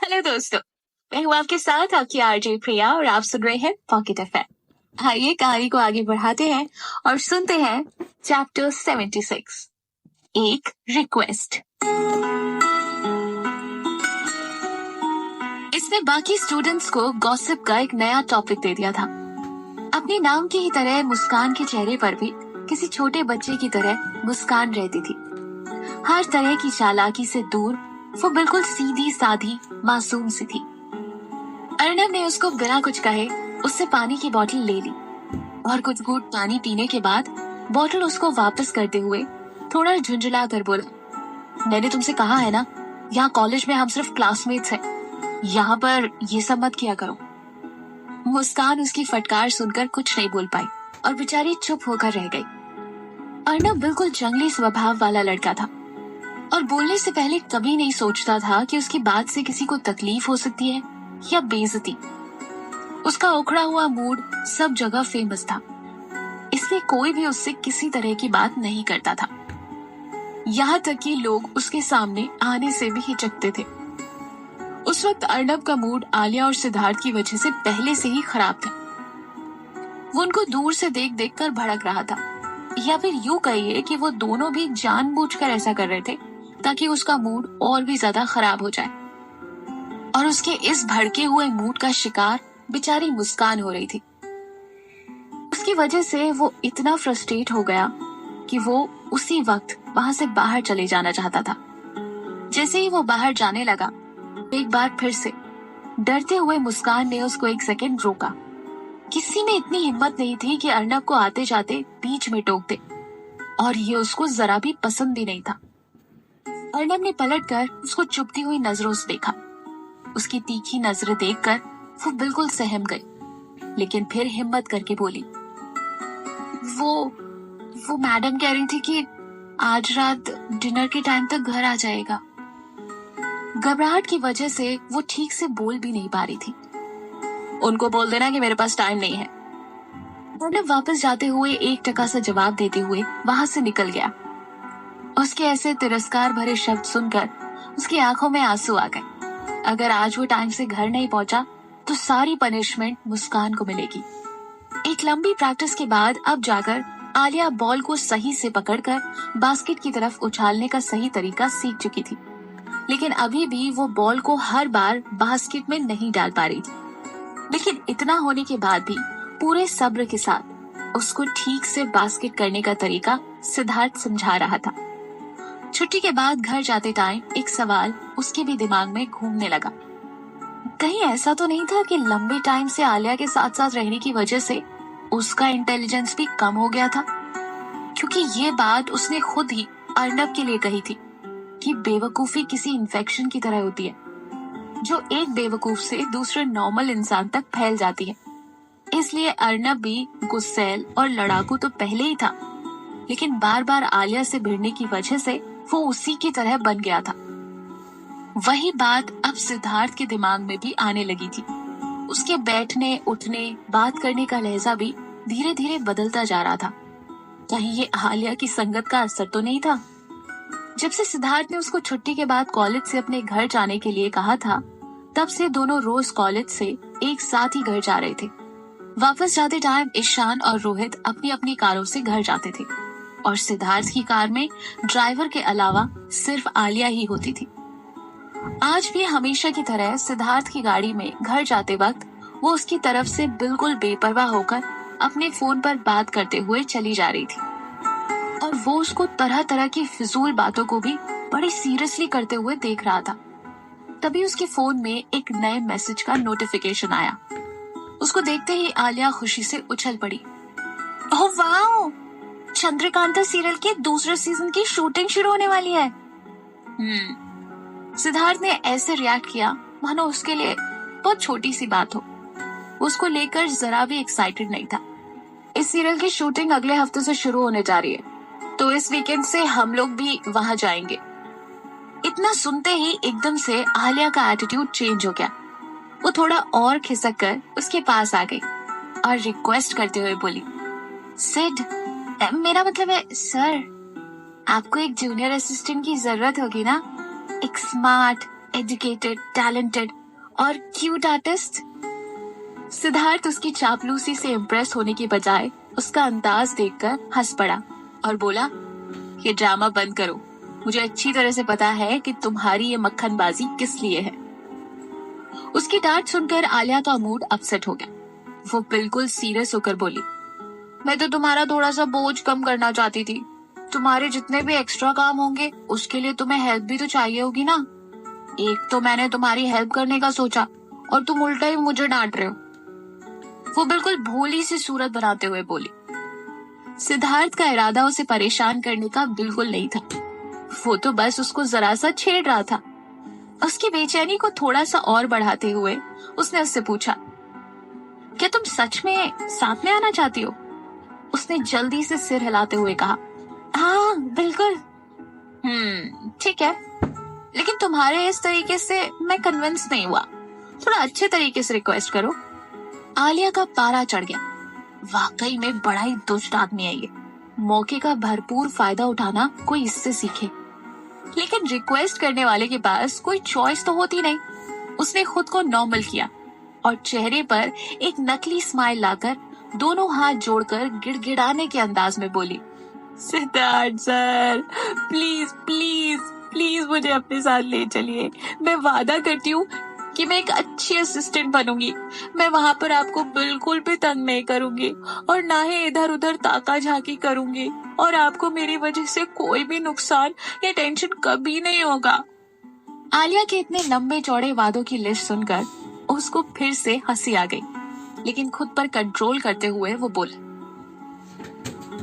Hello दोस्तों, मैं हूँ आपके साथ आपकी आरजे प्रिया और आप सुन रहे हैं पॉकेट एफएम। आइए कहानी को आगे बढ़ाते हैं और सुनते हैं चैप्टर 76, एक रिक्वेस्ट। इसने बाकी स्टूडेंट्स को गॉसिप का एक नया टॉपिक दे दिया था। अपने नाम की ही तरह मुस्कान के चेहरे पर भी किसी छोटे बच्चे की तरह मुस्कान रहती थी। हर तरह की चालाकी से दूर वो बिल्कुल सीधी साधी मासूम सी थी। अर्नब ने उसको बिना कुछ कहे उससे पानी की बोतल ले ली और कुछ घूंट पानी पीने के बाद बोतल उसको वापस करते हुए थोड़ा झुंझला कर बोला, मैंने तुमसे कहा है ना, यहाँ कॉलेज में हम सिर्फ क्लासमेट्स हैं, यहाँ पर ये सब मत किया करो। मुस्कान उसकी फटकार सुनकर कुछ नहीं बोल पाई और बेचारी चुप होकर रह गई। अर्नब बिल्कुल जंगली स्वभाव वाला लड़का था और बोलने से पहले कभी नहीं सोचता था कि उसकी बात से किसी को तकलीफ हो सकती है या बेइज्जती। उसका उखड़ा हुआ मूड सब जगह फेमस था, इसलिए कोई भी उससे किसी तरह की बात नहीं करता था। यहाँ तक कि लोग उसके सामने आने से भी हिचकते थे। उस वक्त अर्नब का मूड आलिया और सिद्धार्थ की वजह से पहले से ही खराब था। वो उनको दूर से देख देख कर भड़क रहा था, या फिर यूं कहिए कि वो दोनों भी जानबूझकर ऐसा कर रहे थे ताकि उसका मूड और भी ज्यादा खराब हो जाए। और उसके इस भड़के हुए मूड का शिकार बेचारी मुस्कान हो रही थी। उसकी वजह से वो इतना फ्रस्ट्रेट हो गया कि वो उसी वक्त वहां से बाहर चले जाना चाहता था। जैसे ही वो बाहर जाने लगा, एक बार फिर से डरते हुए मुस्कान ने उसको एक सेकंड रोका। किसी में इतनी हिम्मत नहीं थी कि अर्नब को आते जाते बीच में टोक दे, और ये उसको जरा भी पसंद भी नहीं था। अर्नब ने पलटकर उसको चुभती हुई नजरों से देखा। उसकी तीखी नजरें देखकर वो बिल्कुल सहम गई, लेकिन फिर हिम्मत करके बोली, वो मैडम कह रही थी कि आज रात डिनर के टाइम तक घर आ जाएगा। घबराहट की वजह से वो ठीक से बोल भी नहीं पा रही थी। उनको बोल देना कि मेरे पास टाइम नहीं है। अर्नब वापस जाते हुए 1% सा जवाब देते हुए वहां से निकल गया। उसके ऐसे तिरस्कार भरे शब्द सुनकर उसकी आंखों में आंसू आ गए। अगर आज वो टाइम से घर नहीं पहुंचा तो सारी पनिशमेंट मुस्कान को मिलेगी। एक लंबी प्रैक्टिस के बाद अब जाकर आलिया बॉल को सही से पकड़कर बास्केट की तरफ उछालने का सही तरीका सीख चुकी थी, लेकिन अभी भी वो बॉल को हर बार बास्केट में नहीं डाल पा रही थी। लेकिन इतना होने के बाद भी पूरे सब्र के साथ उसको ठीक से बास्केट करने का तरीका सिद्धार्थ समझा रहा था। छुट्टी के बाद घर जाते टाइम एक सवाल उसके भी दिमाग में घूमने लगा। कहीं ऐसा तो नहीं था कि लंबे टाइम से आलिया के साथ साथ रहने की वजह से उसका इंटेलिजेंस भी कम हो गया था? क्योंकि ये बात उसने खुद ही अर्नब के लिए कही थी कि बेवकूफी किसी इन्फेक्शन की तरह होती है, जो एक बेवकूफ से दूसरे नॉर्मल इंसान तक फैल जाती है। इसलिए अर्नब भी गुस्सैल और लड़ाकू तो पहले ही था, लेकिन बार बार आलिया से भिड़ने की वजह से वो उसी की तरह बन गया था। वही बात अब सिद्धार्थ के दिमाग में भी आने लगी थी। उसके बैठने, उठने, बात करने का लहजा भी धीरे धीरे बदलता जा रहा था। कहीं ये आलिया की संगत का असर तो नहीं था? जब से सिद्धार्थ ने उसको छुट्टी के बाद कॉलेज से अपने घर जाने के लिए कहा था, तब से दोनों रोज कॉलेज से एक साथ ही घर जा रहे थे। वापस जाते टाइम ईशान और रोहित अपनी अपनी कारों से घर जाते थे और सिद्धार्थ की कार में ड्राइवर के अलावा सिर्फ आलिया ही होती थी। आज भी हमेशा की तरह सिद्धार्थ की गाड़ी में घर जाते वक्त वो उसकी तरफ से बिल्कुल बेपरवाह होकर अपने फोन पर बात करते हुए चली जा रही थी, और वो उसको तरह तरह की फिजूल बातों को भी बड़ी सीरियसली करते हुए देख रहा था। तभी उसके फोन में एक नए मैसेज का नोटिफिकेशन आया। उसको देखते ही आलिया खुशी से उछल पड़ी। ओह वाओ, चंद्रकांता सीरियल के दूसरे सीजन की शूटिंग शुरू होने वाली है। सिद्धार्थ ने ऐसे रिएक्ट किया मानो उसके लिए बहुत छोटी सी बात हो। उसको लेकर जरा भी एक्साइटेड नहीं था। इस सीरियल की शूटिंग अगले हफ्ते से शुरू होने जा रही है, तो इस वीकेंड से हम लोग भी वहां जाएंगे। इतना सुनते ही एकदम से आलिया का एटीट्यूड चेंज हो गया। वो थोड़ा और खिसक कर उसके पास आ गई और रिक्वेस्ट करते हुए बोली, सिड, मेरा मतलब है सर, आपको एक जूनियर असिस्टेंट की जरूरत होगी ना, एक स्मार्ट, एजुकेटेड, टैलेंटेड और क्यूट आर्टिस्ट। सिद्धार्थ उसकी चापलूसी से इम्प्रेस होने की बजाय उसका अंदाज देखकर हंस पड़ा और बोला, ये ड्रामा बंद करो, मुझे अच्छी तरह से पता है कि तुम्हारी ये मक्खनबाजी किस लिए है। उसकी डांट सुनकर आलिया का मूड अपसेट हो गया। वो बिल्कुल सीरियस होकर बोली, मैं तो तुम्हारा थोड़ा सा बोझ कम करना चाहती थी। तुम्हारे जितने भी एक्स्ट्रा काम होंगे उसके लिए तुम्हें हेल्प भी तो चाहिए होगी ना। एक तो मैंने तुम्हारी हेल्प करने का सोचा और तुम उल्टा ही मुझे डांट रहे हो। वो बिल्कुल भोली सी सूरत बनाते हुए बोली। सिद्धार्थ का इरादा उसे परेशान करने का बिल्कुल नहीं था। वो तो बस उसको जरा सा छेड़ रहा था। उसकी बेचैनी को थोड़ा सा और बढ़ाते हुए उसने उससे पूछा, क्या तुम सच में साथ में आना चाहती हो? उसने जल्दी से सिर हिलाते हुए कहा, हाँ बिल्कुल। ठीक है, लेकिन तुम्हारे इस तरीके से मैं कन्विंस नहीं हुआ। थोड़ा अच्छे तरीके से रिक्वेस्ट करो। आलिया का पारा चढ़ गया। वाकई में बड़ा ही दुष्ट आदमी है ये। मौके का भरपूर फायदा उठाना कोई इससे सीखे। लेकिन रिक्वेस्ट करने वाले के पास कोई चॉइस तो होती नहीं। उसने खुद को नॉर्मल किया और चेहरे पर एक नकली स्माइल लाकर दोनों हाथ जोड़कर गिड़गिड़ाने के अंदाज में बोली, Siddharth sir, please please please मुझे अपने साथ ले चलिए। मैं वादा करती हूँ कि मैं एक अच्छी असिस्टेंट बनूंगी। मैं वहाँ पर आपको बिल्कुल भी तंग नहीं करूंगी और ना ही इधर उधर ताका झाकी करूंगी और आपको मेरी वजह से कोई भी नुकसान या टेंशन कभी नहीं होगा। आलिया के इतने लंबे चौड़े वादों की लिस्ट सुनकर उसको फिर से हंसी आ गई, लेकिन खुद पर कंट्रोल करते हुए वो बोला,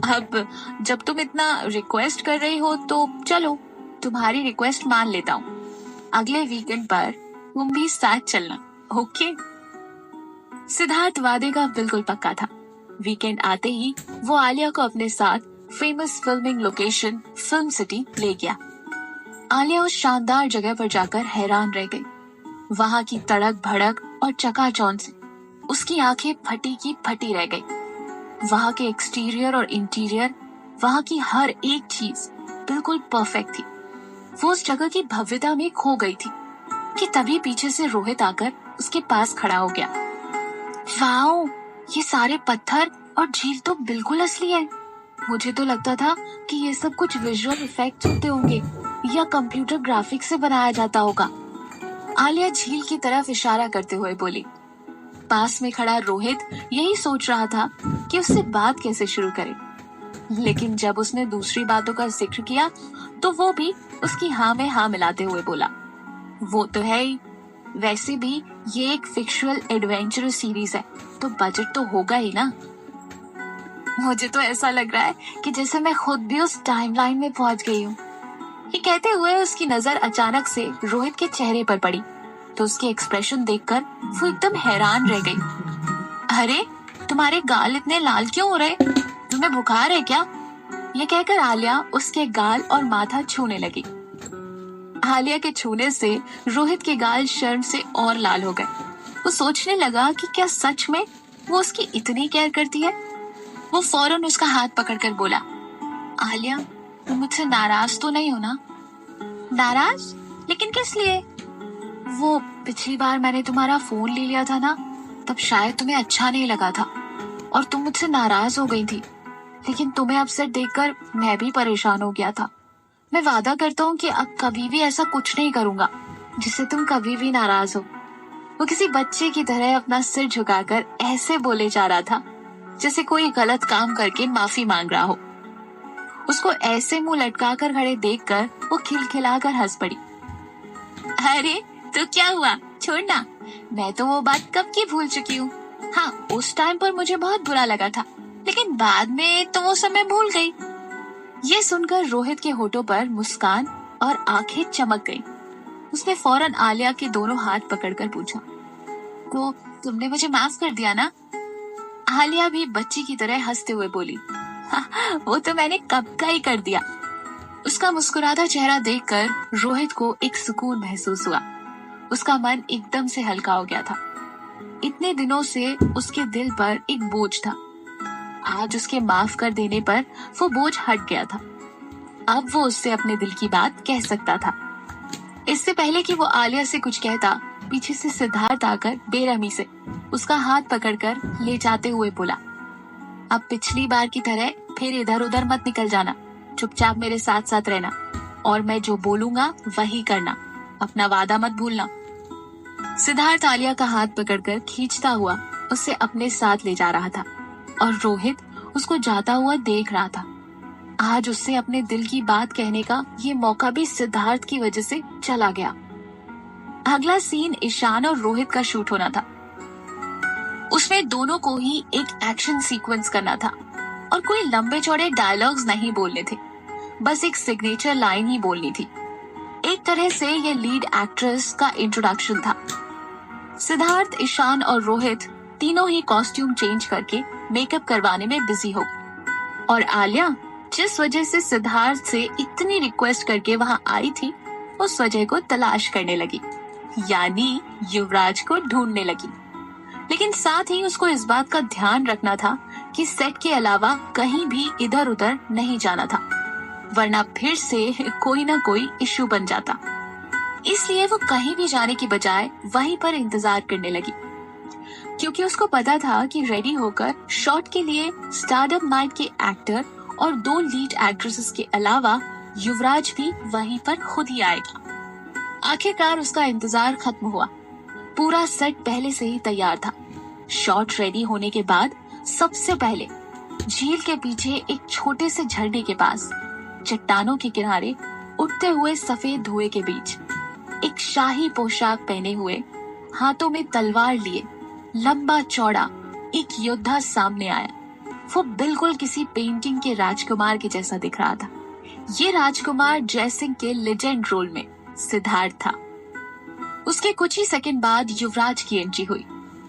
अब जब तुम इतना रिक्वेस्ट कर रही हो तो चलो, तुम्हारी रिक्वेस्ट मान लेता हूँ। अगले वीकेंड पर तुम भी साथ चलना, ओके? सिद्धार्थ वादे का बिल्कुल पक्का था। वीकेंड आते ही वो आलिया को अपने साथ famous filming location film city ले गया। आलिया उस शानदार जगह पर जाकर हैरान रह गई। वहाँ की तड़क भड़क और चकाचौंध से उसकी आंखें फटी की फटी रह गई। वहाँ के एक्सटीरियर और इंटीरियर, वहाँ की हर एक चीज बिल्कुल परफेक्ट थी। वो उस जगह की भव्यता में खो गई थी कि तभी पीछे से रोहित आकर उसके पास खड़ा हो गया। वाओ, ये सारे पत्थर और झील तो बिल्कुल असली है। मुझे तो लगता था कि ये सब कुछ विजुअल इफेक्ट्स होते होंगे या कंप्यूटर ग्राफिक्स से बनाया जाता होगा। आलिया झील की तरफ इशारा करते हुए बोली। पास में खड़ा रोहित यही सोच रहा था कि उससे बात कैसे शुरू करे, लेकिन जब उसने दूसरी बातों का जिक्र किया तो वो भी उसकी हाँ में हाँ मिलाते हुए बोला, वो तो है ही। वैसे भी ये एक फिक्शुअल एडवेंचर सीरीज है तो बजट तो होगा ही ना। मुझे तो ऐसा लग रहा है कि जैसे मैं खुद भी उस टाइमलाइन में पहुंच गई हूँ। ये कहते हुए उसकी नजर अचानक से रोहित के चेहरे पर पड़ी तो उसके एक्सप्रेशन देखकर वो एकदम हैरान रह गई। अरे, तुम्हारे गाल इतने लाल क्यों हो रहे? तुम्हें बुखार है क्या? ये कहकर आलिया उसके गाल और माथा छूने लगी। आलिया के छूने से रोहित के गाल शर्म से और लाल हो गए। वो सोचने लगा कि क्या सच में वो उसकी इतनी केयर करती है। वो फौरन उसका हाथ पकड़कर बोला, आलिया, तुम मुझसे नाराज तो नहीं हो ना? नाराज? लेकिन किस लिए? वो पिछली बार मैंने तुम्हारा फोन ले लिया था ना, तब शायद तुम्हें अच्छा नहीं लगा था और तुम मुझसे नाराज हो गई थी। लेकिन तुम्हें अपसेट देखकर मैं भी परेशान हो गया था। मैं वादा करता हूँ कि अब कभी भी ऐसा कुछ नहीं करूंगा जिससे तुम कभी भी नाराज हो। वो किसी बच्चे की तरह अपना सिर झुकाकर ऐसे बोले जा रहा था जैसे कोई गलत काम करके माफी मांग रहा हो। उसको ऐसे मुंह लटका कर खड़े देखकर वो खिलखिलाकर हंस पड़ी। अरे तो क्या हुआ, छोड़ना, मैं तो वो बात कब की भूल चुकी हूँ। हाँ, उस टाइम पर मुझे बहुत बुरा लगा था, लेकिन बाद में तो वो समय भूल गई। ये सुनकर रोहित के होठों पर मुस्कान और आंखें चमक गईं। उसने फौरन आलिया के दोनों हाथ पकड़कर पूछा, तो तुमने मुझे माफ कर दिया ना? आलिया भी बच्ची की तरह हंसते हुए बोली, हाँ, वो तो मैंने कब का ही कर दिया। उसका मुस्कुराता चेहरा देखकर रोहित को एक सुकून महसूस हुआ। उसका मन एकदम से हल्का हो गया था। इतने दिनों से उसके दिल पर एक बोझ था। आज उसके माफ कर देने पर वो बोझ हट गया था। अब वो उससे अपने दिल की बात कह सकता था। इससे पहले कि वो आलिया से कुछ कहता, पीछे से सिद्धार्थ आकर बेरहमी से उसका हाथ पकड़कर ले जाते हुए बोला, अब पिछली बार की तरह फिर इधर उधर मत निकल जाना, चुपचाप मेरे साथ साथ रहना और मैं जो बोलूंगा वही करना, अपना वादा मत भूलना। सिद्धार्थ आलिया का हाथ पकड़कर खींचता हुआ उसे अपने साथ ले जा रहा था और रोहित उसको जाता हुआ देख रहा था। आज उससे अपने दिल की बात कहने का ये मौका भी सिद्धार्थ की वजह से चला गया। अगला सीन ईशान और रोहित का शूट होना था। उसमें दोनों को ही एक एक्शन सीक्वेंस करना था और कोई लंबे चौड़े डायलॉग्स नहीं बोलने थे, बस एक सिग्नेचर लाइन ही बोलनी थी। एक तरह से ये लीड एक्ट्रेस का इंट्रोडक्शन था। सिद्धार्थ, ईशान और रोहित तीनों ही कॉस्ट्यूम चेंज करके मेकअप करवाने में बिजी हो और आलिया जिस वजह से सिद्धार्थ से इतनी रिक्वेस्ट करके वहां आई थी उस वजह को तलाश करने लगी, यानी युवराज को ढूंढने लगी। लेकिन साथ ही उसको इस बात का ध्यान रखना था कि सेट के अलावा कहीं भी इधर उधर नहीं जाना था, वरना फिर से कोई ना कोई इश्यू बन जाता। इसलिए वो कहीं भी जाने की बजाय वहीं पर इंतजार करने लगी, क्योंकि उसको पता था कि रेडी होकर शॉट के लिए स्टारडम नाइट के एक्टर और 2 लीड एक्ट्रेसेस के अलावा युवराज भी वहीं पर खुद ही आएगा। आखिरकार उसका इंतजार खत्म हुआ। पूरा सेट पहले से ही तैयार था। शॉट रेडी होने के बाद सबसे पहले झील के पीछे एक छोटे से झरने के पास चट्टानों के किनारे उठते हुए सफेद धुएं के बीच एक शाही पोशाक पहने हुए, हाथों में तलवार लिए, लंबा चौड़ा एक योद्धा सामने आया। वो बिल्कुल किसी पेंटिंग के राजकुमार के जैसा दिख रहा था। ये राजकुमार जयसिंह के लेजेंड रोल में सिद्धार्थ था। उसके कुछ ही सेकंड बाद युवराज की एंट्री हुई,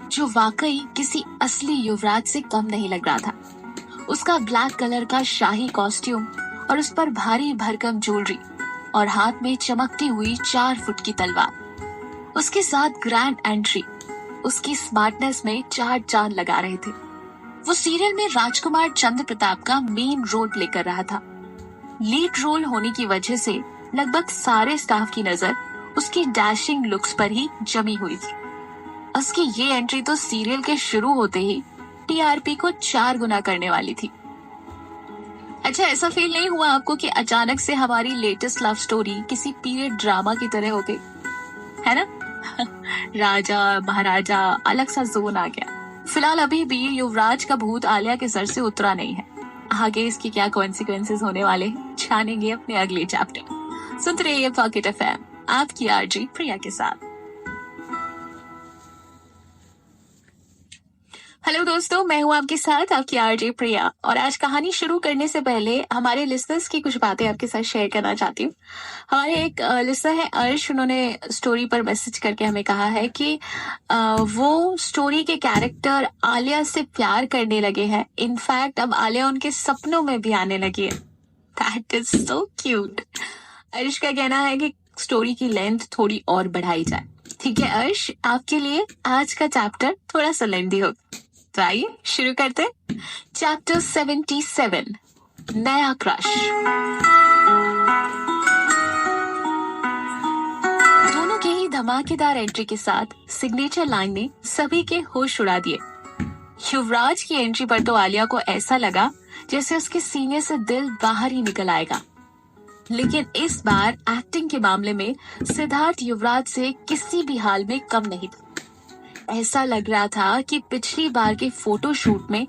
जो वाकई किसी असली युवराज से कम नहीं लग रहा था। उसका ब्लैक कलर का शाही कॉस्ट्यूम और उस पर भारी भरकम ज्वेलरी और हाथ में चमकती हुई 4 फुट की तलवार। उसके साथ ग्रैंड एंट्री उसकी स्मार्टनेस में 4 चांद लगा रहे थे। वो सीरियल में राजकुमार चंद्र प्रताप का मेन रोल प्ले कर रहा था। लीड रोल होने की वजह से लगभग सारे स्टाफ की नजर उसकी डैशिंग लुक्स पर ही जमी हुई थी। उसकी ये एंट्री तो सीरियल के शुरू होते ही टीआरपी को 4 गुना करने वाली थी। अच्छा, ऐसा फील नहीं हुआ आपको कि अचानक से हमारी लेटेस्ट लव स्टोरी किसी पीरियड ड्रामा की तरह हो गई, है ना? राजा महाराजा अलग सा जोन आ गया। फिलहाल अभी भी युवराज का भूत आलिया के सर से उतरा नहीं है। आगे इसके क्या कॉन्सिक्वेंसेस होने वाले हैं जानेंगे अपने अगले चैप्टर। सुनते रहिए पॉकेट एफएम, आपकी आरजी प्रिया के साथ। हेलो दोस्तों, मैं हूँ आपके साथ आपकी आरजे प्रिया और आज कहानी शुरू करने से पहले हमारे लिसनर्स की कुछ बातें आपके साथ शेयर करना चाहती हूँ। हमारे एक लिसनर है अर्श, उन्होंने स्टोरी पर मैसेज करके हमें कहा है कि वो स्टोरी के कैरेक्टर आलिया से प्यार करने लगे हैं। इनफैक्ट अब आलिया उनके सपनों में भी आने लगी है। That is so cute. अर्श का कहना है कि स्टोरी की लेंथ थोड़ी और बढ़ाई जाए। ठीक है अर्श, आपके लिए आज का चैप्टर थोड़ा सा लेंथी होगा, तो आइए शुरू करते हैं। चैप्टर 77, नया क्रश। दोनों के ही धमाकेदार एंट्री के साथ सिग्नेचर लाइन ने सभी के होश उड़ा दिए। युवराज की एंट्री पर तो आलिया को ऐसा लगा जैसे उसके सीने से दिल बाहर ही निकल आएगा। लेकिन इस बार एक्टिंग के मामले में सिद्धार्थ युवराज से किसी भी हाल में कम नहीं था। ऐसा लग रहा था कि पिछली बार के फोटो शूट में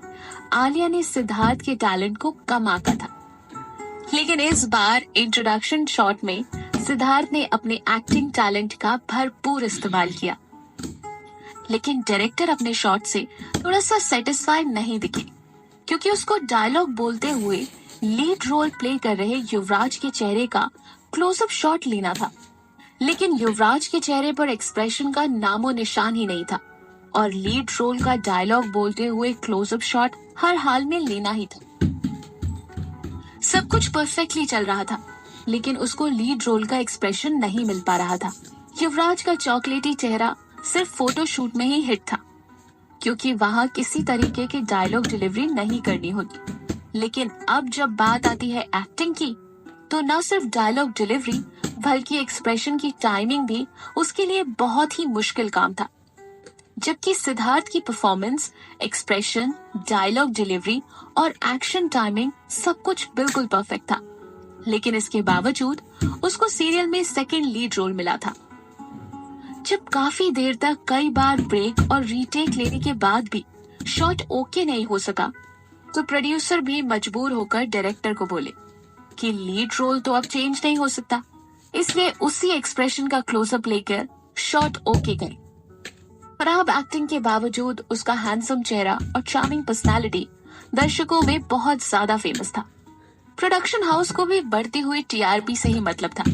आलिया ने सिद्धार्थ के टैलेंट को कम आंका था, लेकिन इस बार इंट्रोडक्शन शॉट में सिद्धार्थ ने अपने एक्टिंग टैलेंट का भरपूर इस्तेमाल किया। लेकिन डायरेक्टर अपने शॉट से थोड़ा सा सेटिस्फाइड नहीं दिखे, क्योंकि उसको डायलॉग बोलते हुए लीड रोल प्ले कर रहे युवराज के चेहरे का क्लोजअप शॉट लेना था। लेकिन युवराज के चेहरे पर एक्सप्रेशन का नामो निशान ही नहीं था और लीड रोल का डायलॉग बोलते हुए क्लोजअप शॉट हर हाल में लेना ही था। सब कुछ परफेक्टली चल रहा था, लेकिन उसको लीड रोल का एक्सप्रेशन नहीं मिल पा रहा था। युवराज का चॉकलेटी चेहरा सिर्फ फोटो शूट में ही हिट था, क्योंकि वहां किसी तरीके की डायलॉग डिलीवरी नहीं करनी होती। लेकिन अब जब बात आती है एक्टिंग की, तो न सिर्फ डायलॉग डिलीवरी बल्कि एक्सप्रेशन की टाइमिंग भी उसके लिए बहुत ही मुश्किल काम था। जबकि सिद्धार्थ की परफॉर्मेंस, एक्सप्रेशन, डायलॉग डिलीवरी और एक्शन टाइमिंग सब कुछ बिल्कुल परफेक्ट था, लेकिन इसके बावजूद उसको सीरियल में सेकंड लीड रोल मिला था। जब काफी देर तक कई बार ब्रेक और रीटेक लेने के बाद भी शॉट ओके नहीं हो सका, तो प्रोड्यूसर भी मजबूर होकर डायरेक्टर को बोले कि लीड रोल तो अब चेंज नहीं हो सकता, इसलिए उसी एक्सप्रेशन का क्लोजअप लेकर शॉट ओके करें। खराब एक्टिंग के बावजूद उसका हैंडसम चेहरा और चार्मिंग पर्सनालिटी दर्शकों में बहुत ज्यादा फेमस था। प्रोडक्शन हाउस को भी बढ़ती हुई टीआरपी से ही मतलब था,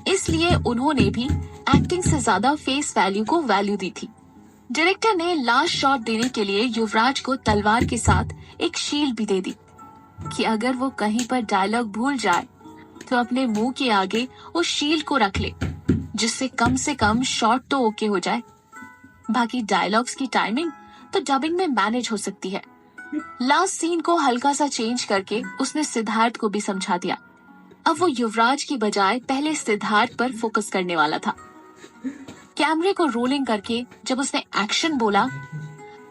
इसलिए उन्होंने भी एक्टिंग से ज्यादा फेस वैल्यू को वैल्यू दी थी। डायरेक्टर ने लास्ट शॉट देने के लिए युवराज को तलवार के साथ एक शील्ड भी दे दी कि अगर वो कहीं पर डायलॉग भूल जाए तो अपने मुंह के आगे उस शील्ड को रख ले, जिससे कम से कम शॉट तो ओके हो जाए। बाकी डायलॉग्स की टाइमिंग तो डबिंग में मैनेज हो सकती है। लास्ट सीन को हल्का सा चेंज करके उसने सिद्धार्थ को भी समझा दिया। अब वो युवराज की बजाय पहले सिद्धार्थ पर फोकस करने वाला था। कैमरे को रोलिंग करके जब उसने एक्शन बोला,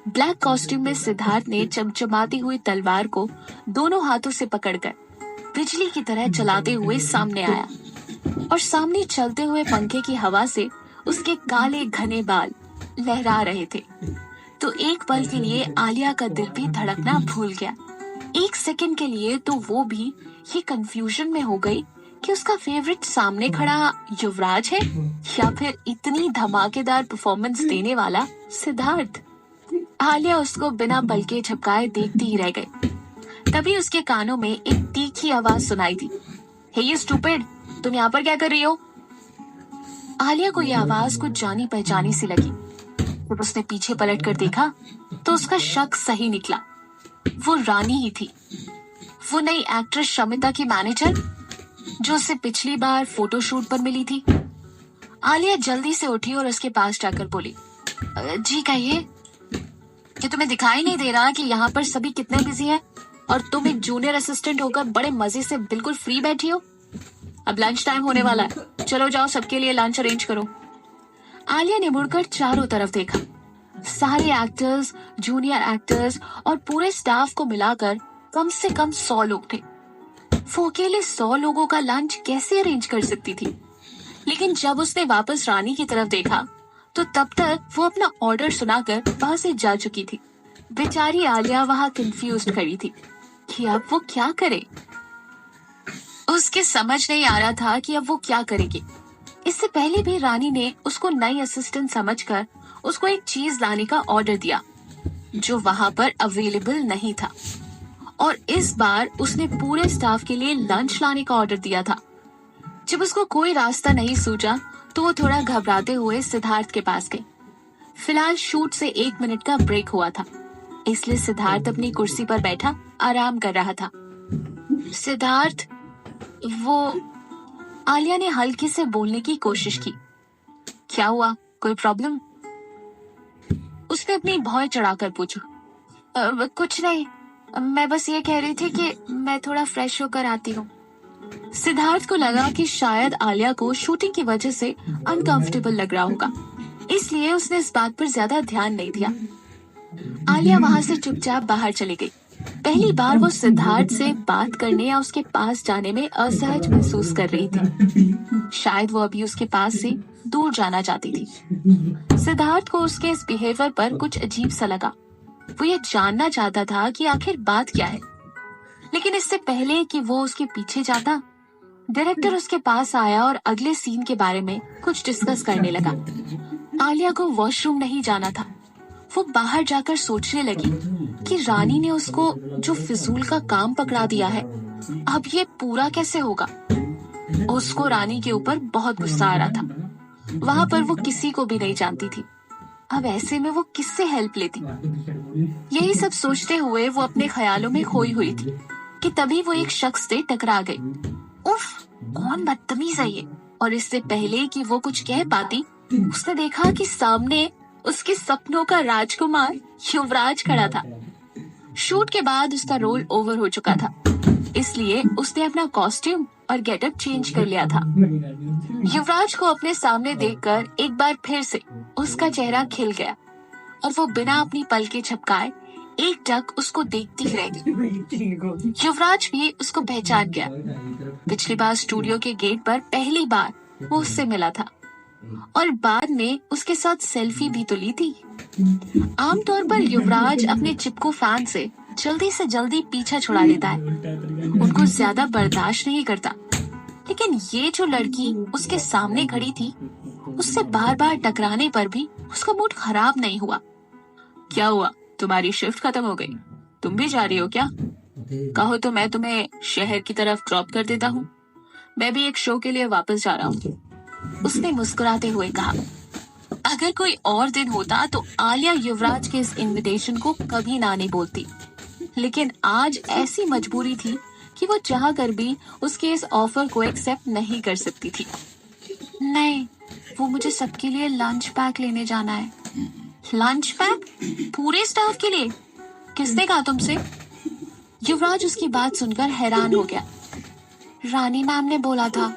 ब्लैक कॉस्ट्यूम में सिद्धार्थ ने चमचमाती हुई तलवार को दोनों हाथों से पकड़कर बिजली की तरह चलाते हुए सामने आया और सामने चलते हुए पंखे की हवा से उसके काले घने बाल लहरा रहे थे। तो एक पल के लिए आलिया का दिल भी धड़कना भूल गया। एक सेकंड के लिए तो वो भी ये कंफ्यूजन में हो गई कि उसका फेवरेट सामने खड़ा युवराज है या फिर इतनी धमाकेदार परफॉर्मेंस देने वाला सिद्धार्थ। आलिया उसको बिना पलके झपकाए देखती ही रह गई। तभी उसके कानों में एक तीखी आवाज सुनाई दी, हे ये स्टूपिड, तुम यहाँ पर क्या कर रही हो? आलिया को यह आवाज कुछ जानी पहचानी सी लगी। जब उसने पीछे पलट कर देखा तो उसका शक सही निकला। वो रानी ही थी, वो नई एक्ट्रेस शमिता की मैनेजर जो उससे पिछली बार फोटोशूट पर मिली थी। आलिया जल्दी से उठी और उसके पास जाकर बोली, जी कहिए, कि तुम्हें दिखाई नहीं दे रहा कि यहाँ पर सभी कितने बिजी हैं और तुम एक जूनियर असिस्टेंट होकर बड़े मजे से बिल्कुल फ्री बैठी हो? अब लंच टाइम होने वाला है, चलो जाओ सबके लिए लंच अरेंज करो। आलिया ने मुड़कर चारों तरफ देखा। सारे एक्टर्स, जूनियर एक्टर्स और पूरे स्टाफ को मिलाकर कम से कम 100 लोग थे। वो अकेले 100 लोगों का लंच कैसे अरेंज कर सकती थी? लेकिन जब उसने वापस रानी की तरफ देखा तो तब तक वो अपना ऑर्डर सुनाकर वहां से जा चुकी थी। बेचारी आलिया वहां कंफ्यूज्ड खड़ी थी कि अब वो क्या करे। उसके समझ नहीं आ रहा था कि अब वो क्या करेगी। इससे पहले भी रानी ने उसको नई असिस्टेंट समझकर उसको एक चीज लाने का ऑर्डर दिया जो वहां पर अवेलेबल नहीं था, और इस बार उसने पूरे स्टाफ के लिए लंच लाने का ऑर्डर दिया था। जब उसको कोई रास्ता नहीं सूझा तो वो थोड़ा घबराते हुए सिद्धार्थ के पास गई। फिलहाल शूट से 1 मिनट का ब्रेक हुआ था, इसलिए सिद्धार्थ अपनी कुर्सी पर बैठा आराम कर रहा था। सिद्धार्थ, वो आलिया ने हल्के से बोलने की कोशिश की। क्या हुआ, कोई प्रॉब्लम? उसने अपनी भौं चढ़ाकर पूछा। कुछ नहीं, मैं बस ये कह रही थी कि मैं थोड़ा फ्रेश होकर आती हूँ। सिद्धार्थ को लगा कि शायद आलिया को शूटिंग की वजह से अनकंफर्टेबल लग रहा होगा, इसलिए उसने इस बात पर ज्यादा ध्यान नहीं दिया। आलिया वहां से चुपचाप बाहर चली गई। पहली बार वो सिद्धार्थ से बात करने या उसके पास जाने में असहज महसूस कर रही थी। शायद वो अभी उसके पास से दूर जाना चाहती थी। सिद्धार्थ को उसके इस बिहेवियर पर कुछ अजीब सा लगा। वो ये जानना चाहता था कि आखिर बात क्या है, लेकिन इससे पहले कि वो उसके पीछे जाता, डायरेक्टर उसके पास आया और अगले सीन के बारे में कुछ डिस्कस करने लगा। आलिया को वॉशरूम नहीं जाना था। वो बाहर जाकर सोचने लगी कि रानी ने उसको जो फिजूल का काम पकड़ा दिया है, अब ये पूरा कैसे होगा। उसको रानी के ऊपर बहुत गुस्सा आ रहा था। वहां पर वो किसी को भी नहीं जानती थी। अब ऐसे में वो किससे हेल्प लेती? यही सब सोचते हुए वो अपने ख्यालों में खोई हुई थी कि तभी वो एक शख्स से टकरा गई। उफ, कौन बदतमीज है ये। और इससे पहले कि वो कुछ कह पाती, उसने देखा कि सामने उसके सपनों का राजकुमार युवराज खड़ा था। शूट के बाद उसका रोल ओवर हो चुका था, इसलिए उसने अपना कॉस्ट्यूम और गेटअप चेंज कर लिया था। युवराज को अपने सामने देखकर एक बार फिर से उसका चेहरा खिल गया और वो बिना अपनी पलकें झपकाए एकटक उसको देखती ही रह गई। युवराज भी उसको पहचान गया। पिछली बार स्टूडियो के गेट पर पहली बार वो उससे मिला था और बाद में उसके साथ सेल्फी भी तो ली थी। आमतौर पर युवराज अपने चिपकू फैन से जल्दी पीछा छुड़ा लेता है, उनको ज्यादा बर्दाश्त नहीं करता। लेकिन ये जो लड़की उसके सामने खड़ी थी, उससे बार बार टकराने पर भी उसका मूड खराब नहीं हुआ। क्या हुआ, तुम्हारी शिफ्ट खत्म हो गई? तुम भी जा रही हो क्या? कहो तो मैं तुम्हें शहर की तरफ ड्रॉप कर देता हूँ। मैं भी एक शो के लिए वापस जा रहा हूँ, उसने मुस्कुराते हुए कहा। अगर कोई और दिन होता तो आलिया युवराज के इस इनविटेशन को कभी ना नहीं बोलती, लेकिन आज ऐसी मजबूरी थी कि वो चाह कर भी उसके इस ऑफर को एक्सेप्ट नहीं कर सकती थी। नहीं, वो मुझे सबके लिए लंच पैक लेने जाना है। Lunch pack? पूरे स्टाफ के लिए? किसने कहा तुमसे? युवराज उसकी बात सुनकर हैरान हो गया। रानी मैम ने बोला था।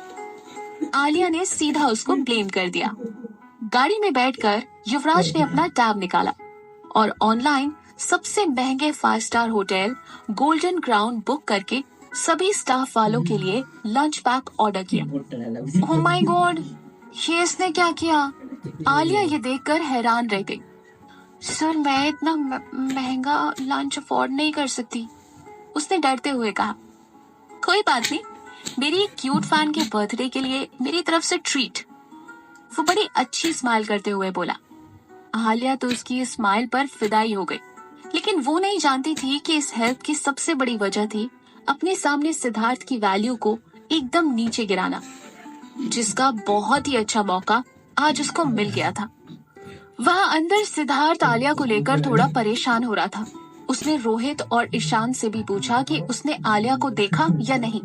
आलिया ने सीधा उसको ब्लेम कर दिया। गाड़ी में बैठकर युवराज ने अपना टैब निकाला और ऑनलाइन सबसे महंगे 5 star hotel golden crown book करके सभी स्टाफ वालों के लिए लंच पैक ऑर्डर किया। ओह माय गॉड, ये इसने क्या किया? आलिया ये देखकर हैरान रह गई। सर, मैं इतना महंगा लंच अफोर्ड नहीं कर सकती, उसने डरते हुए कहा। कोई बात नहीं, मेरी एक क्यूट फैन के बर्थडे के लिए मेरी तरफ से ट्रीट, वो बड़ी अच्छी स्माइल करते हुए बोला। आलिया तो उसकी इस स्माइल पर फिदाई हो गई, लेकिन वो नहीं जानती थी कि इस हेल्प की सबसे बड़ी वजह थी अपने सामने सिद्धार्थ की वैल्यू को एकदम नीचे गिराना, जिसका बहुत ही अच्छा मौका आज उसको मिल गया था। वहाँ अंदर सिद्धार्थ आलिया को लेकर थोड़ा परेशान हो रहा था। उसने रोहित और ईशान से भी पूछा कि उसने आलिया को देखा या नहीं।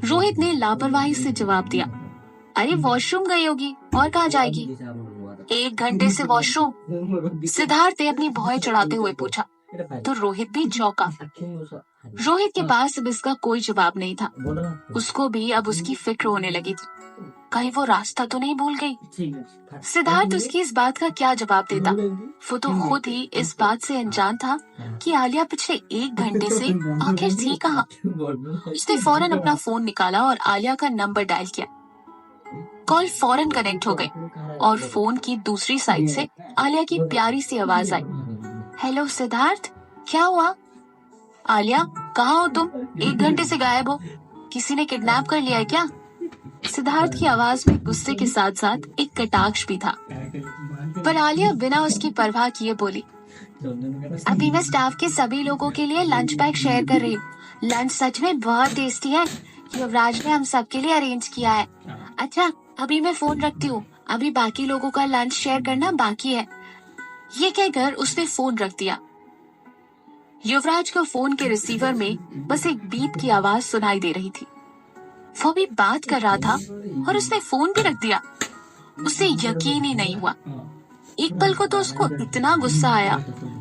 रोहित ने लापरवाही से जवाब दिया, अरे वॉशरूम गई होगी, और कहाँ जाएगी? 1 घंटे से वॉशरूम, सिद्धार्थ ने अपनी भौहें चढ़ाते हुए पूछा। तो रोहित भी चौंका। रोहित के पास अब इसका कोई जवाब नहीं था। उसको भी अब उसकी फिक्र होने लगी थी, कहीं वो रास्ता तो नहीं भूल गई। सिद्धार्थ उसकी इस बात का क्या जवाब देता? वो तो खुद ही इस बात से अनजान था कि आलिया पिछले 1 घंटे से आखिर थी कहाँ। उसने फौरन अपना फोन निकाला और आलिया का नंबर डायल किया। कॉल फौरन कनेक्ट हो गई और फोन की दूसरी साइड से आलिया की प्यारी सी आवाज आई। हेलो सिद्धार्थ, क्या हुआ? आलिया, कहाँ हो तुम? 1 घंटे से गायब हो, किसी ने किडनैप कर लिया है क्या? सिद्धार्थ की आवाज में गुस्से के साथ साथ एक कटाक्ष भी था, पर आलिया बिना उसकी परवाह किए बोली, अभी मैं स्टाफ के सभी लोगों के लिए लंच पैक शेयर कर रही हूँ। लंच सच में बहुत टेस्टी है, युवराज ने हम सबके लिए अरेंज किया है। अच्छा, अभी मैं फोन रखती हूँ, अभी बाकी लोगों का लंच शेयर करना बाकी है। ये कहकर उसने फोन रख दिया। युवराज को फोन के रिसीवर में बस एक बीप की आवाज सुनाई दे रही थी। वो भी बात कर रहा था और उसने फोन भी रख दिया। उसे यकीन ही नहीं हुआ। एक पल को तो उसको इतना गुस्सा आया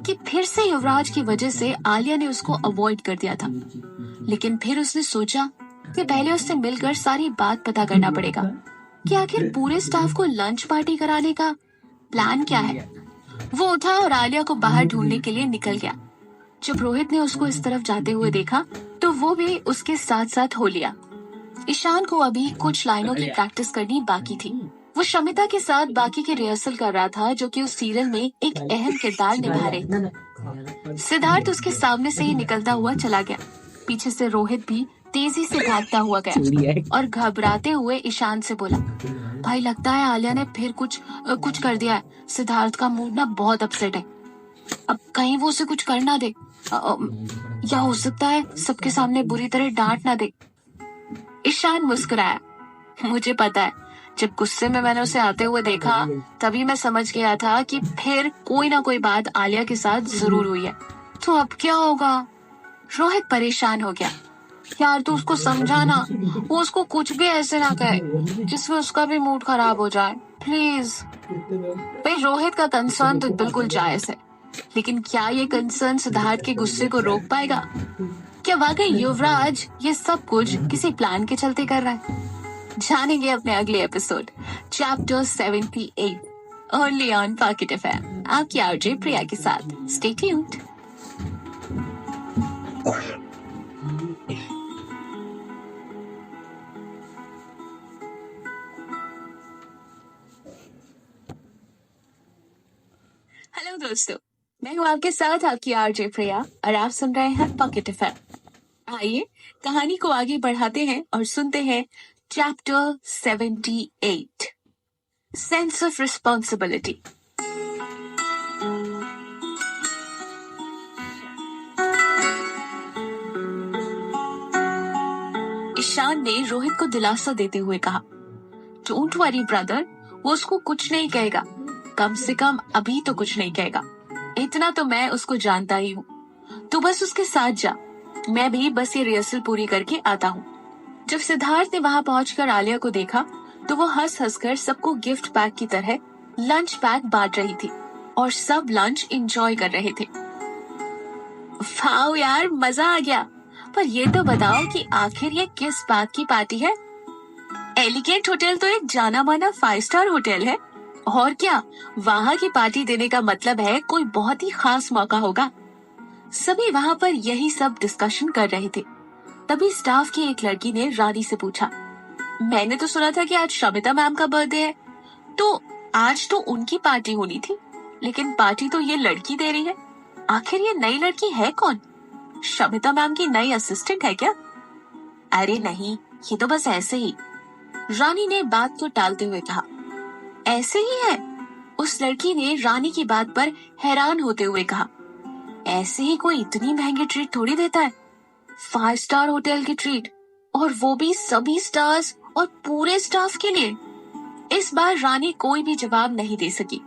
कि फिर से युवराज की वजह से आलिया ने उसको अवॉइड कर दिया था। लेकिन फिर उसने सोचा कि पहले उससे मिलकर सारी बात पता करना पड़ेगा कि आखिर पूरे स्टाफ को लंच पार्टी कराने का प्लान क्या है। वो उठा और आलिया को बाहर ढूंढने के लिए निकल गया। जब रोहित ने उसको इस तरफ जाते हुए देखा तो वो भी उसके साथ साथ हो लिया। ईशान को अभी कुछ लाइनों की प्रैक्टिस करनी बाकी थी। वो शमिता के साथ बाकी के रिहर्सल कर रहा था, जो कि उस सीरियल में एक अहम किरदार निभा रहे। सिद्धार्थ उसके सामने से ही निकलता हुआ चला गया। पीछे से रोहित भी तेजी से भागता हुआ गया और घबराते हुए ईशान से बोला, भाई लगता है आलिया ने फिर कुछ कर दिया है। सिद्धार्थ का मूड ना बहुत अपसेट है, अब कहीं वो उसे कुछ कर ना दे, या हो सकता है सबके सामने बुरी तरह डांट ना दे। ईशान मुस्कुराया। मुझे पता है, जब गुस्से में मैंने उसे आते हुए देखा तभी मैं समझ गया था कि फिर कोई ना कोई बात आलिया के साथ जरूर हुई है। तो अब क्या होगा? रोहित परेशान हो गया। यार तू उसको समझाना, वो उसको कुछ भी ऐसे ना कहे जिसमें उसका भी मूड खराब हो जाए, प्लीज। भाई रोहित का कंसर्न तो बिल्कुल जायज है, लेकिन क्या ये कंसर्न सिद्धार्थ के गुस्से को रोक पाएगा? क्या वाकई युवराज ये सब कुछ किसी प्लान के चलते कर रहा है? जानेंगे अपने अगले episode chapter 78 only on pocket FM आपकी आरजे प्रिया के साथ। Stay tuned. हेलो दोस्तों, मैं हूँ आपके साथ आपकी आरजे प्रिया और आप सुन रहे हैं पॉकेट एफएम। आइए कहानी को आगे बढ़ाते हैं और सुनते हैं chapter 78 sense of responsibility. Ishaan ने रोहित को दिलासा देते हुए कहा, डोंट वरी ब्रदर, वो उसको कुछ नहीं कहेगा, कम से कम अभी तो कुछ नहीं कहेगा। इतना तो मैं उसको जानता ही हूँ। तू बस उसके साथ जा, मैं भी बस ये रिहर्सल पूरी करके आता हूँ। जब सिद्धार्थ ने वहाँ पहुंचकर आलिया को देखा तो वो हंस हंस कर सबको गिफ्ट पैक की तरह लंच पैक बांट रही थी और सब लंच एंजॉय कर रहे थे। वाह यार, मजा आ गया। पर ये तो बताओ कि आखिर ये किस बात की पार्टी है? एलिगेंट होटल तो एक जाना माना 5 स्टार होटल है, और क्या वहाँ की पार्टी देने का मतलब है कोई बहुत ही खास मौका होगा। सभी वहाँ पर यही सब डिस्कशन कर रहे थे। तभी स्टाफ की एक लड़की ने रानी से पूछा, मैंने तो सुना था कि आज शमिता मैम का बर्थडे है, तो आज तो उनकी पार्टी होनी थी, लेकिन पार्टी तो ये लड़की दे रही है। आखिर ये नई लड़की है कौन? शमिता मैम की नई असिस्टेंट है क्या? अरे नहीं, ये तो बस ऐसे ही, रानी ने बात को टालते हुए कहा। ऐसे ही है? उस लड़की ने रानी की बात पर हैरान होते हुए कहा, ऐसे ही कोई इतनी महंगी ट्रीट थोड़ी देता है। 5 स्टार होटल की ट्रीट, और वो भी सभी स्टार्स और पूरे स्टाफ के लिए। इस बार रानी कोई भी जवाब नहीं दे सकी।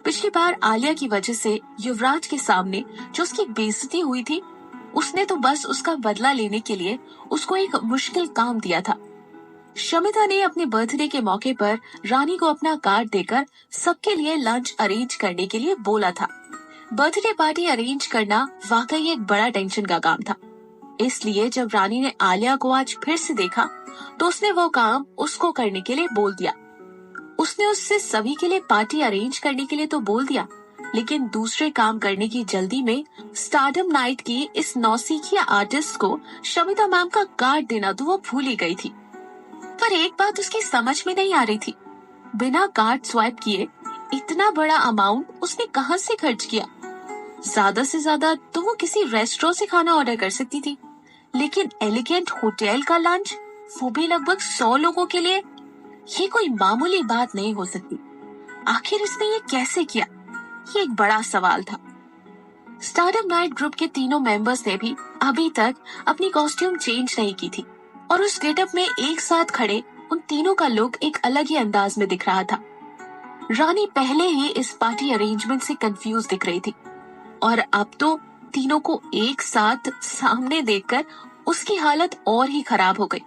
पिछली बार आलिया की वजह से युवराज के सामने जो उसकी बेइज्जती हुई थी, उसने तो बस उसका बदला लेने के लिए उसको एक मुश्किल काम दिया था। शमिता ने अपने बर्थडे के मौके पर रानी को अपना कार्ड देकर सबके लिए लंच अरेंज करने के लिए बोला था। बर्थडे पार्टी अरेंज करना वाकई एक बड़ा टेंशन का काम था, इसलिए जब रानी ने आलिया को आज फिर से देखा तो उसने वो काम उसको करने के लिए बोल दिया। उसने उससे सभी के लिए पार्टी अरेंज करने के लिए तो बोल दिया, लेकिन दूसरे काम करने की जल्दी में स्टारडम नाइट की इस नौसिखिया आर्टिस्ट को शमिता मैम का कार्ड देना तो वो भूल ही गई थी। पर एक बात उसकी समझ में नहीं आ रही थी, बिना कार्ड स्वाइप किए इतना बड़ा अमाउंट उसने कहां से खर्च किया? ज्यादा से ज्यादा तो वो किसी रेस्टोरेंट से खाना ऑर्डर कर सकती थी, लेकिन एलिगेंट होटल का लंच, वो भी लगभग 100 लोगों के लिए, ये कोई मामूली बात नहीं हो सकती। आखिर इसने ये कैसे किया? ये एक बड़ा सवाल था। स्टारडम नाइट ग्रुप के तीनों मेंबर्स ने भी अभी तक अपनी कॉस्ट्यूम चेंज नहीं की थी, और उस गेटअप में एक साथ खड़े उन तीनों का लुक एक अलग ही अंदाज में दिख रहा था। रानी पहले ही इस पार्टी अरेंजमेंट से कंफ्यूज दिख रही थी, और अब तो तीनों को एक साथ सामने देखकर उसकी हालत और ही खराब हो गई।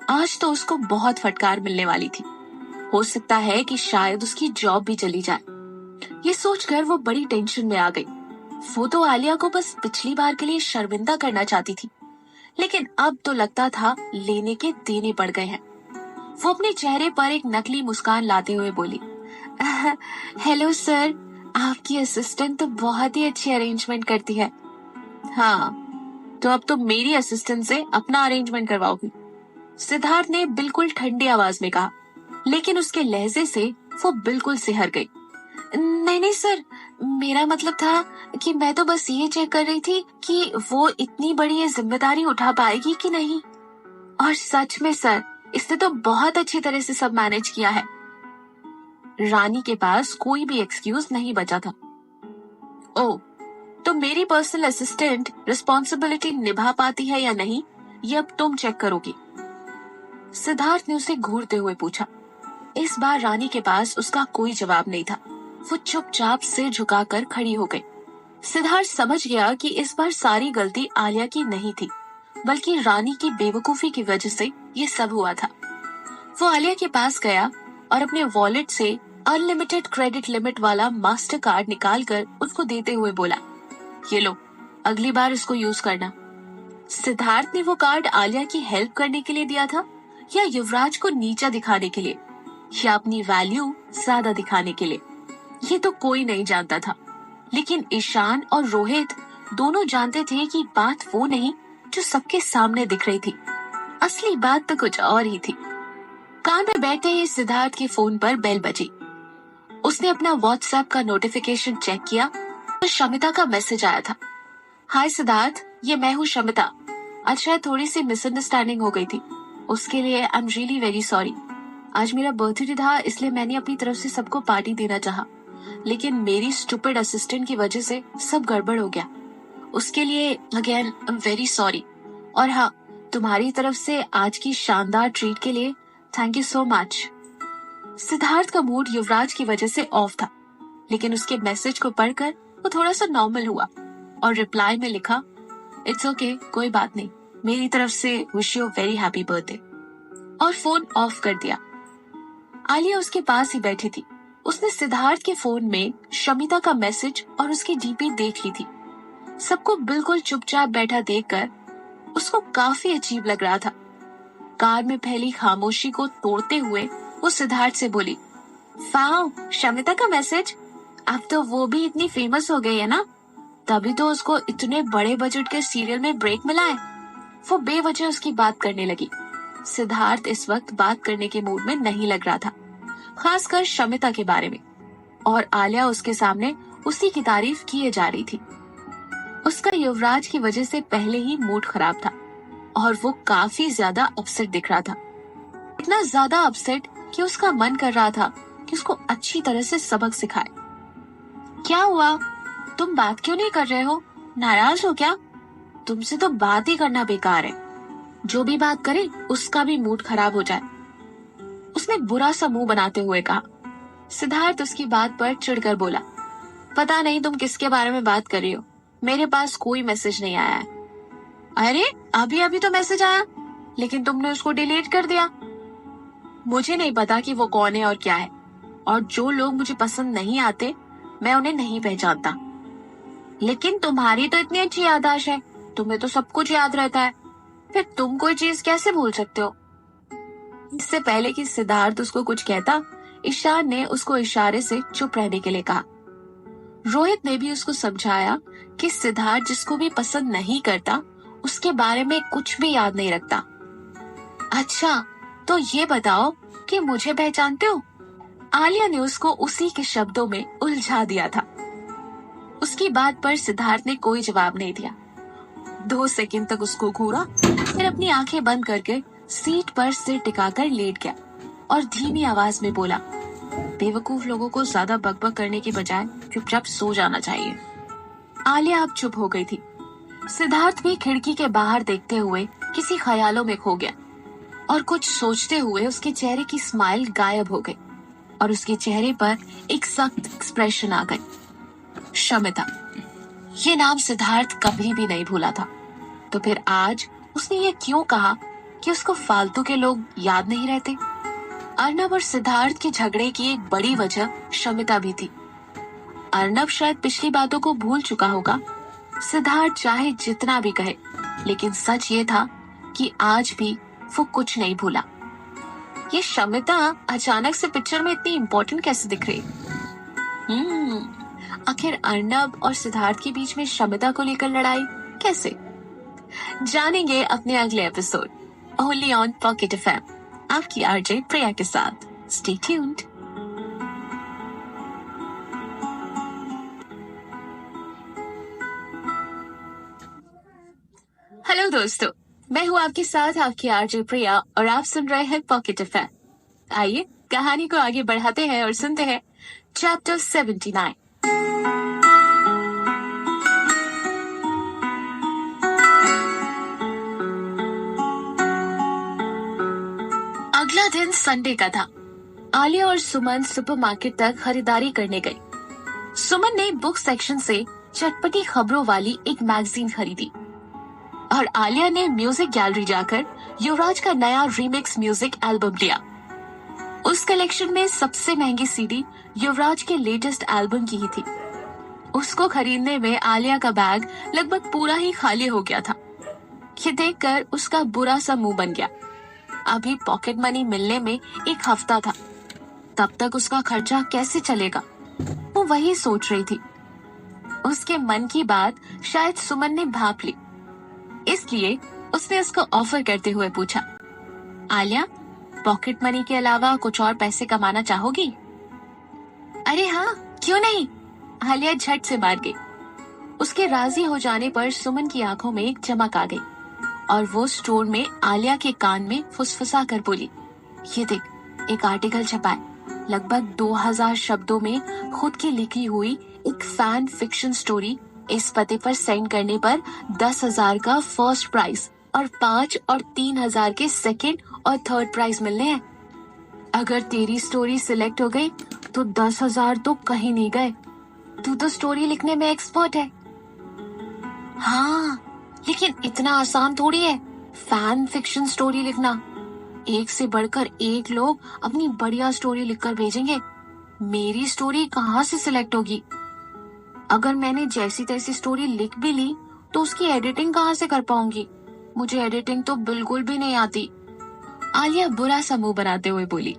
आज तो उसको बहुत फटकार मिलने वाली थी। हो सकता है कि शायद उसकी जॉब भी चली जाए। ये सोचकर वो बड़ी टेंशन में आ गई। वो तो आलिया को बस पिछली बार के लिए शर्मिंदा करना चाहती थी, लेकिन अब तो लगता था लेने के देने पड़ गए हैं। वो अपने चेहरे पर एक नकली मुस्कान लाते हुए बोली, हेलो सर, आपकी असिस्टेंट तो बहुत ही अच्छी अरेंजमेंट करती है। हाँ, तो अब तो मेरी असिस्टेंट से अपना अरेंजमेंट करवाओगी, सिद्धार्थ ने बिल्कुल ठंडी आवाज में कहा, लेकिन उसके लहजे से वो बिल्कुल सिहर गई। नहीं नहीं सर, मेरा मतलब था कि मैं तो बस ये चेक कर रही थी कि वो इतनी बड़ी ये जिम्मेदारी उठा पाएगी कि नहीं। और सच में सर, इसने तो बहुत अच्छी तरह से सब मैनेज किया है। रानी के पास कोई भी एक्सक्यूज नहीं बचा था। ओह, तो मेरी पर्सनल असिस्टेंट रिस्पॉन्सिबिलिटी निभा पाती है या नहीं, ये अब तुम चेक करोगी, सिद्धार्थ ने उसे घूरते हुए पूछा। इस बार रानी के पास उसका कोई जवाब नहीं था। वो चुपचाप सिर झुकाकर खड़ी हो गई। सिद्धार्थ समझ गया कि इस बार सारी गलती आलिया की नहीं थी, बल्कि रानी की बेवकूफी की वजह से ये सब हुआ था। वो आलिया के पास गया और अपने वॉलेट से अनलिमिटेड क्रेडिट लिमिट वाला मास्टर कार्ड निकालकर उसको देते हुए बोला, ये लो, अगली बार इसको यूज करना। सिद्धार्थ ने वो कार्ड आलिया की हेल्प करने के लिए दिया था या युवराज को नीचा दिखाने के लिए या अपनी वैल्यू ज्यादा दिखाने के लिए, ये तो कोई नहीं जानता था। लेकिन ईशान और रोहित दोनों जानते थे कि बात वो नहीं जो सबके सामने दिख रही थी। असली बात तो कुछ और ही थी। कार में बैठे ही सिद्धार्थ के फोन पर बेल बजी। उसने अपना व्हाट्सएप का नोटिफिकेशन चेक किया तो शमिता का मैसेज आया था। हाय सिद्धार्थ, ये मैं हूँ शमिता। आज शायद थोड़ी सी मिसअंडरस्टैंडिंग हो गई थी, उसके लिए I am really very sorry. आज मेरा बर्थडे था, इसलिए मैंने अपनी तरफ से सबको पार्टी देना चाहा, लेकिन मेरी स्टूपिड असिस्टेंट की वजह से सब गड़बड़ हो गया। उसके लिए again I am very sorry. और हाँ, तुम्हारी तरफ से आज की शानदार ट्रीट के लिए thank you so much. Siddharth का मूड युवराज की वजह से ऑफ था, लेकिन उसके मैसेज को पढ़कर वो थोड़ा सा नॉर्मल हुआ और रिप्लाई में लिखा, इट्स ओके, कोई बात नहीं, मेरी तरफ से wish you very happy birthday, और फोन ऑफ कर दिया। आलिया उसके पास ही बैठी थी। उसने सिद्धार्थ के फोन में शमिता का मैसेज और उसकी डीपी देख ली थी। सबको बिल्कुल चुपचाप बैठा देखकर उसको काफी अजीब लग रहा था। कार में फैली खामोशी को तोड़ते हुए वो सिद्धार्थ से बोली, वाओ, शमिता का मैसेज। अब तो वो भी इतनी फेमस हो गई है ना, तभी तो उसको इतने बड़े बजट के सीरियल में ब्रेक मिला है। वो बेवजह उसकी बात करने लगी। सिद्धार्थ इस वक्त बात करने के मूड में नहीं लग रहा था, खासकर शमिता के बारे में, और आलिया उसके सामने उसी की तारीफ किए जा रही थी। उसका युवराज की वजह से पहले ही मूड खराब था और वो काफी ज्यादा अपसेट दिख रहा था। इतना ज्यादा अपसेट कि उसका मन कर रहा था कि उसको अच्छी तरह से सबक सिखाए। क्या हुआ? तुम बात क्यों नहीं कर रहे हो? नाराज हो क्या? तुमसे तो बात ही करना बेकार है। जो भी बात करे उसका भी मूड खराब हो जाए, उसने बुरा सा मुंह बनाते हुए कहा। सिद्धार्थ उसकी बात पर चिढ़कर बोला, पता नहीं तुम किसके बारे में बात कर रही हो, मेरे पास कोई मैसेज नहीं आया है। अरे अभी अभी तो मैसेज आया, लेकिन तुमने उसको डिलीट कर दिया। मुझे नहीं पता कि वो कौन है और क्या है, और जो लोग मुझे पसंद नहीं आते मैं उन्हें नहीं पहचानता। लेकिन तुम्हारी तो इतनी अच्छी याददाश्त है, तुम्हें तो सब कुछ याद रहता है, फिर तुम कोई चीज कैसे भूल सकते हो? इससे पहले कि सिद्धार्थ उसको कुछ कहता, ईशान ने उसको इशारे से चुप रहने के लिए कहा। रोहित ने भी उसको समझाया कि सिद्धार्थ जिसको भी पसंद नहीं करता उसके बारे में कुछ भी याद नहीं रखता। अच्छा, तो ये बताओ कि मुझे पहचानते हो? आलिया ने उसको उसी के शब्दों में उलझा दिया था। उसकी बात पर सिद्धार्थ ने कोई जवाब नहीं दिया। 2 सेकंड तक उसको घूरा, फिर अपनी आंखें बंद करके सीट पर सिर टिकाकर लेट गया और धीमी आवाज में बोला, बेवकूफ लोगों को ज्यादा बकबक करने के बजाय चुपचाप सो जाना चाहिए। आलिया अब चुप हो गई थी। सिद्धार्थ भी खिड़की के बाहर देखते हुए किसी ख्यालों में खो गया और कुछ सोचते हुए उसके चेहरे की स्माइल गायब हो गई और उसके चेहरे पर एक सख्त एक्सप्रेशन आ गई। शमिता, ये नाम सिद्धार्थ कभी भी नहीं भूला था, तो फिर आज उसने ये क्यों कहा कि उसको फालतू के लोग याद नहीं रहते? अर्नब और सिद्धार्थ के झगड़े की एक बड़ी वजह शमिता भी थी। अर्नब शायद पिछली बातों को भूल चुका होगा, सिद्धार्थ चाहे जितना भी कहे, लेकिन सच ये था कि आज भी वो कुछ नहीं भूला। ये शमिता अचानक से पिक्चर में इतनी इम्पोर्टेंट कैसे दिख रही? आखिर अर्नब और सिद्धार्थ के बीच में शमिता को लेकर लड़ाई कैसे? जानेंगे अपने अगले episode, only on pocket FM, आपकी आरजे प्रिया के साथ। Stay tuned. हेलो दोस्तों, मैं हूँ आपके साथ आपकी आरजे प्रिया और आप सुन रहे हैं पॉकेट एफएम। आइए कहानी को आगे बढ़ाते हैं और सुनते हैं चैप्टर 79। अगला दिन संडे का था। आलिया और सुमन सुपरमार्केट तक खरीदारी करने गई। सुमन ने बुक सेक्शन से चटपटी खबरों वाली एक मैगजीन खरीदी और आलिया ने म्यूजिक गैलरी जाकर युवराज का नया रीमिक्स म्यूजिक एल्बम लिया। उस कलेक्शन में सबसे महंगी सीडी युवराज के लेटेस्ट एल्बम की ही थी। उसको खरीदने में आलिया का बैग लगभग पूरा ही खाली हो गया था। ये देखकर उसका बुरा सा मुंह बन गया। अभी पॉकेट मनी मिलने में एक हफ्ता था, तब तक उसका खर्चा कैसे चलेगा, वो वही सोच रही थी। उसके मन की बात शायद सुमन ने भांप ली, इसलिए उसने उसको ऑफर करते हुए पूछा, आलिया, पॉकेट मनी के अलावा कुछ और पैसे कमाना चाहोगी? अरे हाँ, क्यों नहीं, आलिया झट से मार गई। उसके राजी हो जाने पर सुमन की आंखों में एक चमक आ गई और वो स्टोर में आलिया के कान में फुसफुसा कर बोली, ये देख, एक आर्टिकल छपा है, लगभग 2000 शब्दों में खुद की लिखी हुई एक फैन फिक्शन स्टोरी। इस पते पर सेंड करने पर 10,000 का फर्स्ट प्राइज और 5 और 3,000 के सेकंड और थर्ड प्राइज मिलने हैं। अगर तेरी स्टोरी सिलेक्ट हो गई तो 10,000 तो कहीं नहीं गए। तू तो स्टोरी लिखने में एक्सपर्ट है। हाँ, लेकिन इतना आसान थोड़ी है फैन फिक्शन स्टोरी लिखना। एक से बढ़कर एक लोग अपनी बढ़िया स्टोरी लिखकर भेजेंगे, मेरी स्टोरी कहाँ से सिलेक्ट होगी? अगर मैंने जैसी तैसी स्टोरी लिख भी ली तो उसकी एडिटिंग कहाँ से कर पाऊंगी? मुझे एडिटिंग तो बिल्कुल भी नहीं आती। आलिया बुरा सा मुंह बनाते हुए बोली।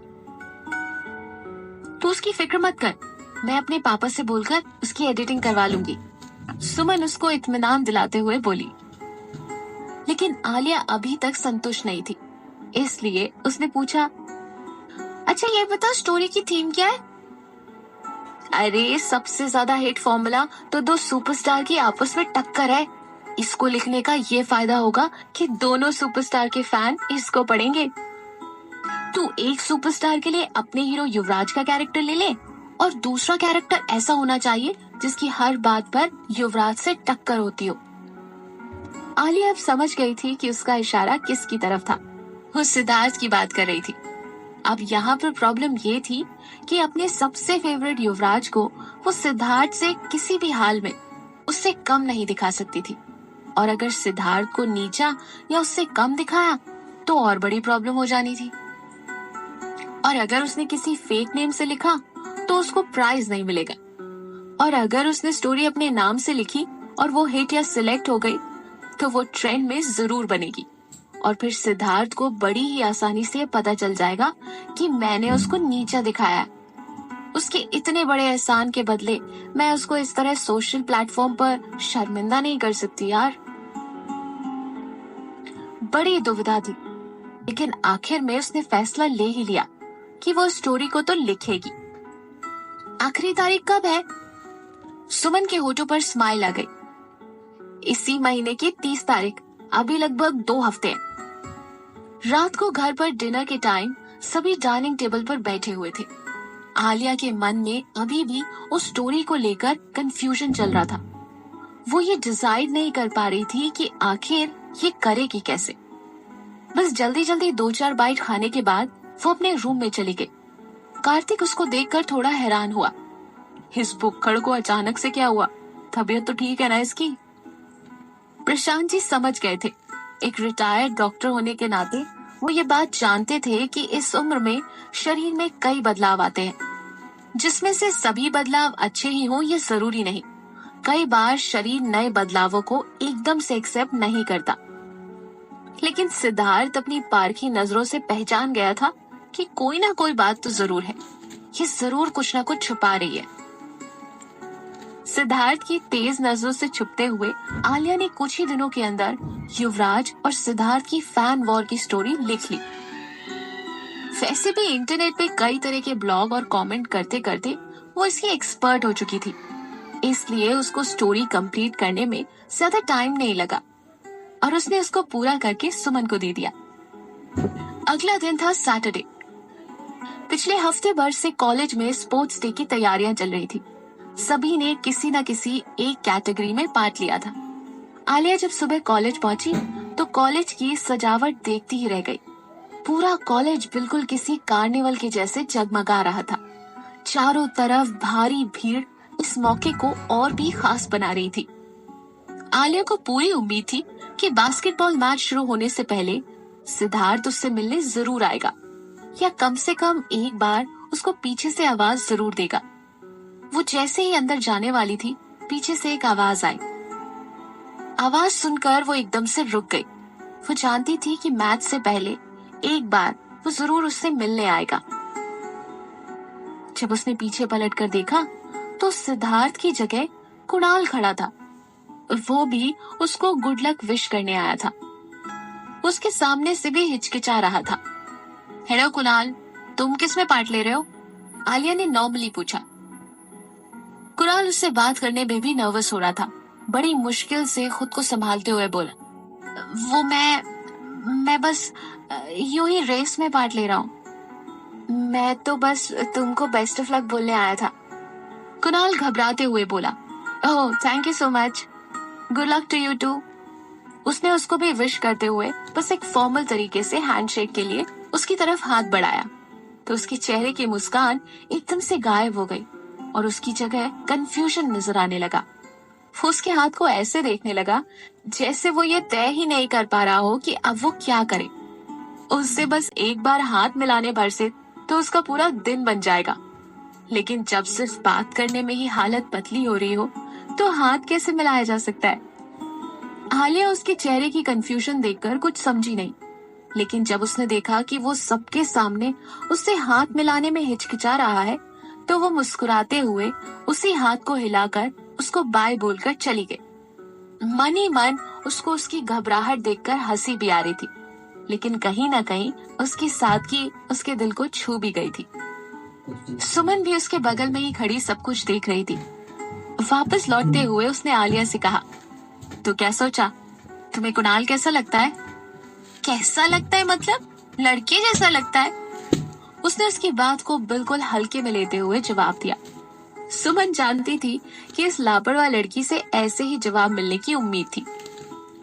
तू उसकी फिक्र मत कर, मैं अपने पापा से बोलकर उसकी एडिटिंग करवा लूंगी। सुमन उसको इत्मीनान दिलाते हुए बोली। लेकिन आलिया अभी तक संतुष्ट नहीं थी, इसलिए उसने पूछा, अच्छा ये बता, स्टोरी की थीम क्या है? अरे सबसे ज्यादा हिट फॉर्मूला तो दो सुपरस्टार की आपस में टक्कर है। इसको लिखने का ये फायदा होगा कि दोनों सुपरस्टार के फैन इसको पढ़ेंगे। तू एक सुपरस्टार के लिए अपने हीरो युवराज का कैरेक्टर ले ले और दूसरा कैरेक्टर ऐसा होना चाहिए जिसकी हर बात पर युवराज से टक्कर होती हो। आलिया अब समझ गई थी कि उसका इशारा किसकी तरफ था। वो सिद्धार्थ की बात कर रही थी। अब यहाँ पर प्रॉब्लम ये थी कि अपने सबसे फेवरेट युवराज को वो सिद्धार्थ से किसी भी हाल में उससे कम नहीं दिखा सकती थी, और अगर सिद्धार्थ को नीचा या उससे कम दिखाया तो और बड़ी प्रॉब्लम हो जानी थी। और अगर उसने किसी फेक नेम से लिखा तो उसको प्राइज नहीं मिलेगा, और अगर उसने स्टोरी अपने नाम से लिखी और वो हिट या सिलेक्ट हो गई तो वो ट्रेंड में जरूर बनेगी, और फिर सिद्धार्थ को बड़ी ही आसानी से पता चल जाएगा कि मैंने उसको नीचा दिखाया। उसके इतने बड़े एहसान के बदले मैं उसको इस तरह सोशल प्लेटफॉर्म पर शर्मिंदा नहीं कर सकती यार। बड़ी दुविधा थी, लेकिन आखिर में उसने फैसला ले ही लिया कि वो स्टोरी को तो लिखेगी। आखिरी तारीख कब है? सुमन के होठों पर स्माइल आ गई। इसी महीने की 30 तारीख, अभी लगभग 2 हफ्ते हैं। रात को घर पर डिनर के टाइम सभी डाइनिंग टेबल पर बैठे हुए थे। आलिया के मन में अभी भी उस स्टोरी को लेकर कंफ्यूजन चल रहा था। वो ये डिसाइड नहीं कर पा रही थी कि आखिर ये करेगी कैसे। बस जल्दी जल्दी 2-4 बाइट खाने के बाद वो अपने रूम में चली गई। कार्तिक उसको देखकर थोड़ा हैरान हुआ। इस बुक्कड़ को अचानक से क्या हुआ? तबीयत तो ठीक है ना इसकी? प्रशांत जी समझ गए थे। एक रिटायर्ड डॉक्टर होने के नाते वो ये बात जानते थे कि इस उम्र में शरीर में कई बदलाव आते हैं, जिसमें से सभी बदलाव अच्छे ही हों ये जरूरी नहीं। कई बार शरीर नए बदलावों को एकदम से एक्सेप्ट नहीं करता। लेकिन सिद्धार्थ अपनी पारखी नजरों से पहचान गया था कि कोई ना कोई बात तो जरूर है, ये जरूर कुछ ना कुछ छुपा रही है। सिद्धार्थ की तेज नजरों से छुपते हुए आलिया ने कुछ ही दिनों के अंदर युवराज और सिद्धार्थ की फैन वॉर की स्टोरी लिख ली। वैसे भी इंटरनेट पे कई तरह के ब्लॉग और कमेंट करते करते वो इसकी एक्सपर्ट हो चुकी थी, इसलिए उसको स्टोरी कंप्लीट करने में ज्यादा टाइम नहीं लगा और उसने उसको पूरा करके सुमन को दे दिया। अगला दिन था सैटरडे। पिछले हफ्ते भर से कॉलेज में स्पोर्ट्स डे की तैयारियां चल रही थी। सभी ने किसी न किसी एक कैटेगरी में पार्ट लिया था। आलिया जब सुबह कॉलेज पहुंची तो कॉलेज की सजावट देखती ही रह गई। पूरा कॉलेज बिल्कुल किसी कार्निवल के जैसे जगमगा रहा था। चारों तरफ भारी भीड़ इस मौके को और भी खास बना रही थी। आलिया को पूरी उम्मीद थी कि बास्केटबॉल मैच शुरू होने से पहले सिद्धार्थ उससे मिलने जरूर आएगा, या कम से कम एक बार उसको पीछे से आवाज जरूर देगा। वो जैसे ही अंदर जाने वाली थी, पीछे से एक आवाज आई। आवाज सुनकर वो एकदम से रुक गई वो जानती थी कि मैच से पहले एक बार वो जरूर उससे मिलने आएगा। जब उसने पीछे पलटकर देखा तो सिद्धार्थ की जगह कुणाल खड़ा था। वो भी उसको गुड लक विश करने आया था। उसके सामने से भी हिचकिचा रहा था। हेलो कुणाल, तुम किस में पार्ट ले रहे हो? आलिया ने नॉर्मली पूछा। कुणाल उससे बात करने में भी नर्वस हो रहा था। बड़ी मुश्किल से खुद को संभालते हुए बोला, वो मैं बस यूं ही रेस में पार्ट ले रहा हूँ। मैं तो बस तुमको बेस्ट ऑफ लक बोलने आया था। कुणाल घबराते हुए बोला, oh thank you so much, good luck to you too. उसने उसको भी विश करते हुए बस एक फॉर्मल तरीके से हैंडशेक के लिए उसकी तरफ हाथ बढ़ाया तो उसके चेहरे की मुस्कान एकदम से गायब हो गई और उसकी जगह कंफ्यूजन नजर आने लगा। वो उसके हाथ को ऐसे देखने लगा जैसे वो ये तय ही नहीं कर पा रहा हो कि अब वो क्या करे। उससे बस एक बार हाथ मिलाने भर से तो उसका पूरा दिन बन जाएगा, लेकिन जब सिर्फ बात करने में ही हालत पतली हो रही हो तो हाथ कैसे मिलाया जा सकता है? आलिया उसके चेहरे की कंफ्यूजन देखकर कुछ समझी नहीं, लेकिन जब उसने देखा कि वो सबके सामने उससे हाथ मिलाने में हिचकिचा रहा है तो वो मुस्कुराते हुए उसी हाथ को हिलाकर उसको बाय बोलकर चली गई। मन ही मन उसको उसकी घबराहट देखकर हंसी भी आ रही थी, लेकिन कहीं ना कहीं उसकी सादगी उसके दिल को छू भी गई थी। सुमन भी उसके बगल में ही खड़ी सब कुछ देख रही थी। वापस लौटते हुए उसने आलिया से कहा, तो क्या सोचा? तुम्हें कुणाल कैसा लगता है? कैसा लगता है मतलब? लड़के जैसा लगता है। उसने उसकी बात को बिल्कुल हल्के में लेते हुए जवाब दिया। सुमन जानती थी कि इस लापरवाह लड़की से ऐसे ही जवाब मिलने की उम्मीद थी।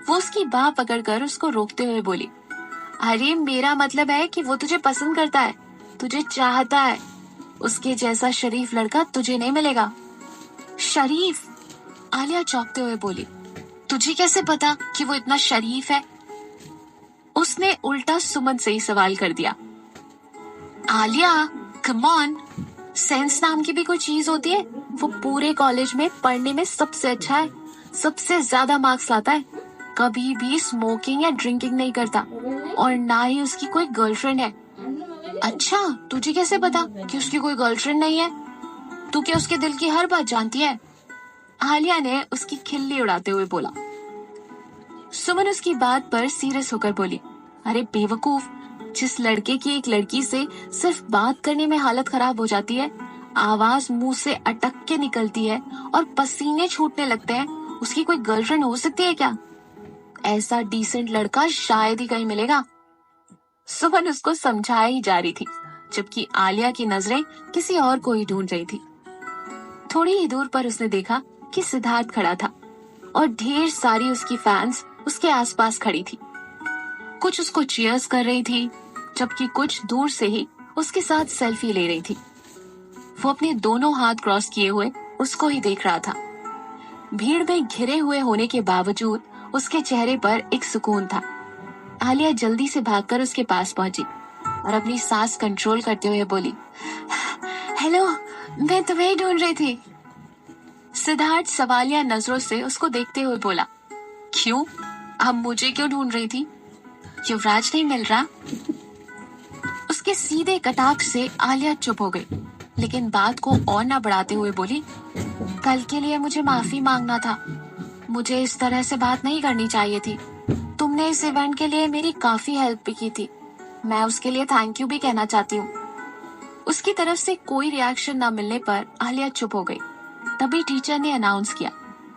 वो उसकी बाह पकड़कर उसको रोकते हुए बोली, अरे मेरा मतलब है कि वो तुझे पसंद करता है, तुझे चाहता है। उसके जैसा शरीफ लड़का तुझे नहीं मिलेगा। शरीफ? आलिया चौंकते हुए बोली, तुझे कैसे पता कि वो इतना शरीफ है? उसने उल्टा सुमन से ही सवाल कर दिया। आलिया कम ऑन, सेंस नाम की भी कोई चीज होती है? वो पूरे कॉलेज में पढ़ने में सबसे अच्छा है, सबसे ज्यादा मार्क्स लाता है, कभी भी स्मोकिंग या ड्रिंकिंग नहीं करता और ना ही उसकी कोई गर्लफ्रेंड है। अच्छा, तुझे कैसे पता कि उसकी कोई गर्लफ्रेंड नहीं है? तू क्या उसके दिल की हर बात जानती है? आलिया ने उसकी खिल्ली उड़ाते हुए बोला। सुमन उसकी बात पर सीरियस होकर बोली, अरे बेवकूफ, जिस लड़के की एक लड़की से सिर्फ बात करने में हालत खराब हो जाती है, आवाज मुंह से अटक के निकलती है और पसीने छूटने लगते हैं, उसकी कोई गर्लफ्रेंड हो सकती है क्या? ऐसा डिसेंट लड़का शायद ही कहीं मिलेगा। सुमन उसको समझाया ही जा रही थी, जबकि आलिया की नजरें किसी और को ही ढूंढ रही थी। थोड़ी ही दूर पर उसने देखा कि सिद्धार्थ खड़ा था और ढेर सारी उसकी फैंस उसके आसपास खड़ी थी। कुछ उसको चीयर्स कर रही थी, जबकि कुछ दूर से ही उसके साथ सेल्फी ले रही थी। वो अपने दोनों हाथ क्रॉस किए हुए उसको ही देख रहा था। भीड़ में घिरे हुए होने के बावजूद उसके चेहरे पर एक सुकून था। आलिया जल्दी से भागकर उसके पास पहुंची और अपनी सांस कंट्रोल करते हुए बोली, हेलो, मैं तुम्हें ही ढूंढ रही थी। सिद्धार्थ सवालिया नजरों से उसको देखते हुए बोला, क्यों? अब मुझे क्यों ढूंढ रही थी? युवराज नहीं मिल रहा? उसके सीधे कटाक्ष से आलिया चुप हो गई, लेकिन बात को और न बढ़ाते हुए बोली, कल के लिए मुझे माफी मांगना था। मुझे इस तरह से बात नहीं करनी चाहिए थी। तुमने इस इवेंट के लिए मेरी काफी हेल्प भी की थी। मैं उसके लिए थैंक यू भी कहना चाहती हूँ। उसकी तरफ से कोई रिएक्शन न मिलने पर आलिया चुप हो गई। तभी टीचर ने अनाउंस किया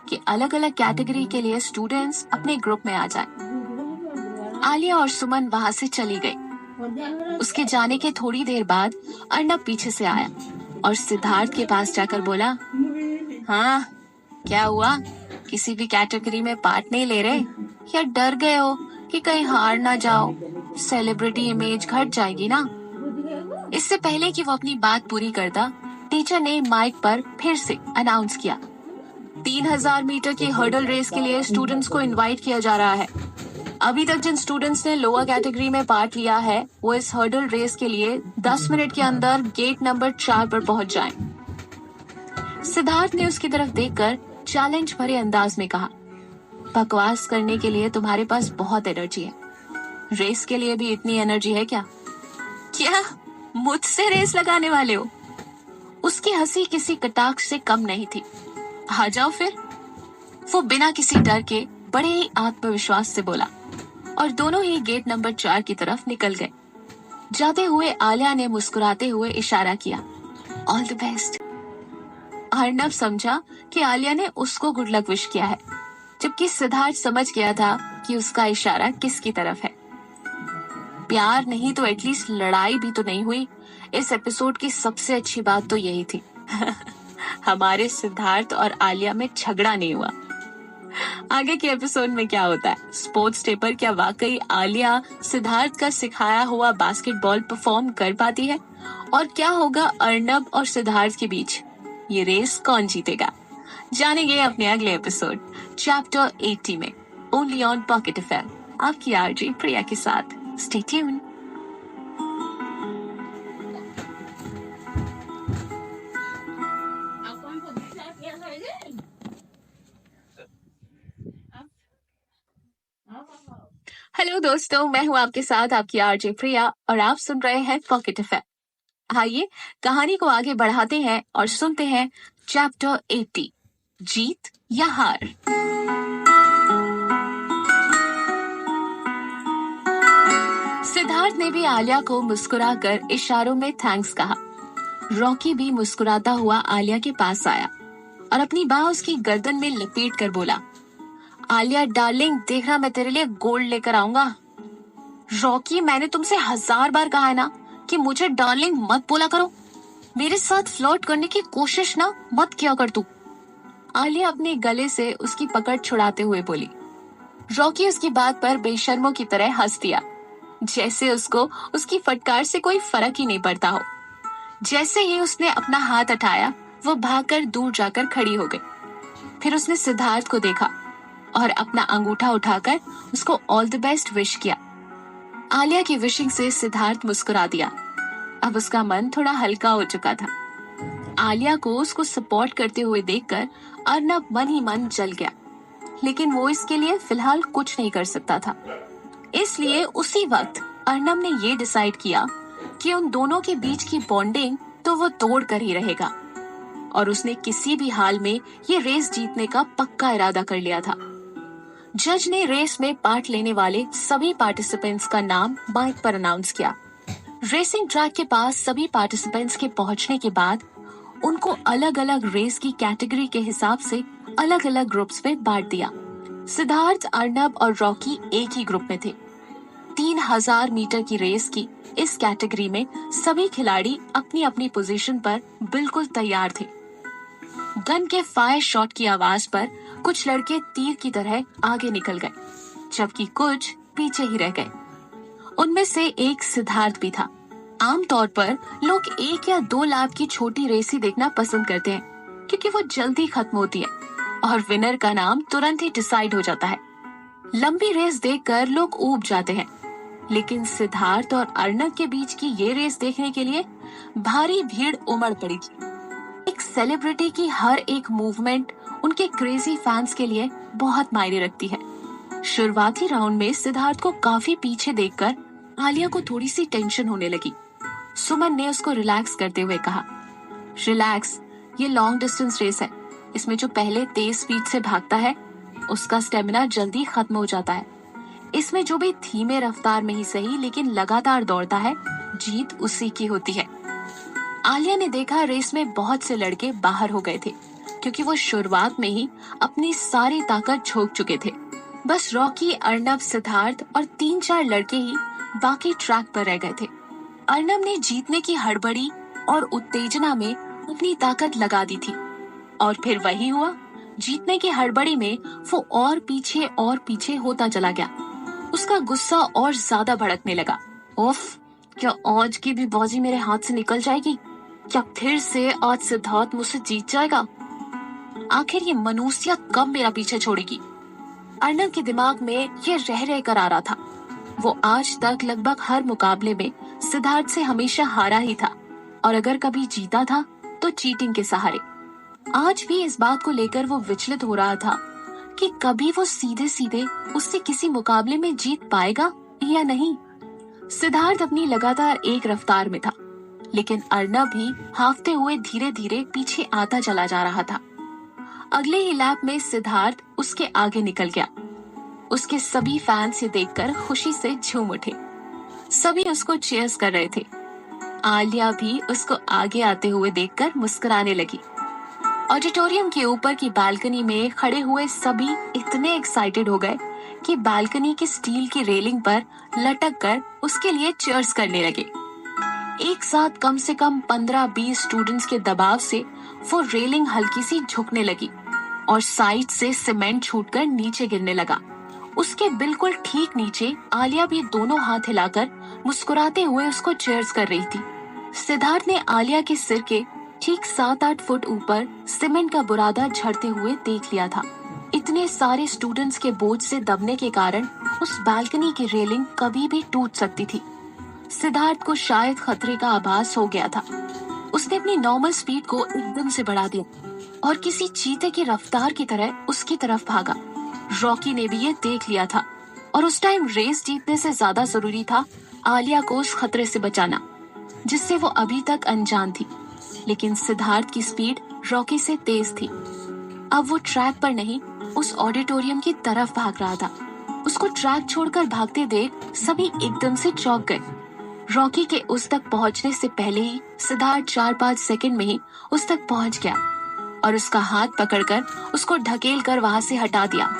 कि अलग अलग कैटेगरी के लिए स्टूडेंट्स अपने ग्रुप में आ जाएं। आलिया और सुमन वहां से चली गई। उसके जाने के थोड़ी देर बाद अर्नब पीछे से आया और सिद्धार्थ के पास जाकर बोला, हाँ क्या हुआ? किसी भी कैटेगरी में पार्ट नहीं ले रहे या डर गए हो कि कहीं हार ना जाओ? सेलिब्रिटी इमेज घट जाएगी ना। इससे पहले कि वो अपनी बात पूरी करता, टीचर ने माइक पर फिर से अनाउंस किया, 3000 मीटर की हर्डल रेस के लिए स्टूडेंट्स को इनवाइट किया जा रहा है। अभी तक जिन स्टूडेंट्स ने लोअर कैटेगरी में पार्ट लिया है वो इस हर्डल रेस के लिए 10 मिनट के अंदर गेट नंबर 4 पर पहुंच जाएं। सिद्धार्थ ने उसकी तरफ देखकर चैलेंज भरे अंदाज में कहा, बकवास करने के लिए तुम्हारे पास बहुत एनर्जी है, रेस के लिए भी इतनी एनर्जी है क्या? क्या मुझसे रेस लगाने वाले हो? उसकी हंसी किसी कटाक्ष से कम नहीं थी। आ जाओ फिर। वो बिना किसी डर के बड़े ही आत्मविश्वास से बोला और दोनों ही गेट नंबर 4 की तरफ निकल गए। जाते हुए आलिया ने मुस्कुराते हुए इशारा किया, ऑल द बेस्ट। अर्नब समझा कि आलिया ने उसको गुड लक विश किया है, जबकि सिद्धार्थ समझ गया था कि उसका इशारा किसकी तरफ है। प्यार नहीं तो एटलीस्ट लड़ाई भी तो नहीं हुई। इस एपिसोड की सबसे अच्छी बात तो यही थी हमारे सिद्धार्थ और आलिया में झगड़ा नहीं हुआ। आगे के एपिसोड में क्या होता है? स्पोर्ट्स डे पर क्या वाकई आलिया सिद्धार्थ का सिखाया हुआ बास्केटबॉल परफॉर्म कर पाती है? और क्या होगा अर्नब और सिद्धार्थ के बीच? ये रेस कौन जीतेगा, जानेंगे अपने अगले एपिसोड चैप्टर 80 में, ओनली ऑन पॉकेट एफएम, आपकी आरजे प्रिया के साथ। Stay tuned. हेलो दोस्तों, मैं हूँ आपके साथ आपकी आरजे प्रिया और आप सुन रहे हैं पॉकेट एफएम। आइए कहानी को आगे बढ़ाते हैं और सुनते हैं चैप्टर 80, जीत या हार। सिद्धार्थ ने भी आलिया को मुस्कुराकर इशारों में थैंक्स कहा। रॉकी भी मुस्कुराता हुआ आलिया के पास आया और अपनी बाह उसकी गर्दन में लपेट कर बोला, आलिया डार्लिंग, देखना मैं तेरे लिए गोल्ड लेकर आऊंगा। रॉकी, मैंने तुमसे 1000 बार कहा है ना कि मुझे डार्लिंग मत बोला करो। मेरे साथ फ्लर्ट करने की कोशिश ना मत किया कर तू। आलिया अपने गले से उसकी पकड़ छुड़ाते हुए बोली। रॉकी उसकी बात पर बेशर्मों की तरह हंस दिया, जैसे उसको उसकी फटकार से कोई फर्क ही नहीं पड़ता हो। जैसे ही उसने अपना हाथ हटाया, वो भागकर दूर जाकर खड़ी हो गई। फिर उसने सिद्धार्थ को देखा और अपना अंगूठा उठाकर उसको ऑल द बेस्ट विश किया। आलिया की विशिंग से सिद्धार्थ मुस्कुरा दिया। अब उसका मन थोड़ा हल्का हो चुका था। आलिया को उसको सपोर्ट करते हुए देखकर अर्नब मन ही मन जल गया, लेकिन वो इसके लिए फिलहाल कुछ नहीं कर सकता था। इसलिए उसी वक्त अर्नब ने ये डिसाइड किया कि उन दोनों के बीच की बॉन्डिंग तो वो तोड़ कर ही रहेगा, और उसने किसी भी हाल में ये रेस जीतने का पक्का इरादा कर लिया था। जज ने रेस में पार्ट लेने वाले सभी पार्टिसिपेंट्स का नाम माइक पर अनाउंस किया। रेसिंग ट्रैक के पास सभी पार्टिसिपेंट्स के पहुंचने के बाद उनको अलग अलग रेस की कैटेगरी के हिसाब से अलग अलग ग्रुप्स में बांट दिया। सिद्धार्थ, अर्नब और रॉकी एक ही ग्रुप में थे। 3000 मीटर की रेस की इस कैटेगरी में सभी खिलाड़ी अपनी अपनी पोजीशन पर बिल्कुल तैयार थे। गन के फायर शॉट की आवाज पर कुछ लड़के तीर की तरह आगे निकल गए, जबकि कुछ पीछे ही रह गए। उनमें से एक सिद्धार्थ भी था। आमतौर पर लोग 1 या 2 लाख की छोटी रेस ही देखना पसंद करते हैं, क्योंकि वो जल्दी खत्म होती है और विनर का नाम तुरंत ही डिसाइड हो जाता है। लंबी रेस देखकर लोग ऊब जाते हैं, लेकिन सिद्धार्थ और अर्नब के बीच की ये रेस देखने के लिए भारी भीड़ उमड़ पड़ी थी। एक सेलिब्रिटी की हर एक मूवमेंट उनके क्रेजी फैंस के लिए बहुत मायने रखती है। शुरुआती राउंड में सिद्धार्थ को काफी पीछे देखकर आलिया को थोड़ी सी टेंशन होने लगी। सुमन ने उसको रिलैक्स करते हुए कहा, रिलैक्स, ये लॉन्ग डिस्टेंस रेस है। इसमें जो पहले तेज स्पीड से भागता है उसका स्टेमिना जल्दी खत्म हो जाता है। इसमें जो भी धीमे रफ्तार में ही सही लेकिन लगातार दौड़ता है, जीत उसी की होती है। आलिया ने देखा रेस में बहुत से लड़के बाहर हो गए थे, क्योंकि वो शुरुआत में ही अपनी सारी ताकत झोंक चुके थे। बस रॉकी, अर्नब, सिद्धार्थ और 3-4 लड़के ही बाकी ट्रैक पर रह गए थे। अर्नब ने जीतने की हड़बड़ी और उत्तेजना में अपनी ताकत लगा दी थी, और फिर वही हुआ। जीतने की हड़बड़ी में वो और पीछे होता चला गया। उसका गुस्सा और ज्यादा भड़कने लगा। उफ, क्या आज की भी बाजी मेरे हाथ से निकल जाएगी? क्या फिर से आज सिद्धार्थ मुझसे जीत जाएगा? आखिर ये मनुष्य कब मेरा पीछे छोड़ेगी? अर्नब के दिमाग में ये रह कर आ रहा था। वो आज तक लगभग हर मुकाबले में सिद्धार्थ से हमेशा हारा ही था, और अगर कभी जीता था तो चीटिंग के सहारे। आज भी इस बात को लेकर वो विचलित हो रहा था कि कभी वो सीधे सीधे उससे किसी मुकाबले में जीत पाएगा ही या नहीं। सिद्धार्थ अपनी लगातार एक रफ्तार में था, लेकिन अर्नब भी हाफते हुए धीरे धीरे पीछे आता चला जा रहा था। अगले ही लैप में सिद्धार्थ उसके आगे निकल गया। उसके सभी फैंस ये देखकर खुशी से झूम उठे। सभी उसको चीयर्स कर रहे थे। आलिया भी उसको आगे आते हुए देखकर मुस्कुराने लगी। ऑडिटोरियम के ऊपर की बालकनी में खड़े हुए सभी इतने एक्साइटेड हो गए कि बालकनी की स्टील की रेलिंग पर लटक कर उसके लिए चीयर्स करने लगे। एक साथ कम से कम 15-20 स्टूडेंट्स के दबाव से वो रेलिंग हल्की सी झुकने लगी और साइड से सीमेंट छूटकर नीचे गिरने लगा। उसके बिल्कुल ठीक नीचे आलिया भी दोनों हाथ हिलाकर मुस्कुराते हुए उसको चीयर्स कर रही थी। सिद्धार्थ ने आलिया के सिर के ठीक 7-8 फुट ऊपर सीमेंट का बुरादा झड़ते हुए देख लिया था। इतने सारे स्टूडेंट्स के बोझ से दबने के कारण उस बालकनी की रेलिंग कभी भी टूट सकती थी। सिद्धार्थ को शायद खतरे का आभास हो गया था। उसने अपनी नॉर्मल स्पीड को एकदम से बढ़ा दिया और किसी चीते की रफ्तार की तरह उसकी तरफ भागा। रॉकी ने भी ये देख लिया था और उस टाइम रेस जीतने से ज्यादा जरूरी था आलिया को उस खतरे से बचाना, जिससे वो अभी तक अनजान थी। लेकिन सिद्धार्थ की स्पीड रॉकी से तेज थी। अब वो ट्रैक पर नहीं, उस ऑडिटोरियम की तरफ भाग रहा था। उसको ट्रैक छोड़कर भागते देख सभी एकदम से चौंक गए। रॉकी के उस तक पहुंचने से पहले ही सिद्धार्थ 4-5 सेकंड में ही उस तक पहुंच गया और उसका हाथ पकड़कर उसको ढकेल कर वहां से हटा दिया।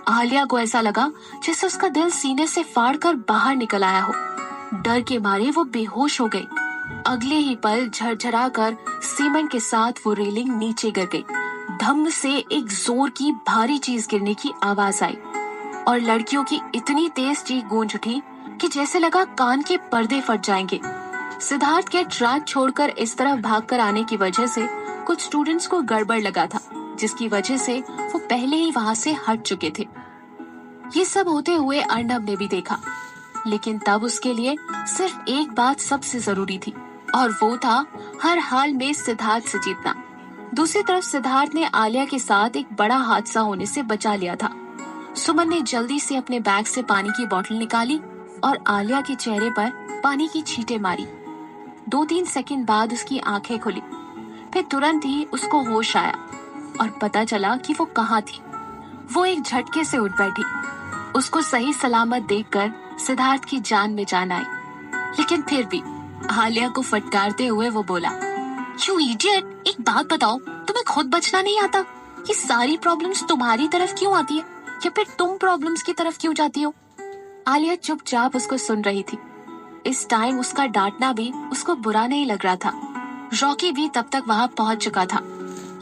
आलिया को ऐसा लगा जैसे उसका दिल सीने से फाड़कर बाहर निकल आया हो। डर के मारे वो बेहोश हो गई। अगले ही पल झरझरा कर सीमेंट के साथ वो रेलिंग नीचे गिर गई। धम्म से एक जोर की भारी चीज गिरने की आवाज आई और लड़कियों की इतनी तेज चीख गूंज उठी कि जैसे लगा कान के पर्दे फट जाएंगे। सिद्धार्थ के ट्रैक छोड़कर इस तरफ भागकर आने की वजह से कुछ स्टूडेंट्स को गड़बड़ लगा था, जिसकी वजह से वो पहले ही वहां से हट चुके थे। ये सब होते हुए अर्नब ने भी देखा, लेकिन तब उसके लिए सिर्फ एक बात सबसे जरूरी थी और वो था हर हाल में सिद्धार्थ से जीतना। दूसरी तरफ सिद्धार्थ ने आलिया के साथ एक बड़ा हादसा होने से बचा लिया था। सुमन ने जल्दी से अपने बैग से पानी की बोतल निकाली और आलिया के चेहरे पर पानी की छींटे मारी। 2-3 सेकंड बाद उसकी आंखें खुली, फिर तुरंत ही उसको होश आया और पता चला कि वो कहाँ थी। वो एक झटके से उठ बैठी। उसको सही सलामत देखकर सिद्धार्थ की जान में जान आई, लेकिन फिर भी आलिया को फटकारते हुए वो बोला, "यू इडियट, एक बात बताओ, तुम्हें खुद बचना नहीं आता? ये सारी प्रॉब्लम्स तुम्हारी तरफ क्यों आती है या फिर तुम प्रॉब्लम्स की तरफ क्यों जाती हो?" आलिया चुपचाप उसको सुन रही थी। इस टाइम उसका डांटना भी उसको बुरा नहीं लग रहा था। रॉकी भी तब तक वहां पहुंच चुका था,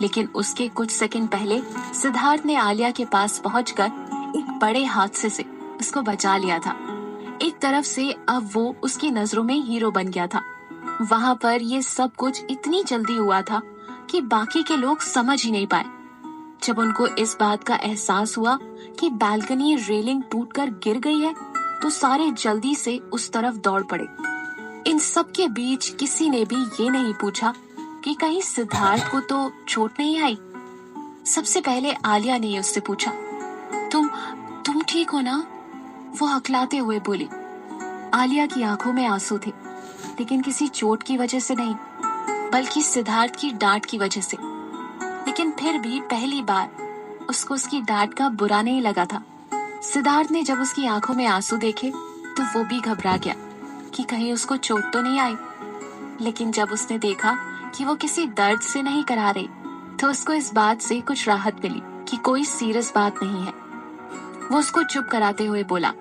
लेकिन उसके कुछ सेकंड पहले सिद्धार्थ ने आलिया के पास पहुंचकर एक बड़े हादसे से उसको बचा लिया था। एक तरफ से अब वो उसकी नजरों में हीरो बन गया था। वहां पर ये सब कुछ इतनी जल्दी हुआ था कि बाकी के लोग समझ ही नहीं पाए। जब उनको इस बात का एहसास हुआ कि बालकनी रेलिंग टूटकर गिर गई है, तो सारे जल्दी से उस तरफ दौड़ पड़े। इन सब के बीच किसी ने भी ये नहीं पूछा कि कहीं सिद्धार्थ को तो चोट नहीं आई। सबसे पहले आलिया ने उससे पूछा, तुम ठीक हो ना?" वो हकलाते हुए बोली। आलिया की आंखों में आंसू थे, लेकिन किसी चोट की वजह से नहीं, बल्कि सिद्धार्थ की डांट की वजह से। लेकिन फिर भी पहली बार उसको उसकी डांट का बुरा नहीं लगा था। सिद्धार्थ ने जब उसकी आंखों में आंसू देखे तो वो भी घबरा गया कि कहीं उसको चोट तो नहीं आई। लेकिन जब उसने देखा कि वो किसी दर्द से नहीं करा रही, तो उसको इस बात से कुछ राहत मिली कि कोई सीरियस बात नहीं है। वो उसको चुप कराते हुए बोला,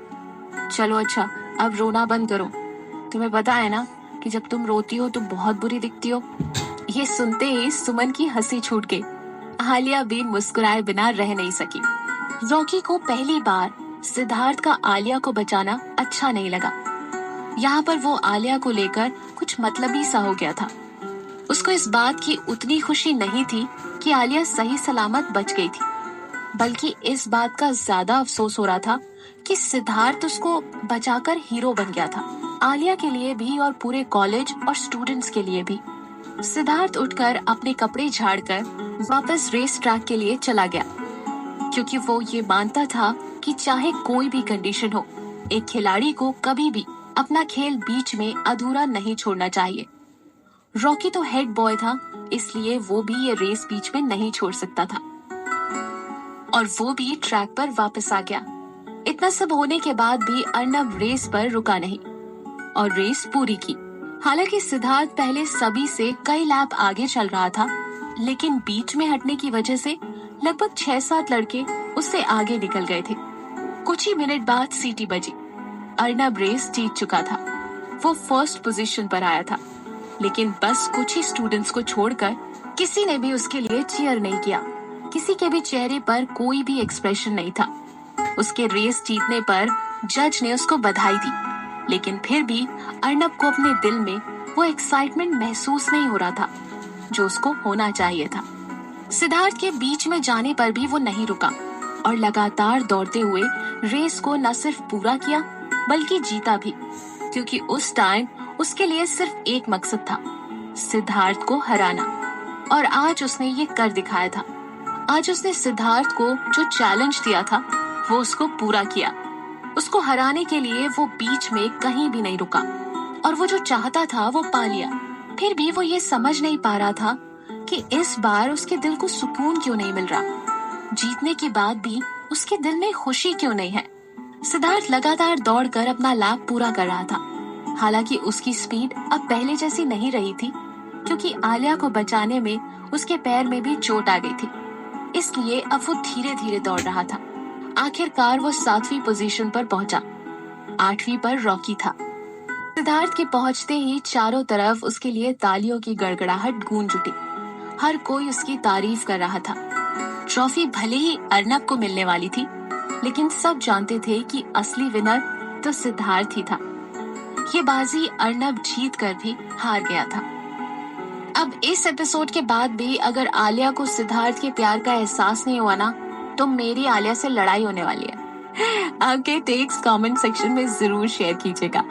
"चलो अच्छा, अब रोना बंद करो। तुम्हें पता है ना कि जब तुम रोती हो तो बहुत बुरी दिखती हो।" ये सुनते ही सुमन की हंसी छूट गई। आलिया भी मुस्कुराए बिना रह नहीं सकी। रॉकी को पहली बार सिद्धार्थ का आलिया को बचाना अच्छा नहीं लगा। यहाँ पर वो आलिया को लेकर कुछ मतलबी सा हो गया था। उसको इस बात की उतनी खुशी नहीं थी कि आलिया सही सलामत बच गई थी, बल्कि इस बात का ज्यादा अफसोस हो रहा था कि सिद्धार्थ उसको बचाकर हीरो बन गया था। आलिया के लिए भी और पूरे कॉलेज और स्टूडेंट्स के लिए भी। सिद्धार्थ उठकर अपने कपड़े झाड़कर वापस रेस ट्रैक के लिए चला गया, क्योंकि वो ये मानता था कि चाहे कोई भी कंडीशन हो, एक खिलाड़ी को कभी भी अपना खेल बीच में अधूरा नहीं छोड़ना चाहिए। रॉकी तो हेड बॉय था, इसलिए वो भी ये रेस बीच में नहीं छोड़ सकता था और वो भी ट्रैक पर वापस आ गया। इतना सब होने के बाद भी अर्नब रेस पर रुका नहीं और रेस पूरी की। हालांकि सिद्धार्थ पहले सभी से कई लैप आगे चल रहा था, लेकिन बीच में हटने की वजह से लगभग 6-7 लड़के उससे आगे निकल गए थे। कुछ ही मिनट बाद सीटी बजी। अर्नब रेस जीत चुका था। वो फर्स्ट पोजीशन पर आया था, लेकिन बस कुछ ही स्टूडेंट्स को छोड़कर किसी ने भी उसके लिए चीयर नहीं किया। किसी के भी चेहरे पर कोई भी एक्सप्रेशन नहीं था। उसके रेस जीतने पर जज ने उसको बधाई दी, लेकिन फिर भी अर्नब को अपने दिल में वो एक्साइटमेंट महसूस नहीं हो रहा था जो उसको होना चाहिए था। सिद्धार्थ के बीच में जाने पर भी वो नहीं रुका और लगातार दौड़ते हुए रेस को न सिर्फ पूरा किया बल्कि जीता भी, क्योंकि उस टाइम उसके लिए सिर्फ एक मकसद था, सिद्धार्थ को हराना। और आज उसने ये कर दिखाया था। आज उसने सिद्धार्थ को जो चैलेंज दिया था वो उसको पूरा किया। उसको हराने के लिए वो बीच में कहीं भी नहीं रुका और वो जो चाहता था वो पा लिया। फिर भी वो ये समझ नहीं पा रहा था कि इस बार उसके दिल को सुकून क्यों नहीं मिल रहा। जीतने के बाद भी उसके दिल में खुशी क्यों नहीं है। सिद्धार्थ लगातार दौड़कर अपना लैप पूरा कर रहा था। हालांकि उसकी स्पीड अब पहले जैसी नहीं रही थी, क्योंकि आलिया को बचाने में उसके पैर में भी चोट आ गई थी, इसलिए अब वो धीरे धीरे दौड़ रहा था। आखिरकार वो 7वीं पोजीशन पर पहुंचा। 8वीं पर रॉकी था। सिद्धार्थ के पहुंचते ही चारों तरफ उसके लिए तालियों की गड़गड़ाहट गूंज उठी। हर कोई उसकी तारीफ कर रहा था। ट्रॉफी भले ही अर्नब को मिलने वाली थी, लेकिन सब जानते थे कि असली विनर तो सिद्धार्थ ही था। ये बाजी अर्नब जीत कर भी हार गया था। अब इस एपिसोड के बाद भी अगर आलिया को सिद्धार्थ के प्यार का एहसास नहीं हुआ ना, तो मेरी आलिया से लड़ाई होने वाली है। आपके टेक्स्ट कमेंट सेक्शन में जरूर शेयर कीजिएगा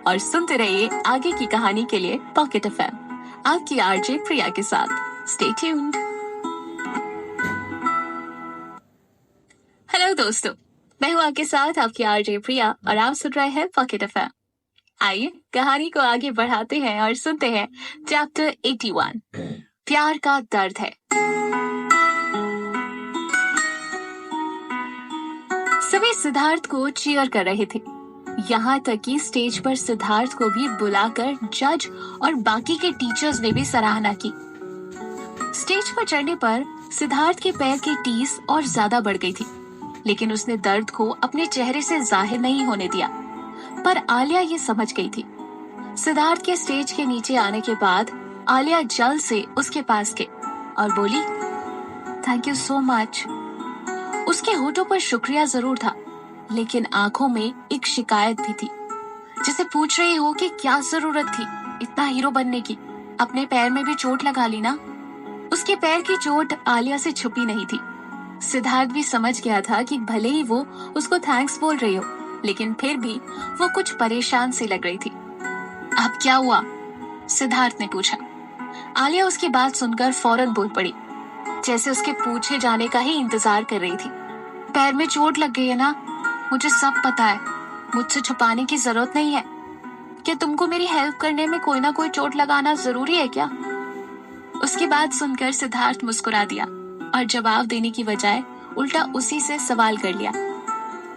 और सुनते रहिए आगे की कहानी के लिए पॉकेट एफएम, आपकी आरजे प्रिया के साथ। Stay tuned. हेलो दोस्तों, मैं हूँ आपके साथ आपकी आरजे प्रिया और आप सुन रहे हैं पॉकेट एफएम। आइए कहानी को आगे बढ़ाते हैं और सुनते हैं चैप्टर 81, प्यार का दर्द है। सभी सिद्धार्थ को चीयर कर रहे थे, यहाँ तक कि स्टेज पर सिद्धार्थ को भी बुलाकर जज और बाकी के टीचर्स ने भी सराहना की। स्टेज पर चढ़ने पर सिद्धार्थ के पैर की टीस और ज्यादा बढ़ गई थी, लेकिन उसने दर्द को अपने चेहरे से जाहिर नहीं होने दिया। पर आलिया ये समझ गई थी। सिद्धार्थ के स्टेज के नीचे आने के बाद आलिया जल्द से उसके पास गई और बोली, थैंक यू सो मच। उसके होठों पर शुक्रिया जरूर था, लेकिन आंखों में एक शिकायत भी थी, जिसे पूछ रही हो कि क्या जरूरत थी इतना हीरो बनने की। अपने पैर में भी चोट लगा ली ना। उसके पैर की चोट आलिया से छुपी नहीं थी। सिद्धार्थ भी समझ गया था कि भले ही वो उसको थैंक्स बोल रही हो, लेकिन फिर भी वो कुछ परेशान सी लग रही थी। अब क्या हुआ? सिद्धार्थ ने पूछा। आलिया उसकी बात सुनकर फौरन बोल पड़ी, जैसे उसके पूछे जाने का ही इंतजार कर रही थी। पैर में चोट लग गई है ना, मुझे सब पता है, मुझसे छुपाने की जरूरत नहीं है। क्या तुमको मेरी हेल्प करने में कोई ना कोई चोट लगाना जरूरी है क्या? उसकी बात सुनकर सिद्धार्थ मुस्कुरा दिया और जवाब देने की बजाय उल्टा उसी से सवाल कर लिया,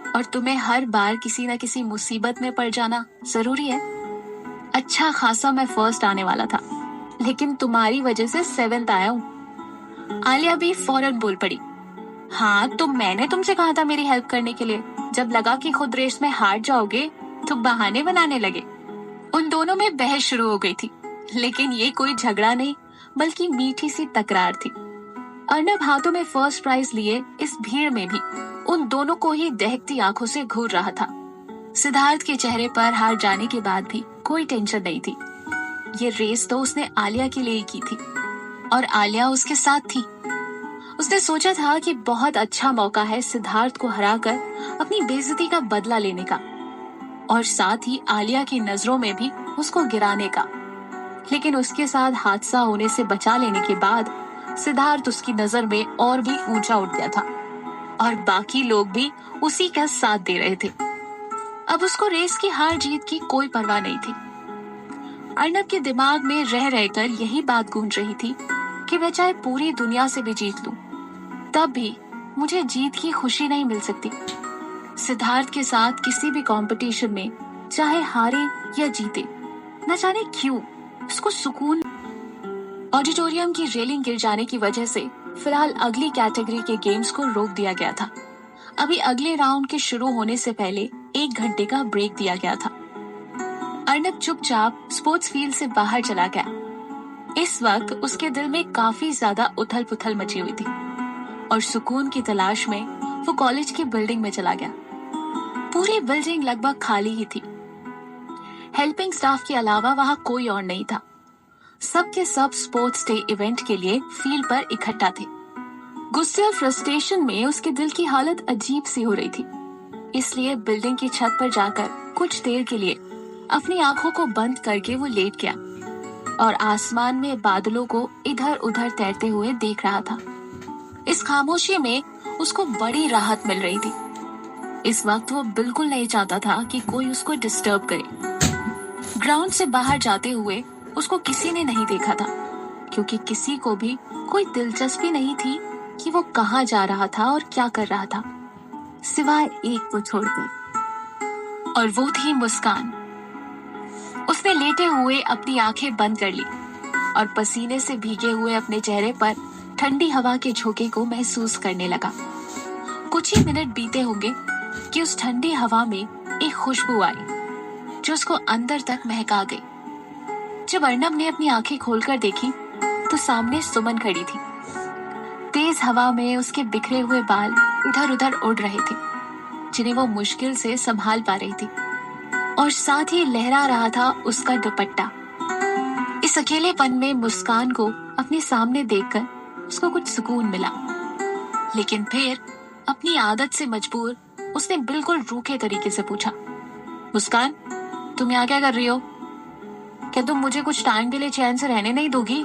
और तुम्हें हर बार किसी न किसी मुसीबत में पड़ जाना जरूरी है? अच्छा खासा मैं फर्स्ट आने वाला था, लेकिन तुम्हारी वजह से 7th आया हूँ। आलिया भी फौरन बोल पड़ी, हाँ तो मैंने तुमसे कहा था मेरी हेल्प करने के लिए। जब लगा कि खुद रेस में हार जाओगे तो बहाने बनाने लगे। उन दोनों में बहस शुरू हो गई थी, लेकिन ये कोई झगड़ा नहीं बल्कि मीठी सी तकरार थी। अर्नब हाथों में फर्स्ट प्राइज लिए इस भीड़ में भी उन दोनों को ही दहकती आंखों से घूर रहा था। सिद्धार्थ के चेहरे पर हार जाने के बाद भी कोई टेंशन नहीं थी। ये रेस तो उसने आलिया के लिए की थी और आलिया उसके साथ थी। उसने सोचा था कि बहुत अच्छा मौका है सिद्धार्थ को हराकर अपनी बेइज्जती का बदला लेने का और साथ ही आलिया की नजरों में भी उसको गिराने का। लेकिन उसके साथ हादसा होने से बचा लेने के बाद सिद्धार्थ उसकी नजर में और भी ऊंचा उठ गया था और बाकी लोग भी उसी का साथ दे रहे थे। अब उसको रेस की हार जीत की कोई परवाह नहीं थी। अर्नब के दिमाग में रह रहकर यही बात गूंज रही थी कि मैं चाहे पूरी दुनिया से भी जीत लूं, तब भी मुझे जीत की खुशी नहीं मिल सकती। सिद्धार्थ के साथ किसी भी कंपटीशन में चाहे हारे या जीते, न जाने क्यों उसको सुकून। ऑडिटोरियम की रेलिंग गिर जाने की वजह से फिलहाल अगली कैटेगरी के गेम्स को रोक दिया गया था। अभी अगले राउंड के शुरू होने से पहले 1 घंटे का ब्रेक दिया गया था। अर्नब चुपचाप स्पोर्ट्स फील्ड से बाहर चला गया। इस वक्त उसके दिल में काफी ज्यादा उथल पुथल मची हुई थी और सुकून की तलाश में वो कॉलेज की बिल्डिंग में चला गया। पूरी बिल्डिंग लगभग खाली ही थी। हेल्पिंग स्टाफ के अलावा वहां कोई और नहीं था। सब के सब स्पोर्ट्स डे इवेंट के लिए फील्ड पर इकट्ठा थे। गुस्से और फ्रस्ट्रेशन में उसके दिल की हालत अजीब सी हो रही थी, इसलिए बिल्डिंग की छत पर जाकर कुछ देर के लिए अपनी आंखों को बंद करके वो लेट गया और आसमान में बादलों को इधर उधर तैरते हुए देख रहा था। इस खामोशी में उसको बड़ी राहत मिल रही थी। इस वक्त वो बिल्कुल नहीं चाहता था कि कोई उसको डिस्टर्ब करे। ग्राउंड से बाहर जाते हुए उसको किसी ने नहीं देखा था, क्योंकि किसी को भी कोई दिलचस्पी नहीं थी कि वो कहाँ जा रहा था और क्या कर रहा था, सिवाय एक को छोड़कर, और वो थी मुस्कान। उसने लेटे हुए अपनी आंखें बंद कर ली और पसीने से भीगे हुए अपने चेहरे पर ठंडी हवा के झोंके को महसूस करने लगा। कुछ ही मिनट बीते होंगे कि उस ठंडी हवा में एक खुशबू आई जो उसको अंदर तक महका गई। जब अर्नब ने अपनी आंखें खोलकर देखी तो सामने सुमन खड़ी थी। तेज हवा में उसके बिखरे हुए बाल इधर उधर उड़ रहे थे, जिन्हें वो मुश्किल से संभाल पा रही थी, और साथ ही लहरा रहा था उसका दुपट्टा। इस अकेलेपन में मुस्कान को अपने सामने देखकर उसको कुछ सुकून मिला, लेकिन फिर अपनी आदत से मजबूर उसने बिल्कुल रूखे तरीके से पूछा, मुस्कान, तुम यहाँ क्या कर रही हो? क्या तुम मुझे कुछ टाइम के लिए चैन से रहने नहीं दोगी?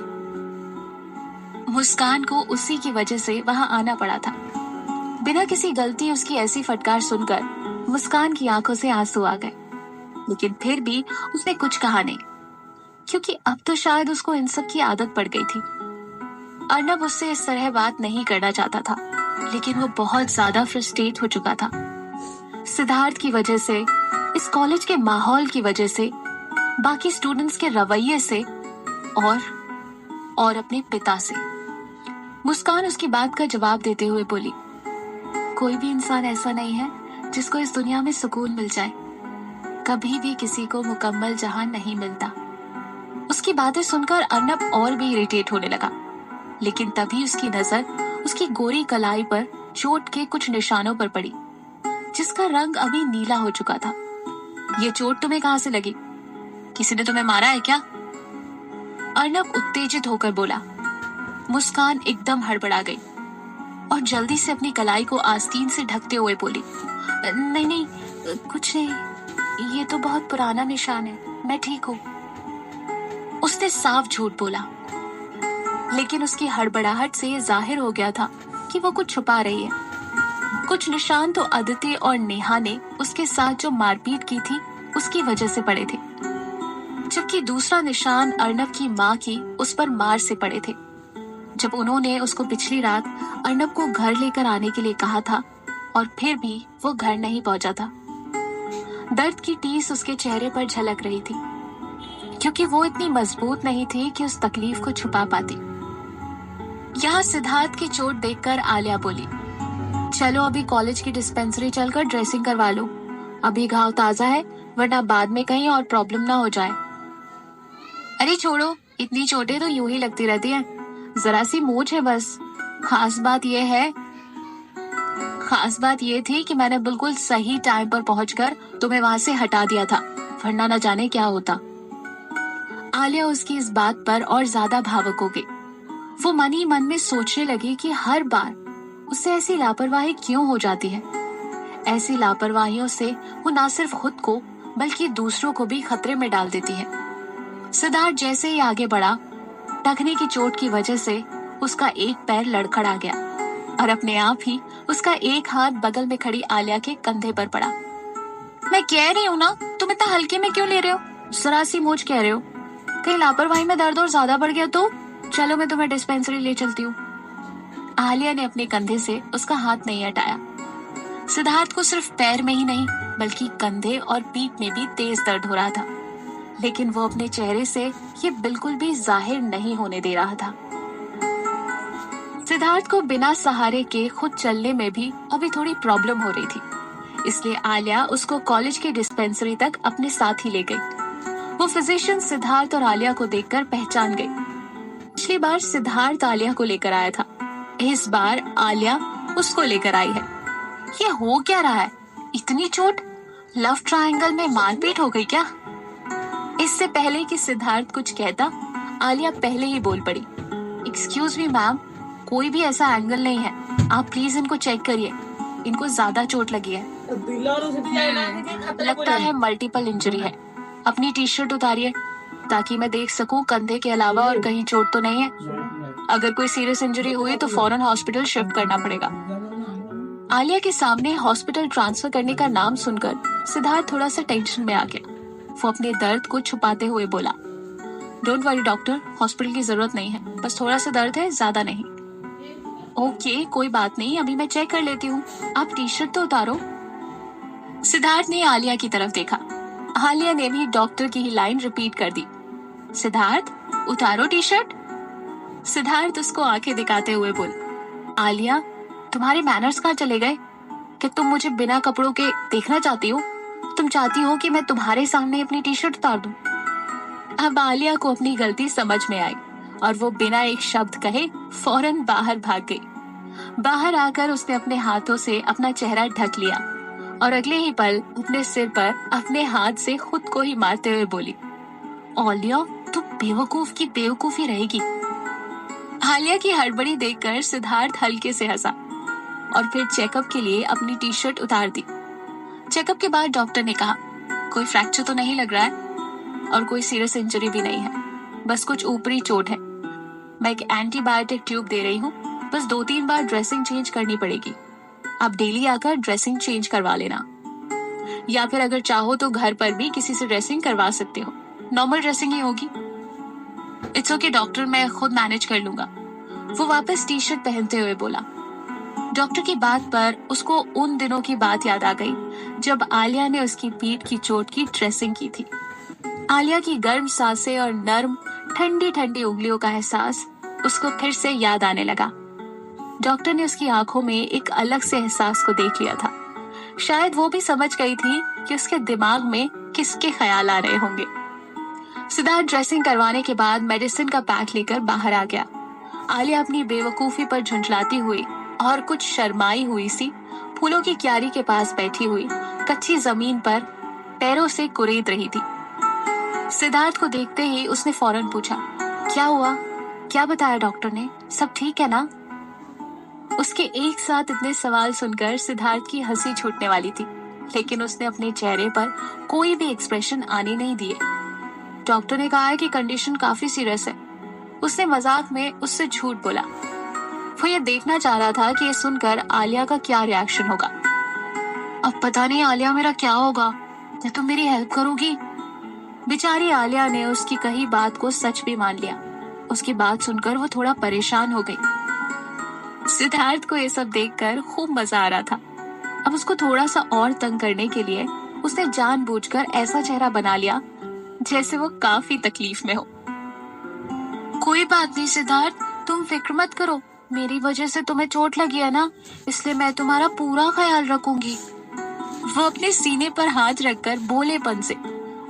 मुस्कान को उसी की वजह से वहां आना पड़ा था। बिना किसी गलती उसकी ऐसी फटकार सुनकर मुस्कान की आंखों से आंसू आ गए, लेकिन फिर भी उसने कुछ कहा नहीं, क्योंकि अब तो शायद उसको इन सब की आदत पड़ गई थी। अर्नब उससे इस तरह बात नहीं करना चाहता था, लेकिन वो बहुत ज्यादा फ्रस्ट्रेट हो चुका था। सिद्धार्थ की वजह से, इस कॉलेज के माहौल की वजह से, बाकी स्टूडेंट्स के रवैये से और अपने पिता से। मुस्कान उसकी बात का जवाब देते हुए बोली, कोई भी इंसान ऐसा नहीं है जिसको इस दुनिया में सुकून मिल जाए। कभी भी किसी को मुकम्मल जहां नहीं मिलता। उसकी बातें सुनकर अर्नब और भी इरिटेट होने लगा, लेकिन तभी उसकी नजर उसकी गोरी कलाई पर चोट के कुछ निशानों पर पड़ी, जिसका रंग अभी नीला हो चुका था। ये चोट तुम्हें कहाँ से लगी? किसी ने तुम्हें मारा है क्या? अर्नब उत्तेजित होकर बोला। मुस्कान एकदम हड़बड़ा गई और जल्दी से अपनी कलाई को आस्तीन से ढकते हुए बोली, नहीं नहीं, कुछ नहीं, ये तो बहुत पुराना निशान है, मैं ठीक हूँ। उसने साफ झूठ बोला, लेकिन उसकी हड़बड़ाहट से ये जाहिर हो गया था कि वो कुछ छुपा रही है। कुछ निशान तो अदिति और नेहा ने उसके साथ जो मारपीट की थी उसकी वजह से पड़े थे, जबकि दूसरा निशान अर्नब की माँ की उस पर मार से पड़े थे, जब उन्होंने उसको पिछली रात अर्नब को घर लेकर आने के लिए कहा था और फिर भी वो घर नहीं पहुंचा था। दर्द की टीस उसके चेहरे पर झलक रही थी, क्योंकि वो इतनी मजबूत नहीं थी कि उस तकलीफ को छुपा पाती। यहाँ सिद्धार्थ की चोट देखकर आलिया बोली, चलो अभी कॉलेज की डिस्पेंसरी चलकर ड्रेसिंग करवा लो, अभी घाव ताजा है, वरना बाद में कहीं और प्रॉब्लम ना हो जाए। अरे छोड़ो, इतनी चोटें तो यूं ही लगती रहती हैं, जरा सी मूंछ है बस। खास बात ये थी कि मैंने बिल्कुल सही टाइम पर पहुंचकर तुम्हें वहां से हटा दिया था, वरना न जाने क्या होता। आलिया उसकी इस बात पर और ज्यादा भावुक हो गई। वो मन ही मन में सोचने लगी कि हर बार उससे ऐसी लापरवाही क्यों हो जाती है। ऐसी लापरवाहियों से वो न सिर्फ खुद को बल्कि दूसरों को भी खतरे में डाल देती है। सिद्धार्थ जैसे ही आगे बढ़ा, टखने की चोट की वजह से उसका एक पैर लड़खड़ा गया और अपने आप ही उसका एक हाथ बगल में खड़ी आलिया के कंधे पर पड़ा। मैं कह रही हूँ ना, तुम इतना हल्के में क्यों ले रहे हो? जरा सी मोच कह रहे हो। कहीं लापरवाही में दर्द और ज्यादा बढ़ गया तो? चलो मैं तुम्हें डिस्पेंसरी ले चलती हूँ। आलिया ने अपने कंधे से उसका हाथ नहीं हटाया। सिद्धार्थ को सिर्फ पैर में ही नहीं बल्कि कंधे और पीठ में भी तेज दर्द हो रहा था, लेकिन वो अपने चेहरे से ये बिल्कुल भी जाहिर नहीं होने दे रहा था। सिद्धार्थ को बिना सहारे के खुद चलने में भी अभी थोड़ी प्रॉब्लम हो रही थी, इसलिए आलिया उसको कॉलेज की डिस्पेंसरी तक अपने साथ ही ले गई। वो फिजिशियन सिद्धार्थ और आलिया को देखकर पहचान गई। पिछली बार सिद्धार्थ आलिया को लेकर आया था, इस बार आलिया उसको लेकर आई है। ये हो क्या रहा है? इतनी चोट? लव ट्रायंगल में मारपीट हो गई क्या? इससे पहले कि सिद्धार्थ कुछ कहता, आलिया पहले ही बोल पड़ी। एक्सक्यूज मी मैम, कोई भी ऐसा एंगल नहीं है, आप प्लीज इनको चेक करिए, इनको ज्यादा चोट लगी है। लगता है मल्टीपल इंजरी है। अपनी टी शर्ट उतारिए ताकि मैं देख सकूं कंधे के अलावा और कहीं चोट तो नहीं है। अगर कोई सीरियस इंजरी हुई तो फौरन हॉस्पिटल शिफ्ट करना पड़ेगा। आलिया के सामने हॉस्पिटल ट्रांसफर करने का नाम सुनकर सिद्धार्थ थोड़ा सा टेंशन में आ गया। वो अपने दर्द को छुपाते हुए बोला, डोंट वरी डॉक्टर, हॉस्पिटल की जरूरत नहीं है, बस थोड़ा सा दर्द है, ज्यादा नहीं। ओके, कोई बात नहीं, अभी मैं चेक कर लेती हूँ, आप टी शर्ट तो उतारो। सिद्धार्थ ने आलिया की तरफ देखा। आलिया ने भी डॉक्टर की ही लाइन रिपीट कर दी, सिद्धार्थ उतारो टी शर्ट। सिद्धार्थ उसको आंखें दिखाते हुए बोल, आलिया तुम्हारे मैनर्स कहाँ चले गए? कि तुम मुझे बिना कपड़ों के देखना चाहती हो? तुम चाहती हो कि मैं तुम्हारे सामने अपनी टी शर्ट उतार दूं? अब आलिया को अपनी गलती समझ में आई और वो बिना एक शब्द कहे फौरन बाहर भाग गई। बाहर आकर उसने अपने हाथों से अपना चेहरा ढक लिया और अगले ही पल अपने सिर पर अपने हाथ से खुद को ही मारते हुए बोली, आलिया तू बेवकूफ की बेवकूफी रहेगी। आलिया की हड़बड़ी देखकर सिद्धार्थ हल्के से हंसा और फिर चेकअप के लिए अपनी टी शर्ट उतार दी। चेकअप के बाद डॉक्टर ने कहा, कोई फ्रैक्चर तो नहीं लग रहा है और कोई सीरियस इंजरी भी नहीं है, बस कुछ ऊपरी चोट है। मैं एक एंटीबायोटिक ट्यूब दे रही हूँ, बस 2-3 बार ड्रेसिंग चेंज करनी पड़ेगी। आप डेली आकर ड्रेसिंग चेंज करवा लेना, या फिर अगर चाहो तो घर पर भी किसी से ड्रेसिंग करवा सकते हो, नॉर्मल ड्रेसिंग ही होगी। इट्स ओके डॉक्टर, मैं खुद मैनेज कर लूंगा, वो वापस टी शर्ट पहनते हुए बोला। डॉक्टर की बात पर उसको उन दिनों की बात याद आ गई जब आलिया ने उसकी पीठ की चोट की ड्रेसिंग की थी। आलिया की गर्म सांसें और नर्म ठंडी ठंडी उंगलियों का एहसास उसको फिर से याद आने लगा। डॉक्टर ने उसकी आंखों में एक अलग से एहसास को देख लिया था। शायद वो भी समझ गई थी कि उसके दिमाग में किसके ख्याल आ रहे होंगे। सिद्धार्थ ड्रेसिंग करवाने के बाद मेडिसिन का पैक लेकर बाहर आ गया। आलिया अपनी बेवकूफी पर झुंझलाती हुई और कुछ शर्माई हुई सी फूलों की क्यारी के पास बैठी हुई कच्ची जमीन पर पैरों से कुरेद रही थी। सिद्धार्थ को देखते ही उसने फौरन पूछा, क्या हुआ? क्या बताया डॉक्टर ने? सब ठीक है ना? उसके एक साथ इतने सवाल सुनकर सिद्धार्थ की हंसी छूटने वाली थी, लेकिन उसने अपने चेहरे पर कोई भी एक्सप्रेशन आने नहीं दिए। डॉक्टर ने कहा है कि कंडीशन काफी सीरियस है। उसने मजाक में उससे झूठ बोला। वो ये देखना चाह रहा था कि ये सुनकर आलिया का क्या रिएक्शन होगा। अब पता नहीं आलिया मेरा क्या होगा, क्या तुम मेरी हेल्प करोगी? बेचारी आलिया ने उसकी कही बात को सच भी मान लिया। उसकी बात सुनकर वो थोड़ा परेशान हो गई। सिद्धार्थ को ये सब देखकर खूब मजा आ रहा था। अब उसको थोड़ा सा और तंग करने के लिए उसने जानबूझकर ऐसा चेहरा बना लिया जैसे वो काफी तकलीफ में हो। कोई बात नहीं सिद्धार्थ, तुम फिक्र मत करो, मेरी वजह से तुम्हें चोट लगी है ना, इसलिए मैं तुम्हारा पूरा ख्याल रखूंगी। वो अपने सीने पर हाथ रखकर भोलेपन से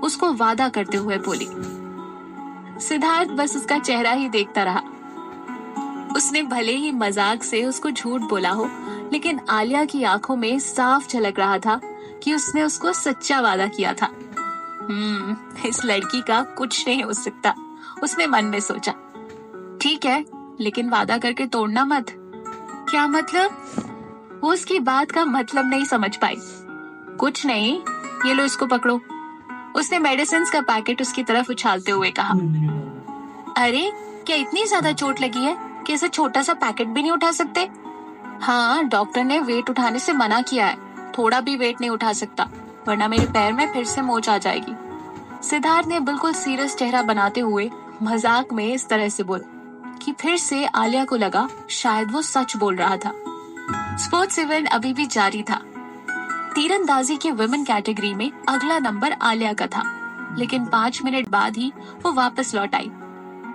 उसको वादा करते हुए बोली। सिद्धार्थ बस उसका चेहरा ही देखता रहा। उसने भले ही मजाक से उसको झूठ बोला हो, लेकिन आलिया की आंखों में साफ झलक रहा था कि उसने उसको सच्चा वादा किया था। इस लड़की का कुछ नहीं हो सकता, उसने मन में सोचा। ठीक है, लेकिन वादा करके तोड़ना मत। क्या मतलब? वो उसकी बात का मतलब नहीं समझ पाई। कुछ नहीं, ये लो इसको पकड़ो। उसने मेडिसिन का पैकेट उसकी तरफ उछालते हुए कहा। अरे क्या इतनी ज्यादा चोट लगी है कि ऐसा छोटा सा पैकेट भी नहीं उठा सकते? हाँ, डॉक्टर ने वेट उठाने से मना किया है, थोड़ा भी वेट नहीं उठा सकता। वरना मेरे पैर में फिर से मोच आ जाएगी। सिद्धार्थ ने बिल्कुल सीरियस चेहरा बनाते हुए मजाक में इस तरह से बोला कि फिर से आलिया को लगा शायद वो सच बोल रहा था। स्पोर्ट्स इवेंट अभी भी जारी था। तीरंदाजी के विमेन कैटेगरी में अगला नंबर आलिया का था, लेकिन 5 मिनट बाद ही वो वापस लौट आई।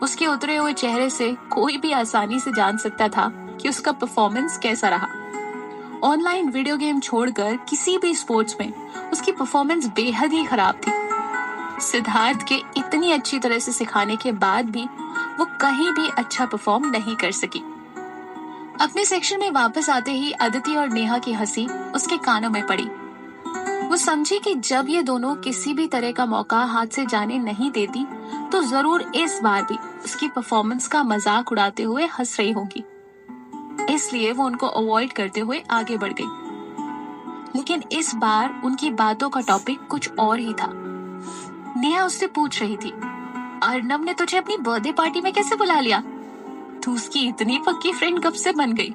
उसके उतरे हुए चेहरे से कोई भी आसानी से जान सकता था कि उसका परफॉर्मेंस कैसा रहा। ऑनलाइन वीडियो गेम छोड़कर किसी भी स्पोर्ट्स में उसकी परफॉर्मेंस बेहद ही खराब थी। सिद्धार्थ के इतनी अच्छी तरह से सिखाने के बाद भी वो कहीं भी अच्छा परफॉर्म नहीं कर सकी। अपने सेक्शन में वापस आते ही अदिति और नेहा की हंसी उसके कानों में पड़ी। वो समझी कि जब ये दोनों किसी भी तरह का मौका हाथ से जाने नहीं देती तो जरूर इस बार भी उसकी परफॉर्मेंस का मजाक उड़ाते हुए हंस रही होगी। इसलिए वो उनको अवॉइड करते हुए आगे बढ़ गई। लेकिन इस बार उनकी बातों का टॉपिक कुछ और ही था। नेहा उससे पूछ रही थी, अर्नब ने तुझे अपनी बर्थडे पार्टी में कैसे बुला लिया? तू उसकी इतनी पक्की फ्रेंड कब से बन गई?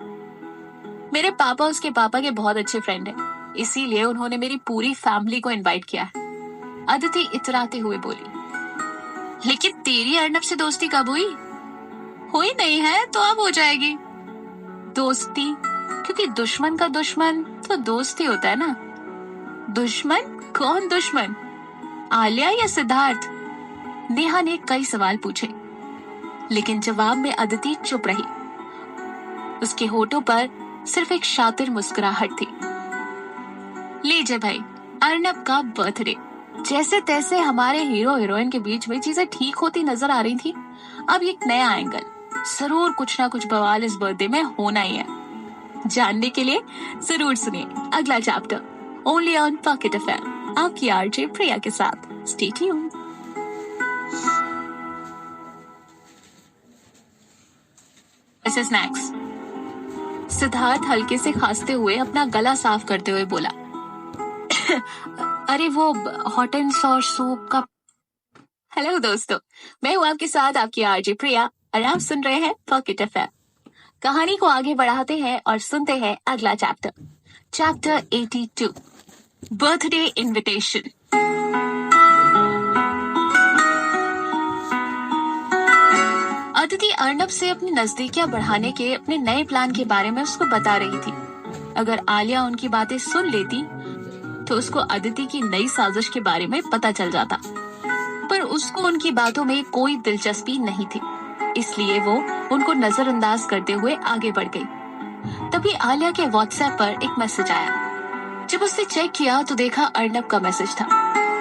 मेरे पापा उसके पापा के बहुत अच्छे फ्रेंड हैं, इसीलिए उन्होंने मेरी पूरी फैमिली को इनवाइट किया है। अदिति इतराते हुए बोली। लेकिन तेरी अर्नब से दोस्ती कब हुई? हुई नहीं है तो अब हो जाएगी। दोस्ती? क्योंकि दुश्मन का दुश्मन तो दोस्त ही होता है ना। दुश्मन? कौन दुश्मन? आलिया या सिद्धार्थ? नेहा ने कई सवाल पूछे, लेकिन जवाब में अदिति चुप रही। उसके होठों पर सिर्फ एक शातिर मुस्कुराहट थी। लीजिए भाई, अर्नब का बर्थडे। जैसे तैसे हमारे हीरो हीरोइन के बीच में चीजें ठीक होती नजर आ रही थी। अब एक नया एंगल, जरूर कुछ ना कुछ बवाल इस बर्थडे में होना ही है। जानने के लिए जरूर सुनिए अगला chapter only on pocket FM, आपकी आरजे प्रिया के साथ। Stay tuned. स्नैक्स। सिद्धार्थ हल्के से खांसते हुए अपना गला साफ करते हुए बोला, अरे वो हॉट एंड सॉस सूप का। हेलो दोस्तों, मैं हूँ आपके साथ आपकी आरजे प्रिया और आप सुन रहे हैं पॉकेट एफएम। कहानी को आगे बढ़ाते हैं और सुनते हैं अगला chapter 82, birthday invitation. Aditi Arnab से अपनी नजदीकियां बढ़ाने के अपने नए प्लान के बारे में उसको बता रही थी। अगर आलिया उनकी बातें सुन लेती तो उसको अदिति की नई साजिश के बारे में पता चल जाता, पर उसको उनकी बातों में कोई दिलचस्पी नहीं थी, इसलिए वो उनको नजरअंदाज करते हुए आगे बढ़ गई। तभी आलिया के व्हाट्सएप पर एक मैसेज आया। जब उसने चेक किया तो देखा अर्नब का मैसेज था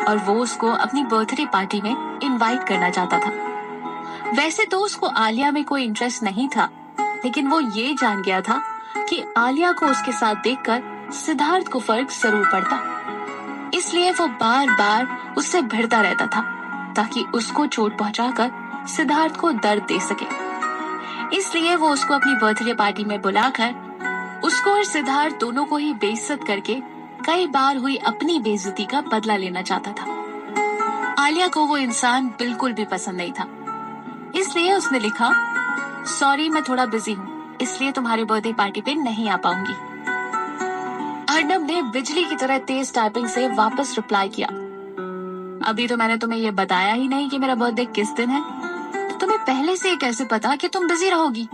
और वो उसको अपनी बर्थडे पार्टी में इनवाइट करना चाहता था। वैसे तो उसको आलिया में कोई इंटरेस्ट नहीं था, लेकिन वो ये जान गया था कि आलिया को उसके साथ देखकर सिद्धार्थ को फर्क जरूर पड़ता, इसलिए वो बार बार उससे भिड़ता रहता था ताकि उसको चोट पहुंचाकर सिद्धार्थ को दर्द दे सके। इसलिए वो उसको अपनी बर्थडे पार्टी में बुलाकर उसको और सिद्धार्थ दोनों को ही बेइज्जत करके कई बार हुई अपनी बेइज्जती का बदला लेना चाहता था। आलिया को वो इंसान बिल्कुल भी पसंद नहीं था, इसलिए उसने लिखा, सॉरी मैं थोड़ा बिजी हूँ, इसलिए तुम्हारे बर्थडे पार्टी पे नहीं आ पाऊंगी। अर्नब ने बिजली की तरह तेज टाइपिंग से वापस रिप्लाई किया, अभी तो मैंने तुम्हें ये बताया ही नहीं कि मेरा बर्थडे किस दिन है, तो तुम्हें पहले से कैसे पता कि तुम बिजी रहोगी।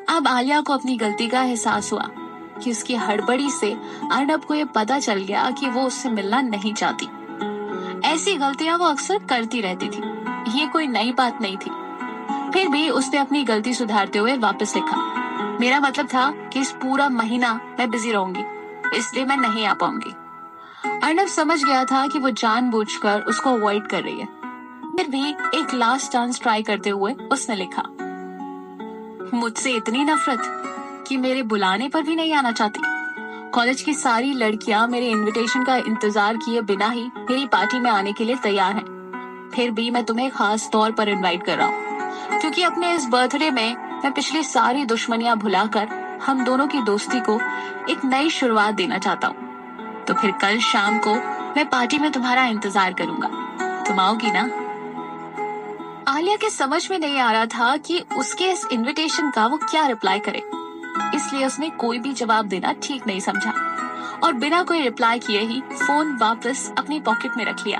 अब आलिया को अपनी गलती का एहसास हुआ कि उसकी हड़बड़ी से अर्नब को ये पता चल गया कि वो उससे मिलना नहीं चाहती। ऐसी गलतियां वो अक्सर करती रहती थी, ये कोई नई बात नहीं थी। फिर भी उसने अपनी गलती सुधारते हुए वापस लिखा, मेरा मतलब था कि इस पूरा महीना मैं बिजी रहूंगी, इसलिए मैं नहीं आ पाऊंगी। अर्नब समझ गया था कि वो जानबूझकर उसको अवॉइड कर रही है। फिर भी एक लास्ट चांस ट्राई करते हुए उसने लिखा, मुझसे इतनी नफरत कि मेरे बुलाने पर भी नहीं आना चाहती। कॉलेज की सारी लड़कियां मेरे इनविटेशन का इंतजार किए बिना ही मेरी पार्टी में आने के लिए तैयार हैं। फिर भी मैं तुम्हें खास तौर पर इनवाइट कर रहा हूँ, क्योंकि अपने इस बर्थडे में मैं पिछली सारी दुश्मनियां भुलाकर हम दोनों की दोस्ती को एक नई शुरुआत देना चाहता हूँ। तो फिर कल शाम को मैं पार्टी में तुम्हारा इंतजार करूंगा, तुम आओगी ना? आलिया के समझ में नहीं आ रहा था कि उसके इस इनविटेशन का वो क्या रिप्लाई करे, इसलिए उसने कोई भी जवाब देना ठीक नहीं समझा और बिना कोई रिप्लाई किए ही फोन वापस अपनी पॉकेट में रख लिया।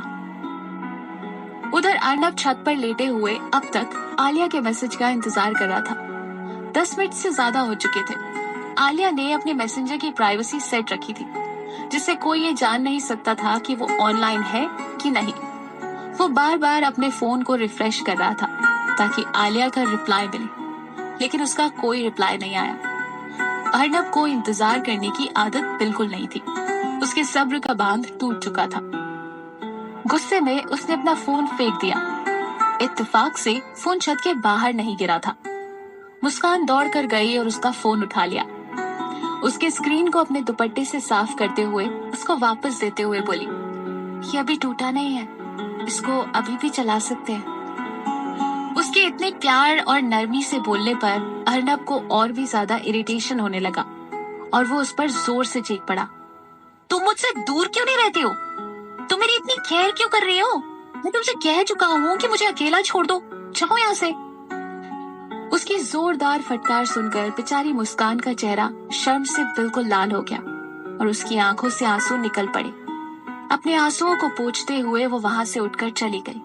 उधर अर्नब छत पर लेटे हुए अब तक आलिया के मैसेज का इंतजार कर रहा था। 10 मिनट से ज्यादा हो चुके थे। आलिया ने अपने मैसेंजर की प्राइवेसी सेट रखी थी, जिससे कोई ये जान नहीं सकता था कि वो ऑनलाइन है कि नहीं। वो बार बार अपने फोन को रिफ्रेश कर रहा था ताकि आलिया का रिप्लाई मिले, लेकिन उसका कोई रिप्लाई नहीं आया। अर्नब को इंतजार करने की आदत बिल्कुल नहीं थी। उसके सब्र का बांध टूट चुका था। गुस्से में उसने अपना फोन फेंक दिया। इत्तेफाक से फोन छत के बाहर नहीं गिरा था। मुस्कान दौड़कर गई और उसका फोन उठा लिया। उसके स्क्रीन को अपने दुपट्टे से साफ करते हुए उसको वापस देते हुए बोली, ये अभी टूटा नहीं है, इसको अभी भी चला सकते हैं। उसके इतने प्यार और नरमी से बोलने पर अर्नब को और भी ज्यादा इरिटेशन होने लगा और वो उस पर जोर से चीख पड़ा, तुम मुझसे दूर क्यों नहीं रहती हो? तुम मेरी इतनी केयर क्यों कर रही हो? मैं तुमसे कह चुका हूँ कि मुझे अकेला छोड़ दो, जाओ यहाँ से। उसकी जोरदार फटकार सुनकर बेचारी मुस्कान का चेहरा शर्म से बिल्कुल लाल हो गया और उसकी आंखों से आंसू निकल पड़े। अपने आंसुओं को पोंछते हुए वो वहां से उठकर चली गई।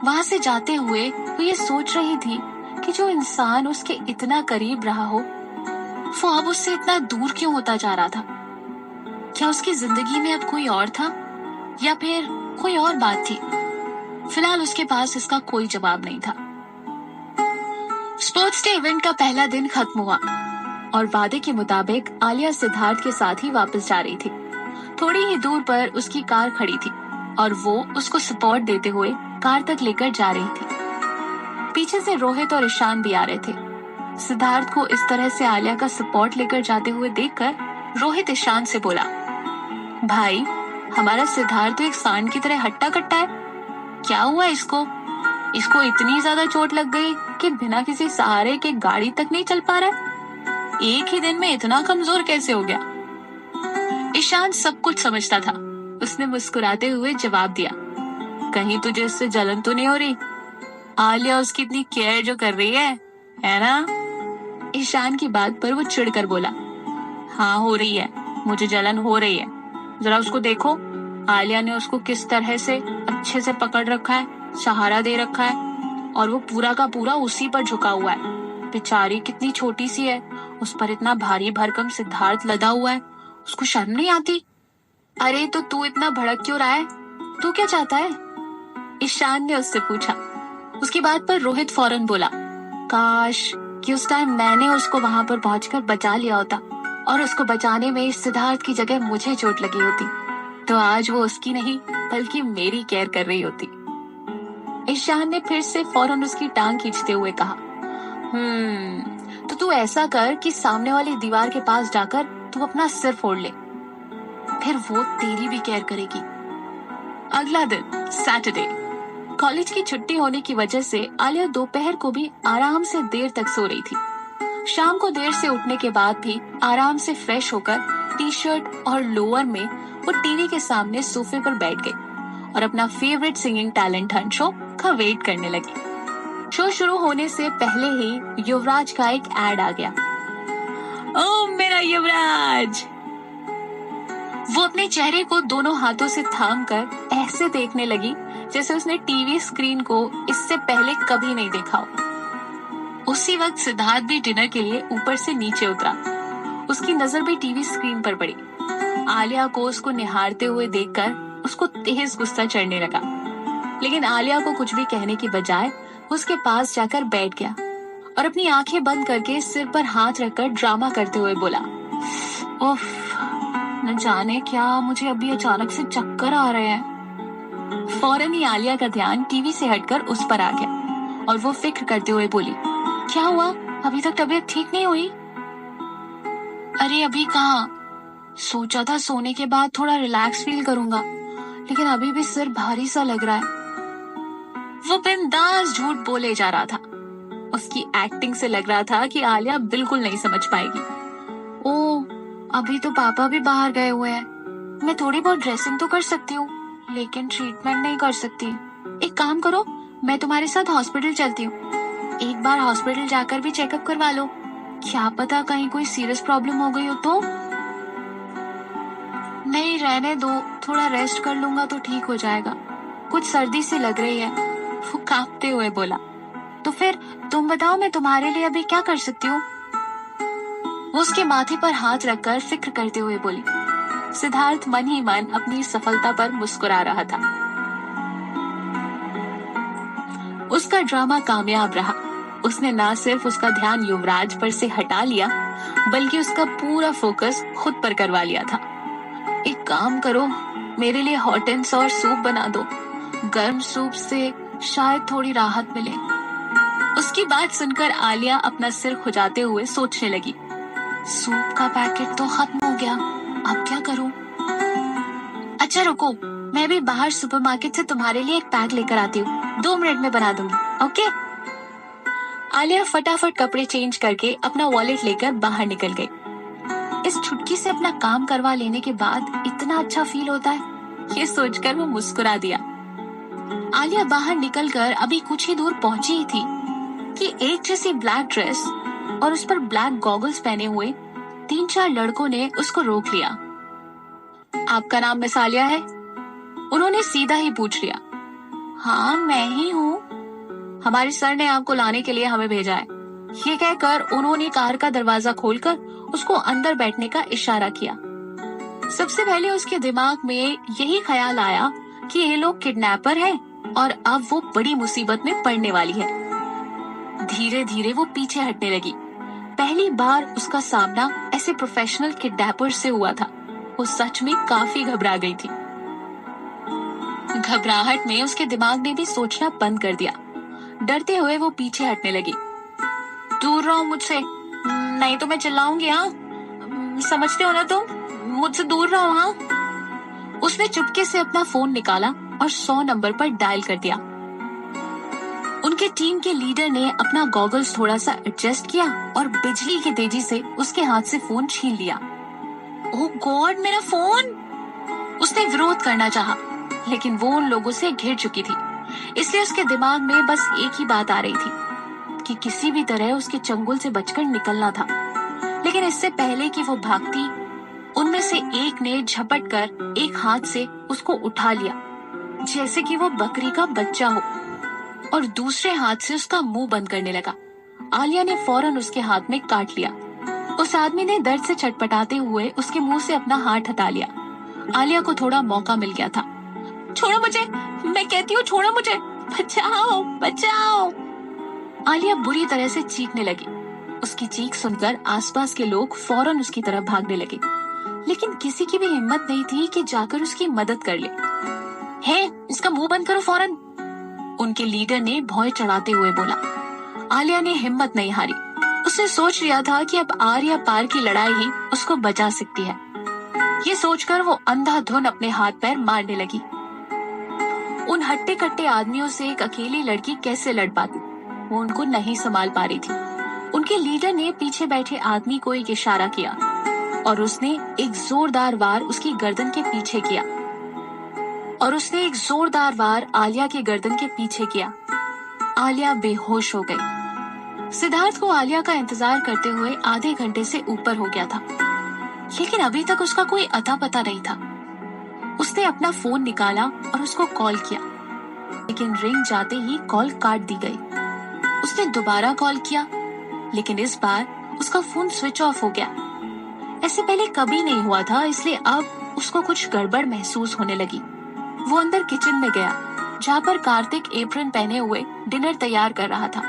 वहां से जाते हुए वो ये सोच रही थी कि जो इंसान उसके इतना करीब रहा हो, वो अब उससे इतना दूर क्यों होता जा रहा था। क्या उसकी जिंदगी में अब कोई और था या फिर कोई और बात थी? फिलहाल उसके पास इसका कोई जवाब नहीं था। स्पोर्ट्स डे इवेंट का पहला दिन खत्म हुआ और वादे के मुताबिक आलिया सिद्धार्थ के साथ ही वापस जा रही थी। थोड़ी ही दूर पर उसकी कार खड़ी थी और वो उसको सपोर्ट देते हुए कार तक लेकर जा रही थी। पीछे से रोहित और ईशान भी आ रहे थे। सिद्धार्थ को इस तरह से आलिया का सपोर्ट लेकर जाते हुए देखकर रोहित ईशान से बोला, भाई हमारा सिद्धार्थ तो एक सांड की तरह हट्टा कट्टा है, क्या हुआ इसको? इसको इतनी ज्यादा चोट लग गई कि बिना किसी सहारे के गाड़ी तक नहीं चल पा रहा है। एक ही दिन में इतना कमजोर कैसे हो गया? ईशान सब कुछ समझता था। उसने मुस्कुराते हुए जवाब दिया, कहीं तुझे इससे जलन तो नहीं हो रही? आलिया उसकी इतनी केयर जो कर रही है ना? ईशान की बात पर वो चिढ़कर बोला, हाँ हो रही है, मुझे जलन हो रही है। जरा उसको देखो, आलिया ने उसको किस तरह से अच्छे से पकड़ रखा है, सहारा दे रखा है और वो पूरा का पूरा उसी पर झुका हुआ है। बेचारी कितनी छोटी सी है, उस पर इतना भारी भरकम सिद्धार्थ लदा हुआ है, उसको शर्म नहीं आती? अरे तो तू इतना भड़क क्यों रहा है? तू क्या चाहता है? ईशान ने उससे पूछा। उसकी बात पर रोहित फौरन बोला, काश कि उस टाइम मैंने उसको वहां पर पहुंचकर बचा लिया होता और उसको बचाने में सिद्धार्थ की जगह मुझे चोट लगी होती, तो आज वो उसकी नहीं बल्कि मेरी केयर कर रही होती। ईशान ने फिर से फौरन उसकी टांग खींचते हुए कहा, तो तू ऐसा कर कि सामने वाली दीवार के पास जाकर तू अपना सिर फोड़ ले, फिर वो तेरी भी केयर करेगी। अगला दिन सैटरडे। कॉलेज की छुट्टी होने की वजह से आलिया दोपहर को भी आराम से देर तक सो रही थी। शाम को देर से उठने के बाद भी आराम से फ्रेश होकर टी शर्ट और लोअर में वो टीवी के सामने सोफे पर बैठ गई और अपना favourite singing talent Hunt show का वेट करने लगी। शो शुरू होने से पहले ही युवराज का एक एड आ गया। ओ मेरा युवराज! वो अपने चेहरे को दोनों हाथों से थामकर ऐसे देखने लगी जैसे उसने टीवी स्क्रीन को इससे पहले कभी नहीं देखा हो। उसी वक्त सिद्धार्थ भी डिनर के लिए ऊपर से नीचे उतरा। उसकी नजर भी टीवी स्क्रीन पर पड़ी। आलिया को उसको निहारते हुए देखकर उसको तेज गुस्सा चढ़ने लगा, लेकिन आलिया को कुछ भी कहने की बजाय उसके पास जाकर बैठ गया और अपनी आंखें बंद करके सिर पर हाथ रखकर ड्रामा करते हुए बोला, उफ, न जाने क्या मुझे अभी अचानक से चक्कर आ रहे हैं। फौरन ही आलिया का ध्यान टीवी से हटकर उस पर आ गया और वो फिक्र करते हुए बोली, क्या हुआ? अभी तक तबीयत ठीक नहीं हुई? अरे अभी कहाँ, सोचा था सोने के बाद थोड़ा रिलैक्स फील करूंगा, लेकिन अभी भी सिर भारी सा लग रहा है। वो बिंदास झूठ बोले जा रहा था। उसकी एक्टिंग से लग रहा था कि आलिया बिल्कुल नहीं समझ पाएगी। ओह, अभी तो पापा भी बाहर गए हुए हैं। मैं थोड़ी बहुत ड्रेसिंग तो कर सकती हूँ, लेकिन ट्रीटमेंट नहीं कर सकती। एक काम करो, मैं तुम्हारे साथ हॉस्पिटल चलती हूँ। एक बार हॉस्पिटल जाकर भी चेकअप करवा लो, क्या पता कहीं कोई सीरियस प्रॉब्लम हो गई हो तो। नहीं रहने दो, थोड़ा रेस्ट कर लूंगा तो ठीक हो जाएगा, कुछ सर्दी सी लग रही है, वो कांपते हुए बोला। तो फिर तुम बताओ, मैं तुम्हारे लिए अभी क्या कर सकती हूँ? वो उसके माथे पर हाथ रखकर फिक्र करते हुए बोली। सिद्धार्थ मन ही मन अपनी सफलता पर मुस्कुरा रहा था। उसका ड्रामा कामयाब रहा। उसने ना सिर्फ उसका ध्यान युवराज पर से हटा लिया, बल्कि उसका पूरा फोकस खुद पर करवा लिया था। एक काम करो, मेरे लिए हॉट एंड सॉर सूप बना दो, गर्म सूप से शायद थोड़ी राहत मिले। उसकी बात सुनकर आलिया अपना सिर खुजाते हुए सोचने लगी, सूप का पैकेट तो खत्म हो गया, अब क्या करूं? अच्छा रुको, मैं भी बाहर सुपरमार्केट से तुम्हारे लिए एक पैक लेकर आती हूँ, 2 मिनट में बना दूंगी, ओके? आलिया फटाफट कपड़े चेंज करके अपना वॉलेट लेकर बाहर निकल गई। इस छुटकी से अपना काम करवा लेने के बाद इतना अच्छा फील होता है, ये सोचकर वो मुस्कुरा दिया। आलिया बाहर निकलकर अभी कुछ ही दूर पहुंची ही थी कि एक जैसी ब्लैक ड्रेस और उस पर ब्लैक गॉगल्स पहने हुए 3-4 लड़कों ने उसको रोक लिया। आपका नाम मिस आलिया है? उन्होंने सीधा ही पूछ लिया। हाँ मैं ही हूँ, हमारे सर ने आपको लाने के लिए हमें भेजा है। ये कहकर उन्होंने कार का दरवाजा खोलकर उसको अंदर बैठने का इशारा किया। सबसे पहले उसके दिमाग में यही ख्याल आया कि ये लोग किडनैपर हैं और अब वो बड़ी मुसीबत में पड़ने वाली है। धीरे धीरे वो पीछे हटने लगी। पहली बार उसका सामना ऐसे प्रोफेशनल किडनैपर से हुआ था। वो सच में काफी घबरा गई थी। घबराहट में उसके दिमाग ने भी सोचना बंद कर दिया। डरते हुए वो पीछे हटने लगी। दूर रहो मुझसे, नहीं तो मैं चिल्लाऊंगी। हाँ, समझते हो ना तुम, मुझसे दूर रहो। हाँ। उसने चुपके से अपना फोन निकाला और 100 नंबर पर डायल कर दिया। उनके टीम के लीडर ने अपना गॉगल्स थोड़ा सा एडजस्ट किया और बिजली की तेजी से उसके हाथ से फोन छीन लिया। ओह गॉड, मेरा फोन! उसने विरोध करना चाहा, लेकिन वो उन लोगों से घिर चुकी थी। इसलिए उसके दिमाग में बस एक ही बात आ रही थी कि किसी भी तरह उसके चंगुल से बचकर निकलना था। लेकिन इससे पहले कि वो भागती, उनमें से एक ने झपट कर एक हाथ से उसको उठा लिया, जैसे कि वो बकरी का बच्चा हो, और दूसरे हाथ से उसका मुंह बंद करने लगा। आलिया ने फौरन उसके हाथ में काट लिया। उस आदमी ने दर्द से छटपटाते हुए उसके मुंह से अपना हाथ हटा लिया। आलिया को थोड़ा मौका मिल गया था। छोड़ो मुझे, मैं कहती हूँ छोड़ो मुझे, बचाओ बचाओ! आलिया बुरी तरह से चीखने लगी। उसकी चीख सुनकर आसपास के लोग फौरन उसकी तरफ भागने लगे, लेकिन किसी की भी हिम्मत नहीं थी कि जाकर उसकी मदद कर ले। हे, इसका मुंह बंद करो फौरन! उनके लीडर ने भौं चढ़ाते हुए बोला। आलिया ने हिम्मत नहीं हारी। उसने सोच लिया था कि अब आर या पार की लड़ाई ही उसको बचा सकती है। ये सोचकर वो अंधाधुन अपने हाथ पैर मारने लगी। उन हट्टे कट्टे आदमियों से एक अकेली लड़की कैसे लड़ पाती, वो उनको नहीं संभाल पा रही थी। उनके लीडर ने पीछे बैठे आदमी को एक इशारा किया और उसने एक जोरदार वार उसकी गर्दन के पीछे किया आलिया की गर्दन के पीछे किया। आलिया बेहोश हो गई। सिद्धार्थ को आलिया का इंतजार करते हुए आधे घंटे से ऊपर हो गया था, लेकिन अभी तक उसका कोई अता पता नहीं था। उसने अपना फोन निकाला और उसको कॉल किया, लेकिन रिंग जाते ही कॉल काट दी गई। उसने दोबारा कॉल किया, लेकिन इस बार उसका फोन स्विच ऑफ हो गया। ऐसे पहले कभी नहीं हुआ था, इसलिए अब उसको कुछ गड़बड़ महसूस होने लगी। वो अंदर किचन में गया, जहाँ पर कार्तिक एप्रन पहने हुए डिनर तैयार कर रहा था।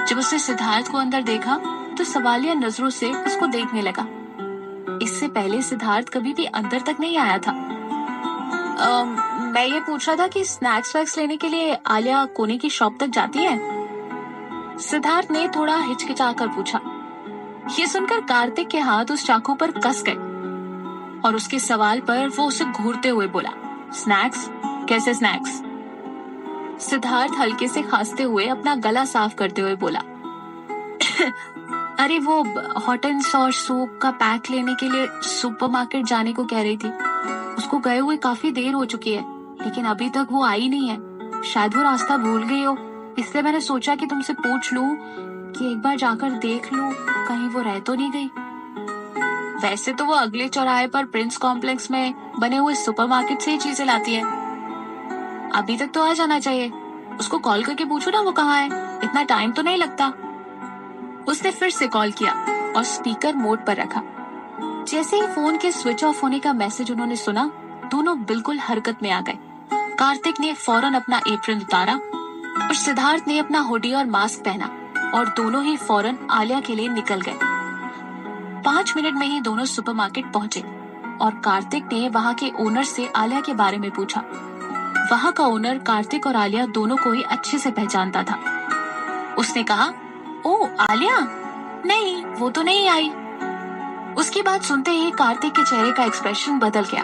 जब उसने सिद्धार्थ को अंदर देखा तो सवालिया नजरों से उसको देखने लगा। इससे पहले सिद्धार्थ कभी भी अंदर तक नहीं आया था। मैं ये पूछ रहा था कि स्नैक्स वैक्स लेने के लिए आलिया कोने की शॉप तक जाती है? सिद्धार्थ ने थोड़ा हिचकिचाकर पूछा। ये सुनकर कार्तिक के हाथ उस चाकू पर कस गए और उसके सवाल पर वो उसे घूरते हुए बोला, स्नैक्स? कैसे स्नैक्स? सिद्धार्थ हल्के से खांसते हुए अपना गला साफ करते हुए बोला, अरे वो हॉट एंड सॉर सूप का पैक लेने के लिए सुपरमार्केट जाने को कह रही थी। उसको गए हुए काफी देर हो चुकी है, लेकिन अभी तक वो आई नहीं है। शायद वो रास्ता भूल गई हो, इसलिए मैंने सोचा कि तुमसे पूछ लूं कि एक बार जाकर देख लूं कहीं वो रह तो नहीं गई। वैसे तो वो अगले चौराहे पर प्रिंस कॉम्प्लेक्स में बने हुए सुपरमार्केट से ही चीजें लाती है। अभी तक तो आ जाना चाहिए। उसको कॉल करके पूछो ना वो कहाँ है, इतना टाइम तो नहीं लगता। उसने फिर से कॉल किया और स्पीकर मोड पर रखा। जैसे ही फोन के स्विच ऑफ होने का मैसेज उन्होंने सुना, दोनों बिल्कुल हरकत में आ गए। कार्तिक ने फौरन अपना एप्रन उतारा और सिद्धार्थ ने अपना हुडी और मास्क पहना और दोनों ही फौरन आलिया के लिए निकल गए। 5 मिनट में ही दोनों सुपरमार्केट पहुंचे और कार्तिक ने वहां के ओनर से आलिया के बारे में पूछा। वहां का ओनर कार्तिक और आलिया दोनों को ही अच्छे से पहचानता था। उसने कहा, ओ आलिया, नहीं वो तो नहीं आई। उसकी बात सुनते ही कार्तिक के चेहरे का एक्सप्रेशन बदल गया।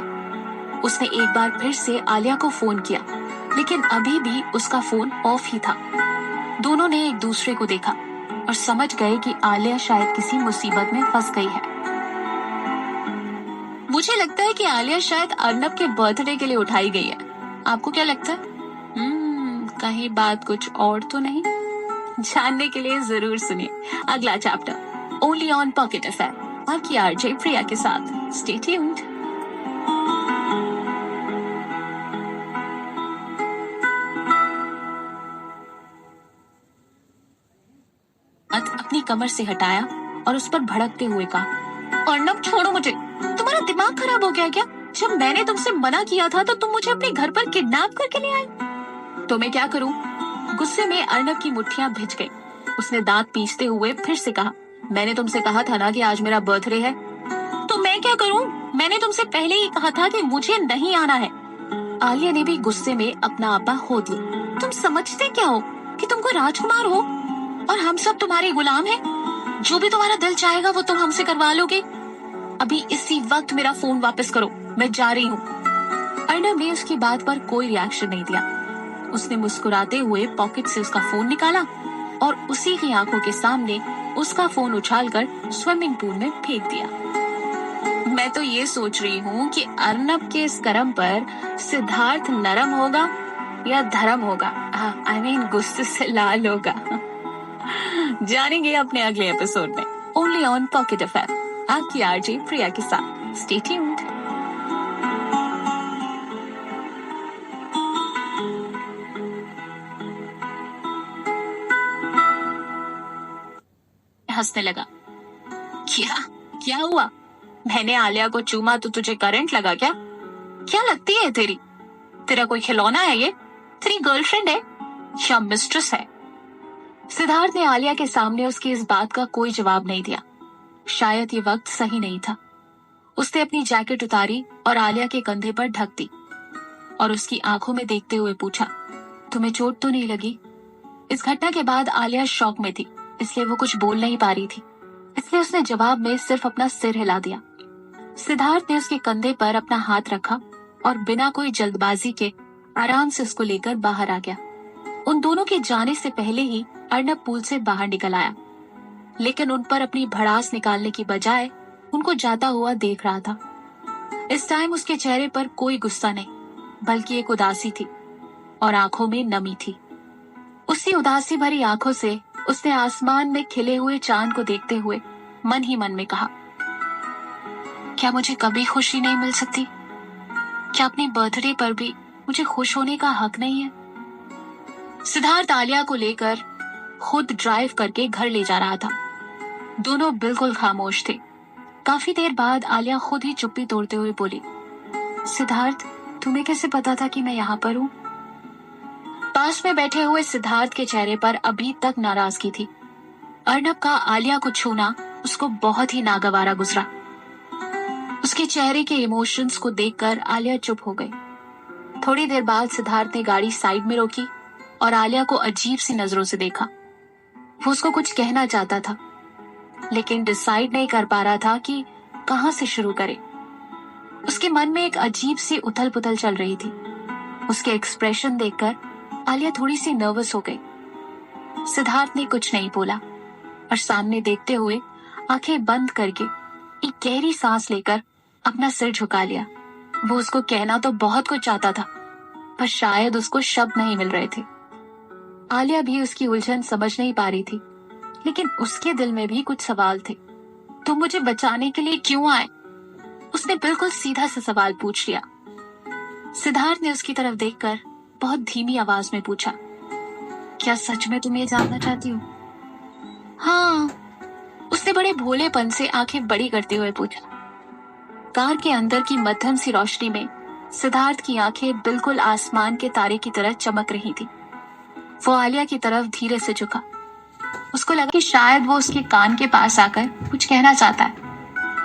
उसने एक बार फिर से आलिया को फोन किया, लेकिन अभी भी उसका फोन ऑफ ही था। दोनों ने एक दूसरे को देखा और समझ गए कि आलिया शायद किसी मुसीबत में फंस गई है। मुझे लगता है कि आलिया शायद अर्नब के बर्थडे के लिए उठाई गई है। आपको क्या लगता है? कहीं बात कुछ और तो नहीं? जानने के लिए जरूर सुनिए अगला chapter only on pocket FM, आपकी आरजे प्रिया के साथ। Stay tuned. अपनी कमर से हटाया और उस पर भड़कते हुए कहा, अर्नब छोड़ो मुझे, तुम्हारा दिमाग खराब हो गया क्या? जब मैंने तुमसे मना किया था तो तुम मुझे अपने घर पर किडनैप करके ले आए। तो मैं क्या करूं? गुस्से में अर्नब की मुट्ठियां भिज गई। उसने दांत पीसते हुए फिर से कहा, मैंने तुमसे कहा था ना कि आज मेरा बर्थडे है। तो मैं क्या करूं? मैंने तुमसे पहले ही कहा था कि मुझे नहीं आना है। आलिया ने भी गुस्से में अपना आपा खो दिया। तुम समझते क्या हो कि तुमको राजकुमार हो और हम सब तुम्हारे गुलाम हैं? जो भी तुम्हारा दिल चाहेगा वो तुम हमसे करवा लोगे। अभी इसी वक्त मेरा फोन वापस करो, मैं जा रही हूँ। अर्नब ने उसकी बात पर कोई रिएक्शन नहीं दिया। उसने मुस्कुराते हुए पॉकेट से उसका फोन निकाला और उसी की आंखों के सामने उसका फोन उछालकर स्विमिंग पूल में फेंक दिया। मैं तो ये सोच रही हूँ कि अर्नब के इस कर्म पर सिद्धार्थ नरम होगा या धर्म होगा। I mean गुस्से से लाल होगा। जानेंगे अपने अगले एपिसोड में ओनली ऑन पॉकेट एफएम, आपकी आरजे प्रिया के साथ। Stay tuned. हंसने लगा। क्या क्या हुआ? मैंने आलिया को चूमा तो तुझे करंट लगा क्या? क्या लगती है तेरी? तेरा कोई खिलौना है ये? तेरी गर्लफ्रेंड है या मिस्ट्रेस है? सिद्धार्थ ने आलिया के सामने उसकी इस बात का कोई जवाब नहीं दिया। शायद ये वक्त सही नहीं था। उसने अपनी जैकेट उतारी और आलिया के कंधे पर ढक दी और उसकी आंखों में देखते हुए पूछा, तुम्हें चोट तो नहीं लगी? इस घटना के बाद आलिया शॉक में थी, इसलिए वो कुछ बोल नहीं पा रही थी। इसलिए उसने जवाब में सिर्फ अपना सिर हिला दिया। सिद्धार्थ ने उसके कंधे पर अपना हाथ रखा और बिना कोई जल्दबाजी के आराम से उसको लेकर बाहर आ गया। उन दोनों के जाने से पहले ही अर्नब पूल से बाहर निकल आया, लेकिन उन पर अपनी भड़ास निकालने की बजाय उनको जाता हुआ देख रहा था। इस टाइम उसके चेहरे पर कोई गुस्सा नहीं, बल्कि एक उदासी थी और आंखों में नमी थी। उसी उदासी भरी आंखों से उसने आसमान में खिले हुए चांद को देखते हुए मन ही मन में कहा, क्या मुझे कभी खुशी नहीं मिल सकती? क्या अपने बर्थडे पर भी मुझे खुश होने का हक नहीं है? सिद्धार्थ आलिया को लेकर खुद ड्राइव करके घर ले जा रहा था। दोनों बिल्कुल खामोश थे। काफी देर बाद आलिया खुद ही चुप्पी तोड़ते हुए बोली, सिद्धार्थ, तुम्हें कैसे पता था कि मैं यहाँ पर हूँ? पास में बैठे हुए सिद्धार्थ के चेहरे पर अभी तक नाराजगी थी। अर्नब का आलिया को छूना उसको बहुत ही नागवारा गुजरा। उसके चेहरे के इमोशंस को देखकर आलिया चुप हो गई। थोड़ी देर बाद सिद्धार्थ ने गाड़ी साइड में रोकी और आलिया को अजीब सी नजरों से देखा। वो उसको कुछ कहना चाहता था, लेकिन डिसाइड नहीं कर पा रहा था कि कहां से शुरू करे। उसके मन में एक अजीब सी उथल पुथल चल रही थी। उसके एक्सप्रेशन देखकर आलिया थोड़ी सी नर्वस हो गई। सिद्धार्थ ने कुछ नहीं बोला और सामने देखते हुए आंखें बंद करके एक गहरी सांस लेकर अपना सिर झुका लिया। वो उसको कहना तो बहुत कुछ चाहता था, पर शायद उसको शब्द नहीं मिल रहे थे। आलिया भी उसकी उलझन समझ नहीं पा रही थी, लेकिन उसके दिल में भी कुछ सवाल थे। तुम मुझे बचाने के लिए क्यों आए? उसने बिल्कुल सीधा सा सवाल पूछ लिया। सिद्धार्थ ने उसकी तरफ देखकर बहुत धीमी आवाज में पूछा, क्या सच में तुम ये जानना चाहती हो? हाँ, उसने बड़े भोलेपन से आंखें बड़ी करते हुए पूछा। कार के अंदर की मध्यम सी रोशनी में सिद्धार्थ की आंखें बिल्कुल आसमान के तारे की तरह चमक रही थी। वो आलिया की तरफ धीरे से झुका। उसको लगा कि शायद वो उसके कान के पास आकर कुछ कहना चाहता है,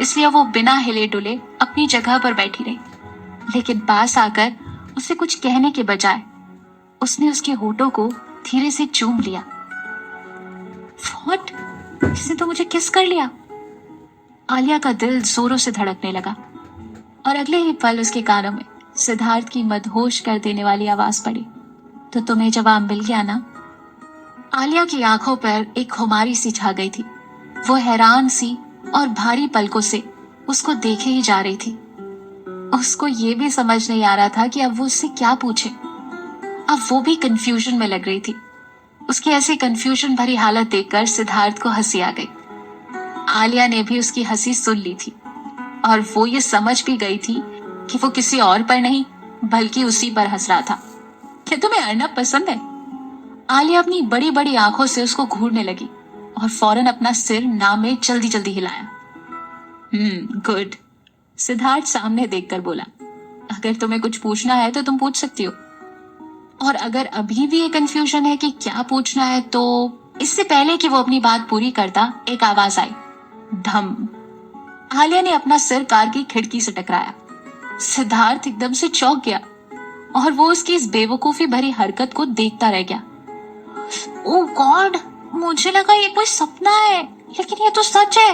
इसलिए वो बिना हिले डुले अपनी जगह पर बैठी रही। लेकिन पास आकर उसे कुछ कहने के बजाय उसने उसके होठों को धीरे से चूम लिया। व्हाट? इसने तो मुझे किस कर लिया। आलिया का दिल जोरों से धड़कने लगा और अगले ही पल उसके कानों में सिद्धार्थ की मदहोश कर देने वाली आवाज पड़ी, तो तुम्हें जवाब मिल गया ना? आलिया की आंखों पर एक खुमारी सी छा गई थी। वो हैरान सी और भारी पलकों से उसको देखे ही जा रही थी। उसको ये भी समझ नहीं आ रहा था कि अब वो उससे क्या पूछे। अब वो भी कंफ्यूजन में लग रही थी। उसकी ऐसी कंफ्यूजन भरी हालत देखकर सिद्धार्थ को हंसी आ गई। आलिया ने भी उसकी हंसी सुन ली थी और वो ये समझ भी गई थी कि वो किसी और पर नहीं बल्कि उसी पर हंस रहा था। क्या तुम्हें अर्नब पसंद है? आलिया अपनी बड़ी बड़ी आंखों से उसको घूरने लगी और फौरन अपना सिर ना में जल्दी जल्दी हिलाया। गुड, सिद्धार्थ सामने देखकर बोला। अगर तुम्हें कुछ पूछना है तो तुम पूछ सकती हो, और अगर अभी भी ये कंफ्यूजन है कि क्या पूछना है तो। इससे पहले कि वो अपनी बात पूरी करता एक आवाज आई, धम। आलिया ने अपना सिर कार की खिड़की से टकराया। सिद्धार्थ एकदम से चौंक गया और वो उसकी इस बेवकूफी भरी हरकत को देखता रह गया। ओह गॉड, मुझे लगा ये कोई सपना है, लेकिन ये तो सच है।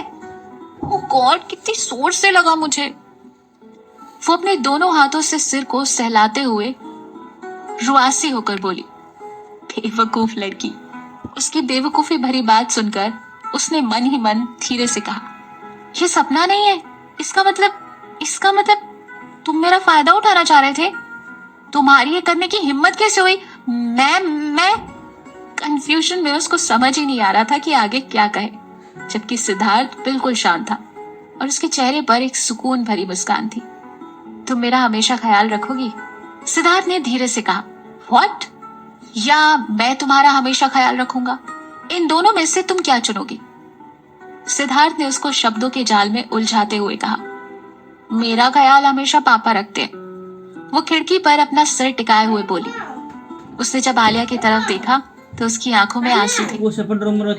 ओह गॉड, कितनी जोर से लगा मुझे। वो अपने दोनों हाथों से सिर को सहलाते हुए रुआसी होकर बोली, बेवकूफ लड़की। उसकी बेवकूफी भरी बात सुनकर उसने मन ही मन धीरे से कहा, ये सपना नहीं है। इसका मतलब तुम मेरा फायदा उठाना चाह रहे थे? तुम्हारी ये करने की हिम्मत कैसे हुई? मैं कंफ्यूजन में उसको समझ ही नहीं आ रहा था कि आगे क्या कहे, जबकि सिद्धार्थ बिल्कुल शांत था और उसके चेहरे पर एक सुकून भरी मुस्कान थी। तुम मेरा हमेशा ख्याल रखोगी? सिद्धार्थ ने धीरे से कहा। व्हाट? या मैं तुम्हारा हमेशा ख्याल रखूंगा? इन दोनों में से तुम क्या चुनोगी? सिद्धार्थ ने उसको शब्दों के जाल में उलझाते हुए कहा, मेरा ख्याल हमेशा पापा रखते हैं। वो खिड़की पर अपना सिर टिकाए हुए बोली। उसने जब आलिया की तरफ देखा तो उसकी आंखों में आंसू थे।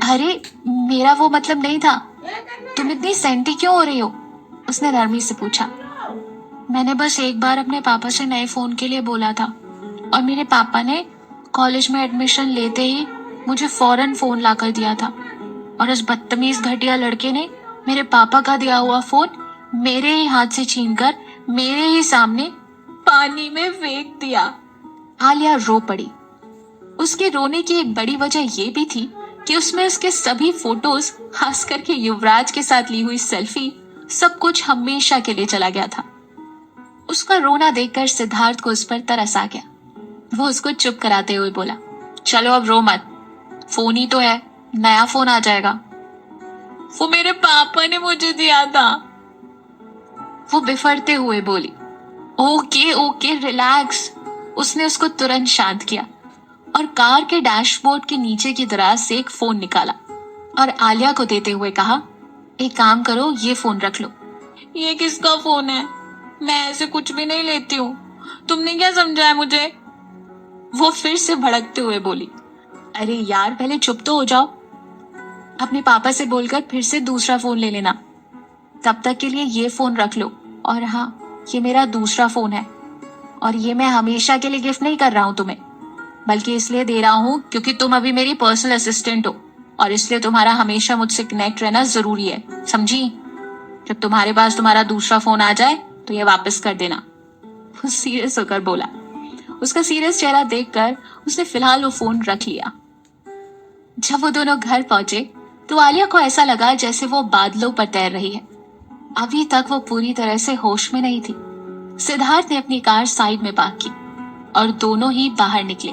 अरे मेरा वो मतलब नहीं था। तुम इतनी सेंटी क्यों हो रही हो? उसने नरमी से पूछा। मैंने बस एक बार अपने पापा से नए फोन के लिए बोला था और मेरे पापा ने कॉलेज में एडमिशन लेते ही मुझे फौरन फोन ला कर दिया था, और उस बदतमीज घटिया लड़के ने मेरे पापा का दिया हुआ फोन मेरे ही हाथ से छीनकर मेरे ही सामने पानी में फेंक दिया। आलिया रो पड़ी। उसके रोने की एक बड़ी वजह यह भी थी कि उसमें उसके सभी फोटोज, खास करके युवराज के साथ ली हुई सेल्फी, सब कुछ हमेशा के लिए चला गया था। उसका रोना देखकर सिद्धार्थ को उस पर तरस आ गया। वो उसको चुप कराते हुए बोला, चलो अब रो मत, फोन ही तो है, नया फोन आ जाएगा। वो मेरे पापा ने मुझे दिया था, वो बिफरते हुए बोली। Okay relax. उसने उसको तुरंत शांत किया और कार के डैशबोर्ड के नीचे की दराज से एक फोन निकाला और आलिया को देते हुए कहा, एक काम करो, ये फोन रख लो। ये किसका फोन है? मैं ऐसे कुछ भी नहीं लेती हूँ, तुमने क्या समझा है मुझे? वो फिर से भड़कते हुए बोली। अरे यार, पहले चुप तो हो जाओ। अपने पापा से बोलकर फिर से दूसरा फोन ले लेना। तब तक के लिए ये फोन रख लो। और हाँ, ये मेरा दूसरा फोन है और ये मैं हमेशा के लिए गिफ्ट नहीं कर रहा हूँ तुम्हें, बल्कि इसलिए दे रहा हूँ क्योंकि तुम अभी मेरी पर्सनल असिस्टेंट हो और इसलिए तुम्हारा हमेशा मुझसे कनेक्ट रहना जरूरी है, समझी? जब तुम्हारे पास तुम्हारा दूसरा फोन आ जाए तो ये वापस कर देना। वो सीरियस होकर बोला। उसका सीरियस चेहरा देखकर उसने फिलहाल वो फोन रख लिया। जब वो दोनों घर पहुंचे तो आलिया को ऐसा लगा जैसे वो बादलों पर तैर रही है। अभी तक वो पूरी तरह से होश में नहीं थी। सिद्धार्थ ने अपनी कार साइड में पार्क की और दोनों ही बाहर निकले।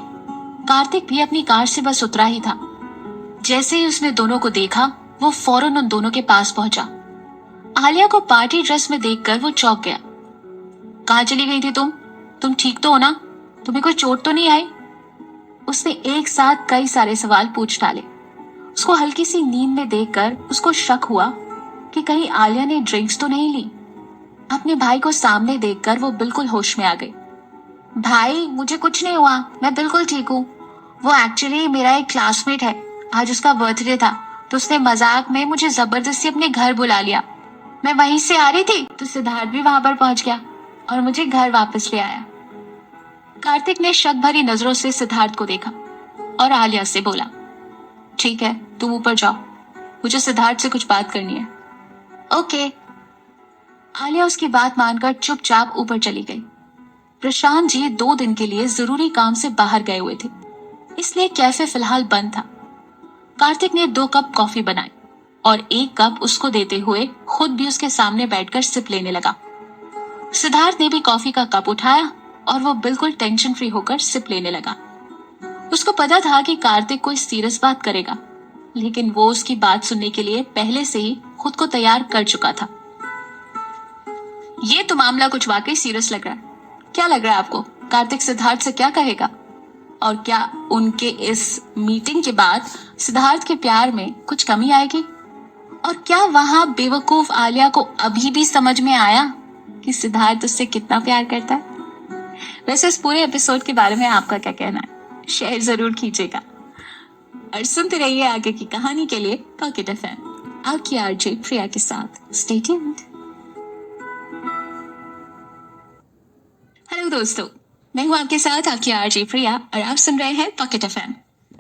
कार्तिक भी अपनी कार से बस उतरा ही था। जैसे ही उसने दोनों को देखा, वो फौरन उन दोनों के पास पहुंचा आलिया को पार्टी ड्रेस में देखकर वो चौंक गया। कहाँ चली गई थी तुम ठीक तो हो ना? तुम्हें कोई चोट तो नहीं आई? उसने एक साथ कई सारे सवाल पूछ डाले। उसको हल्की सी नींद में देखकर उसको शक हुआ कि कहीं आलिया ने ड्रिंक्स तो नहीं ली। अपने भाई को सामने देखकर वो बिल्कुल होश में आ गई। भाई, मुझे कुछ नहीं हुआ, मैं बिल्कुल ठीक हूँ। वो एक्चुअली मेरा एक क्लासमेट है, आज उसका बर्थडे था तो उसने मजाक में मुझे जबरदस्ती अपने घर बुला लिया। मैं वहीं से आ रही थी तो सिद्धार्थ भी वहां पर पहुंच गया और मुझे घर वापस ले आया। कार्तिक ने शक भरी नजरों से सिद्धार्थ को देखा और आलिया से बोला, ठीक है, तुम ऊपर जाओ, मुझे सिद्धार्थ से कुछ बात करनी है। ओके। आलिया उसकी बात मानकर चुपचाप ऊपर चली गई। प्रशांत जी 2 दिन के लिए जरूरी काम से बाहर गए हुए थे, इसलिए कैफे फिलहाल बंद था। कार्तिक ने 2 कप कॉफी बनाई और 1 कप उसको देते हुए खुद भी उसके सामने बैठकर सिप लेने लगा। सिद्धार्थ ने भी कॉफी का कप उठाया और वो बिल्कुल टेंशन फ्री होकर सिप लेने लगा। उसको पता था कि कार्तिक कोई सीरियस बात करेगा, लेकिन वो उसकी बात सुनने के लिए पहले से ही खुद को तैयार कर चुका था। ये तो मामला कुछ वाकई सीरियस लग रहा है। क्या लग रहा है आपको? कार्तिक सिद्धार्थ से क्या कहेगा? और क्या उनके इस मीटिंग के बाद सिद्धार्थ के प्यार में कुछ कमी आएगी? और क्या वहां बेवकूफ आलिया को अभी भी समझ में आया कि सिद्धार्थ उससे कितना प्यार करता है? वैसे इस पूरे एपिसोड के बारे में आपका क्या कहना है? शेयर जरूर कीजिएगा और सुनते रहिए आगे की कहानी के लिए पॉकेट एफएम, आपकी आरजे प्रिया के साथ। Stay tuned. हेलो दोस्तों, मैं हूं आपके साथ आपकी आरजे प्रिया और आप सुन रहे हैं पॉकेट एफएम।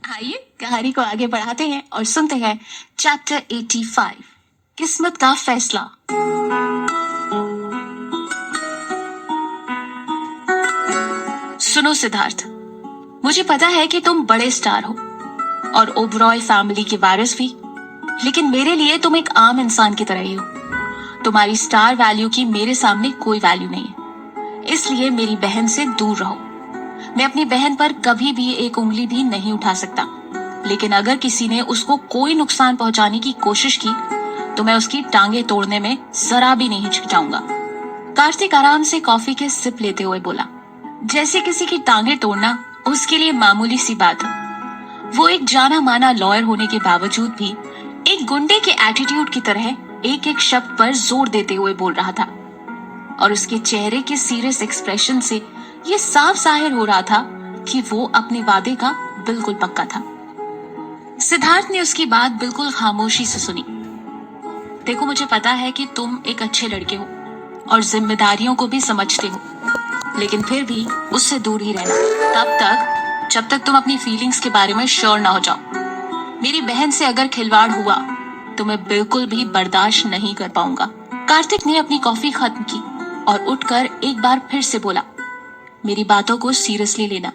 आइए कहानी को आगे बढ़ाते हैं और सुनते हैं चैप्टर 85, किस्मत का फैसला। सुनो सिद्धार्थ, मुझे पता है कि तुम बड़े स्टार हो और ओबरॉय फैमिली के वारिस भी, लेकिन मेरे लिए तुम एक आम इंसान की तरह ही हो। तुम्हारी स्टार वैल्यू की मेरे सामने कोई वैल्यू नहीं है, इसलिए मेरी बहन से दूर रहो। मैं अपनी बहन पर कभी भी एक उंगली भी नहीं उठा सकता, लेकिन अगर किसी ने उसको कोई नुकसान पहुंचाने की कोशिश की तो मैं उसकी टांगे तोड़ने में जरा भी नहीं हिचकिचाऊंगा। कार्तिक आराम से कॉफी के सिप लेते हुए बोला, जैसे किसी की टांगे तोड़ना उसके लिए मामूली सी बात है। वो एक जाना माना लॉयर होने के बावजूद भी एक गुंडे के एटीट्यूड की तरह एक एक शब्द पर जोर देते हुए बोल रहा था और उसके चेहरे के सीरियस एक्सप्रेशन से ये साफ जाहिर हो रहा था कि वो अपने वादे का बिल्कुल पक्का था। सिद्धार्थ ने उसकी बात बिल्कुल खामोशी से सुनी। देखो, मुझे पता है कि तुम एक अच्छे लड़के हो और जिम्मेदारियों को भी समझते हो, लेकिन फिर भी उससे दूर ही रहना, तब तक जब तक तुम अपनी फीलिंग्स के बारे में श्योर ना हो जाओ। मेरी बहन से अगर खिलवाड़ हुआ तो मैं बिल्कुल भी बर्दाश्त नहीं कर पाऊंगा। कार्तिक ने अपनी कॉफी खत्म की और उठकर एक बार फिर से बोला, मेरी बातों को सीरियसली लेना,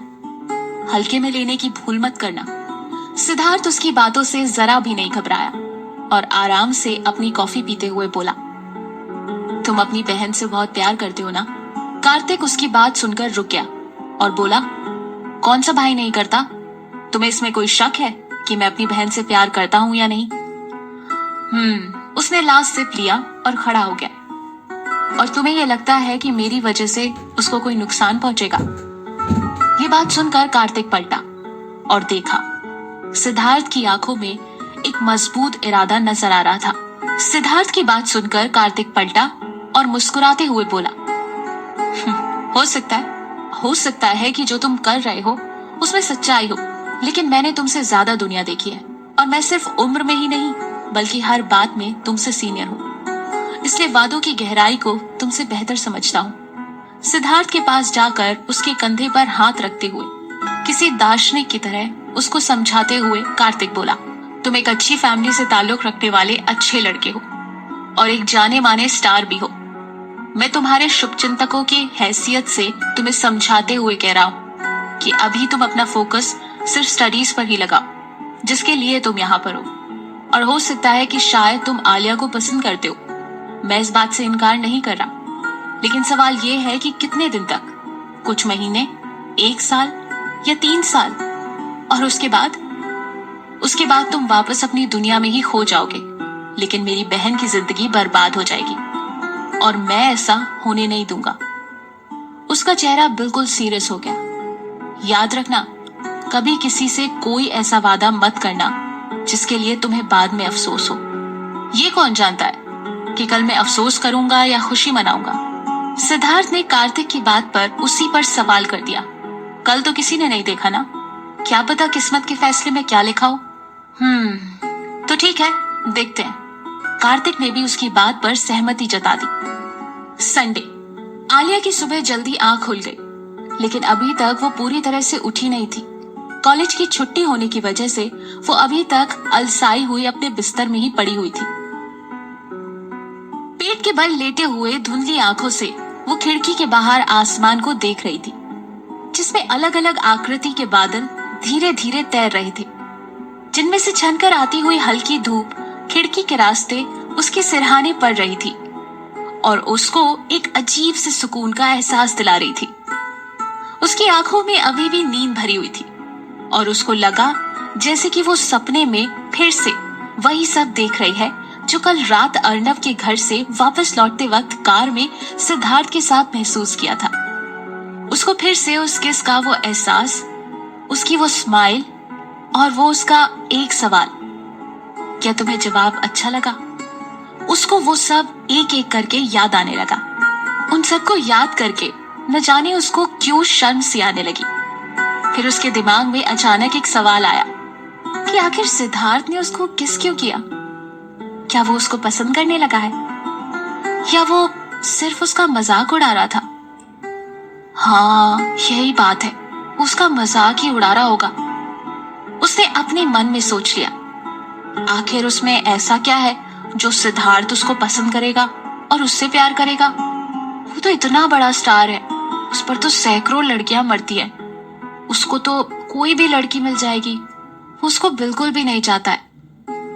हल्के में लेने की भूल मत करना। सिद्धार्थ उसकी बातों से जरा भी नहीं घबराया और आराम से अपनी कॉफी पीते हुए बोला, तुम अपनी बहन से बहुत प्यार करते हो ना? कार्तिक उसकी बात सुनकर रुक गया और बोला, कौन सा भाई नहीं करता? तुम्हें इसमें कोई शक है कि मैं अपनी बहन से प्यार करता हूं या नहीं? उसने लास्ट सिप लिया और खड़ा हो गया। और तुम्हें यह लगता है कि मेरी वजह से उसको कोई नुकसान पहुंचेगा? ये बात सुनकर कार्तिक पलटा और देखा, सिद्धार्थ की आंखों में एक मजबूत इरादा नजर आ रहा था। सिद्धार्थ की बात सुनकर कार्तिक पलटा और मुस्कुराते हुए बोला, हो सकता है कि जो तुम कर रहे हो उसमें सच्चाई हो, लेकिन मैंने तुमसे ज्यादा दुनिया देखी है और मैं सिर्फ उम्र में ही नहीं बल्कि हर बात में तुमसे सीनियर हूँ, इसलिए वादों की गहराई को तुमसे बेहतर समझता हूँ। सिद्धार्थ के पास जाकर उसके कंधे पर हाथ रखते हुए किसी दार्शनिक की तरह उसको समझाते हुए कार्तिक बोला, तुम एक अच्छी फैमिली से ताल्लुक रखने वाले अच्छे लड़के हो और एक जाने माने स्टार भी हो। मैं तुम्हारे शुभचिंतकों की हैसियत से तुम्हें समझाते हुए कह रहा हूँ कि अभी तुम अपना फोकस सिर्फ स्टडीज पर ही लगाओ, जिसके लिए तुम यहाँ पर हो। और हो सकता है कि शायद तुम आलिया को पसंद करते हो, मैं इस बात से इनकार नहीं कर रहा, लेकिन सवाल ये है कि कितने दिन तक? कुछ महीने, 1 साल या 3 साल? और उसके बाद तुम वापस अपनी दुनिया में ही खो जाओगे। लेकिन मेरी बहन की जिंदगी बर्बाद हो जाएगी और मैं ऐसा होने नहीं दूंगा। उसका चेहरा बिल्कुल सीरियस हो गया। याद रखना, कभी किसी से कोई ऐसा वादा मत करना जिसके लिए तुम्हें बाद में अफसोस हो। ये कौन जानता है कि कल मैं अफसोस करूंगा या खुशी मनाऊंगा। सिद्धार्थ ने कार्तिक की बात पर उसी पर सवाल कर दिया। कल तो किसी ने नहीं देखा ना, क्या पता किस्मत के फैसले में क्या लिखा हो। तो ठीक है, देखते हैं। कार्तिक ने भी उसकी बात पर सहमति जता दी। संडे। आलिया की सुबह जल्दी आंख खुल गई, लेकिन अभी तक वो पूरी तरह से उठी नहीं थी। कॉलेज की छुट्टी होने की वजह से वो अभी तक अलसाई हुई अपने बिस्तर में ही पड़ी हुई थी। पेट के बल लेटे हुए धुंधली आंखों से वो खिड़की के बाहर आसमान को देख रही थी, जिसमें अलग अलग आकृति के बादल धीरे धीरे तैर रहे थे, जिनमें से छनकर आती हुई हल्की धूप खिड़की के रास्ते उसके सिरहाने पड़ रही थी और उसको एक अजीब से सुकून का एहसास दिला रही थी। उसकी आंखों में अभी भी नींद भरी हुई थी और उसको लगा जैसे कि वो सपने में फिर से वही सब देख रही है जो कल रात अर्नव के घर से वापस लौटते वक्त कार में सिद्धार्थ के साथ महसूस किया था। उसको फिर से उस किस का वो एहसास, उसकी वो स्माइल और वो उसका एक सवाल, क्या तुम्हें जवाब अच्छा लगा? उसको वो सब एक एक करके याद आने लगा। उन सबको याद करके न जाने उसको क्यों शर्म सी आने लगी। फिर उसके दिमाग में अचानक एक सवाल आया कि आखिर सिद्धार्थ ने उसको किस क्यों किया? क्या वो उसको पसंद करने लगा है या वो सिर्फ उसका मजाक उड़ा रहा था? हाँ, यही बात है, उसका मजाक ही उड़ा रहा होगा। उसने अपने मन में सोच लिया। आखिर उसमें ऐसा क्या है जो सिद्धार्थ उसको पसंद करेगा और उससे प्यार करेगा? वो तो इतना बड़ा स्टार है, उस पर तो सैकड़ों लड़कियां मरती हैं। उसको तो कोई भी लड़की मिल जाएगी, वो उसको बिल्कुल भी नहीं चाहता है।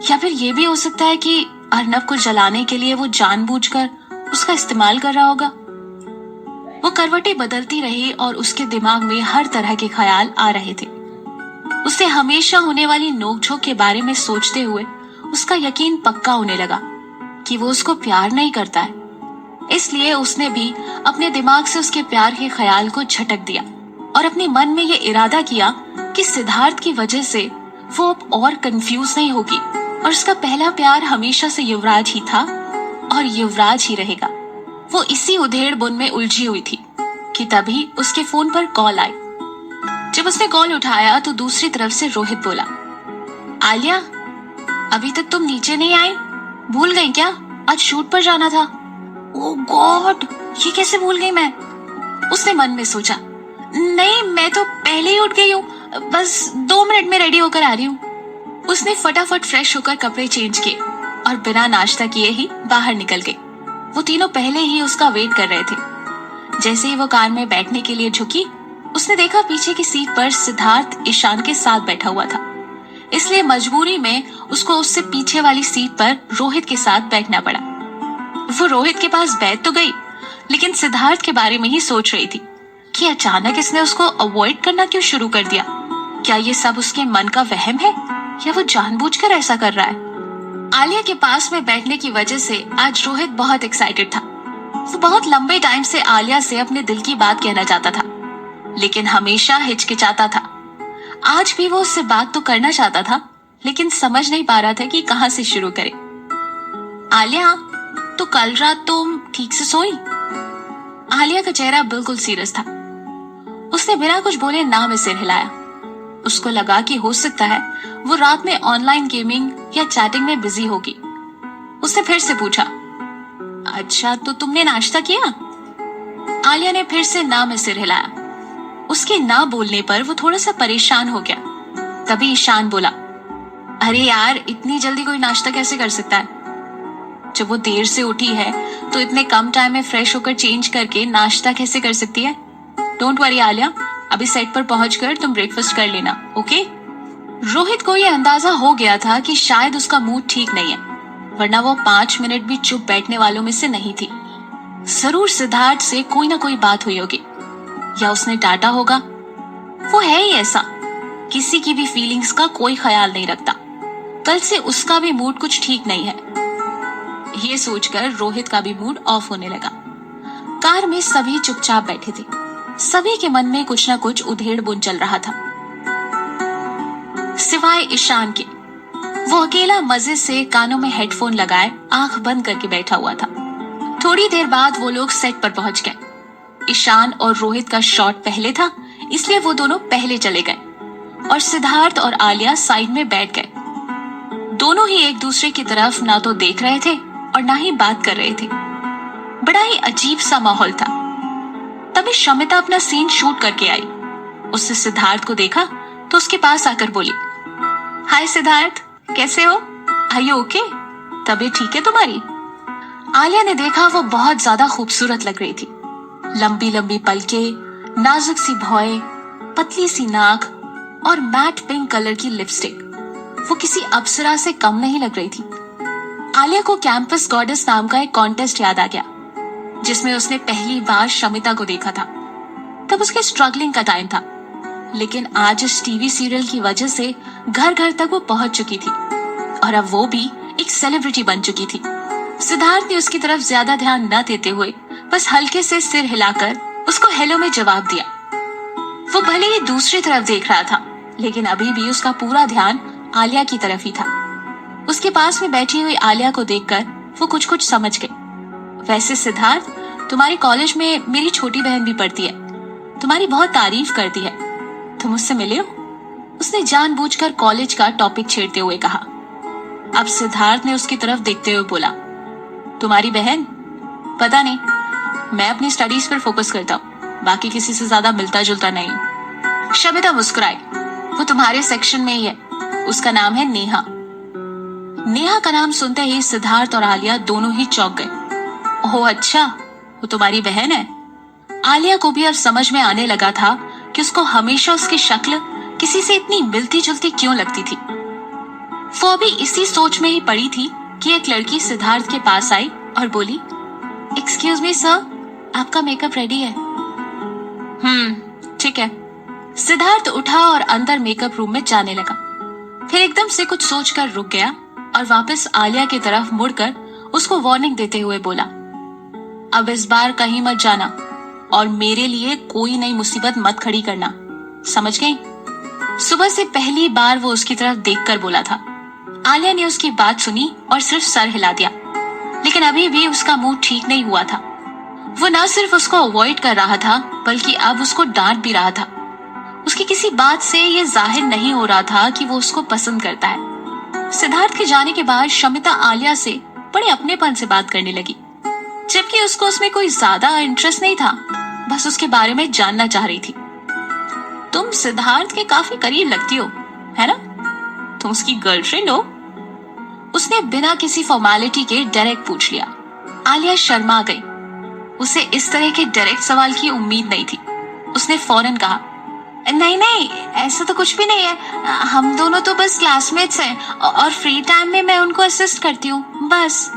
या फिर ये भी हो सकता है कि अर्नव को जलाने के लिए वो जानबूझकर उसका इस्तेमाल कर रहा होगा। वो करवटें बदलती रही और उसके दिमाग में हर तरह के ख्याल आ रहे थे। उसे हमेशा होने वाली नोकझोंक के बारे में सोचते हुए उसका यकीन पक्का होने लगा कि वो उसको प्यार नहीं करता है। इसलिए उसने भी अपने दिमाग से उसके प्यार के ख्याल को झटक दिया और अपने मन में ये इरादा किया कि सिद्धार्थ की वजह से वो अब और कंफ्यूज नहीं होगी और उसका पहला प्यार हमेशा से युवराज ही था और युवराज ही रहेगा। वो इसी उधेड़ बुन में उलझी हुई थी कि तभी उसके फोन पर कॉल आई। जब उसने कॉल उठाया तो दूसरी तरफ से रोहित बोला, आलिया, अभी तक तुम नीचे नहीं आई? भूल गई क्या? आज शूट पर जाना था। ओह गॉड, ये कैसे भूल गई मैं? उसने मन में सोचा। नहीं, मैं तो पहले ही उठ गई हूँ, बस 2 मिनट में रेडी होकर आ रही हूँ। उसने फटाफट फ्रेश होकर कपड़े चेंज किए और बिना नाश्ता किए ही बाहर निकल गई। वो तीनों पहले ही उसका वेट कर रहे थे। जैसे ही वो कार में बैठने के लिए झुकी, उसने देखा पीछे की सीट पर सिद्धार्थ ईशान के साथ बैठा हुआ था। इसलिए मजबूरी में उसको उससे पीछे वाली सीट पर रोहित के साथ बैठना पड़ा। वो रोहित के पास बैठ तो गई, लेकिन सिद्धार्थ के बारे में ही सोच रही थी कि अचानक इसने उसको अवॉइड करना क्यों शुरू कर दिया। क्या ये सब उसके मन का वहम है या वो जानबूझकर ऐसा कर रहा है? आलिया के पास में बैठने की वजह से आज रोहित बहुत एक्साइटेड था। वो बहुत लंबे टाइम से आलिया से अपने दिल की बात कहना चाहता था, लेकिन हमेशा हिचकिचाता था। आज भी वो उससे बात तो करना चाहता था, लेकिन समझ नहीं पा रहा था कि कहां से शुरू करे। आलिया, तो कल रात तुम ठीक से सोई? आलिया का चेहरा बिल्कुल सीरियस था। उसने बिना कुछ बोले ना में सिर हिलाया। उसको लगा कि हो सकता है वो रात में ऑनलाइन गेमिंग या चैटिंग में बिजी होगी। उसने फिर से पूछा, अच्छा तो तुमने नाश्ता किया? आलिया ने फिर से ना में सिर हिलाया। उसके ना बोलने पर वो थोड़ा सा परेशान हो गया। तभी ईशान बोला, अरे यार, इतनी जल्दी कोई नाश्ता कैसे कर सकता है? जब वो देर से उठी है तो इतने कम टाइम में फ्रेश होकर चेंज करके नाश्ता कैसे कर सकती है? डोंट वरी आलिया, अभी सेट पर पहुंचकर तुम ब्रेकफास्ट कर लेना, ओके? रोहित को यह अंदाजा हो गया था कि शायद उसका मूड ठीक नहीं है, वरना वो 5 मिनट भी चुप बैठने वालों में से नहीं थी। जरूर सिद्धार्थ से कोई ना कोई बात हुई होगी या उसने डांटा होगा। वो है ही ऐसा, किसी की भी फीलिंग्स का कोई ख्याल नहीं रखता। कल से उसका भी मूड कुछ ठीक नहीं है। ये सोचकर रोहित का भी मूड ऑफ होने लगा। कार में सभी चुपचाप बैठे थे। सभी के मन में कुछ न कुछ उधेड़-बुन चल रहा था, सिवाय ईशान के। वो अकेला मजे से कानों में हेडफोन लगाए आंख बंद करके बैठा हुआ था। थोड़ी देर बाद वो लोग सेट पर पहुंच गए। ईशान और रोहित का शॉट पहले था, इसलिए वो दोनों पहले चले गए और सिद्धार्थ और आलिया साइड में बैठ गए। दोनों ही एक दूसरे की तरफ ना तो देख रहे थे और ना ही बात कर रहे थे। बड़ा ही अजीब सा माहौल था। तभी शमिता अपना सीन शूट करके आई। उसने सिद्धार्थ को देखा तो उसके पास आकर बोली, हाय सिद्धार्थ, कैसे हो? Are you okay? तबीयत ठीक है तुम्हारी? आलिया ने देखा वो बहुत ज्यादा खूबसूरत लग रही थी। लंबी लंबी पलकें, नाजुक सी भौएं, पतली सी नाक और मैट पिंक कलर की लिपस्टिक। वो किसी अप्सरा से कम नहीं लग रही थी। आलिया को कैंपस गॉडेस नाम का एक कॉन्टेस्ट याद आ गया, जिसमें उसने पहली बार शमिता को देखा था। तब उसके स्ट्रगलिंग का टाइम था, लेकिन आज इस टीवी सीरियल की वजह से घर घर तक वो पहुंच चुकी थी और अब वो भी एक सेलिब्रिटी बन चुकी थी। सिद्धार्थ ने उसकी तरफ ज्यादा ध्यान न देते हुए बस हल्के से सिर हिलाकर उसको हेलो में जवाब दिया। वो भले ही दूसरी तरफ देख रहा था, लेकिन अभी भी उसका पूरा ध्यान आलिया की तरफ ही था। उसके पास में बैठी हुई आलिया को देखकर वो कुछ कुछ समझ गई। वैसे सिद्धार्थ, तुम्हारे कॉलेज में मेरी छोटी बहन भी पढ़ती है, तुम्हारी बहुत तारीफ करती है, तुम उससे मिले हो? उसने जानबूझकर कॉलेज का टॉपिक छेड़ते हुए कहा। अब सिद्धार्थ ने उसकी तरफ देखते हुए बोला, तुम्हारी बहन? पता नहीं, मैं अपनी स्टडीज पर फोकस करता हूँ, बाकी किसी से ज्यादा मिलता जुलता नहीं। शमिता मुस्कुराई। वो तुम्हारे सेक्शन में ही है, उसका नाम है नेहा। नेहा का नाम सुनते ही सिद्धार्थ और आलिया दोनों ही चौंक गए। ओह अच्छा, वो तुम्हारी बहन है? आलिया को भी अब समझ में आने लगा था कि उसको हमेशा उसकी शक्ल किसी से इतनी मिलती जुलती क्यों लगती थी। वो अभी इसी सोच में ही पड़ी थी कि एक लड़की सिद्धार्थ के पास आई और बोली, एक्सक्यूज मी सर, आपका मेकअप रेडी है? ठीक है। सिद्धार्थ उठा और अंदर मेकअप रूम में जाने लगा। फिर एकदम से कुछ सोचकर रुक गया और वापस आलिया की तरफ मुड़कर उसको वार्निंग देते हुए बोला, अब इस बार कहीं मत जाना और मेरे लिए कोई नई मुसीबत मत खड़ी करना, समझ गई? सुबह से पहली बार वो उसकी तरफ देखकर बोला था। आलिया ने उसकी बात सुनी और सिर्फ सर हिला दिया, लेकिन अभी भी उसका मूड ठीक नहीं हुआ था। वो न सिर्फ उसको अवॉइड कर रहा था, बल्कि अब उसको डांट भी रहा था। उसकी किसी बात से ये जाहिर नहीं हो रहा था कि वो उसको पसंद करता है। सिद्धार्थ के जाने के बाद शमिता आलिया से बड़े अपनेपन से बात करने लगी, जबकि उसको उसमें कोई ज्यादा इंटरेस्ट नहीं था, बस उसके बारे में जानना चाह रही थी। तुम सिद्धार्थ के काफी करीब लगती हो, है ना? तुम उसकी गर्लफ्रेंड हो? उसने बिना किसी फॉर्मेलिटी के डायरेक्ट पूछ लिया। आलिया शर्मा गई। उसे इस तरह के डायरेक्ट सवाल की उम्मीद नहीं थी। उसने फौरन कहा, नहीं नहीं, ऐसा तो कुछ भी नहीं है, हम दोनों तो बस क्लासमेट्स हैं और फ्री टाइम में मैं उनको असिस्ट करती हूँ, बस।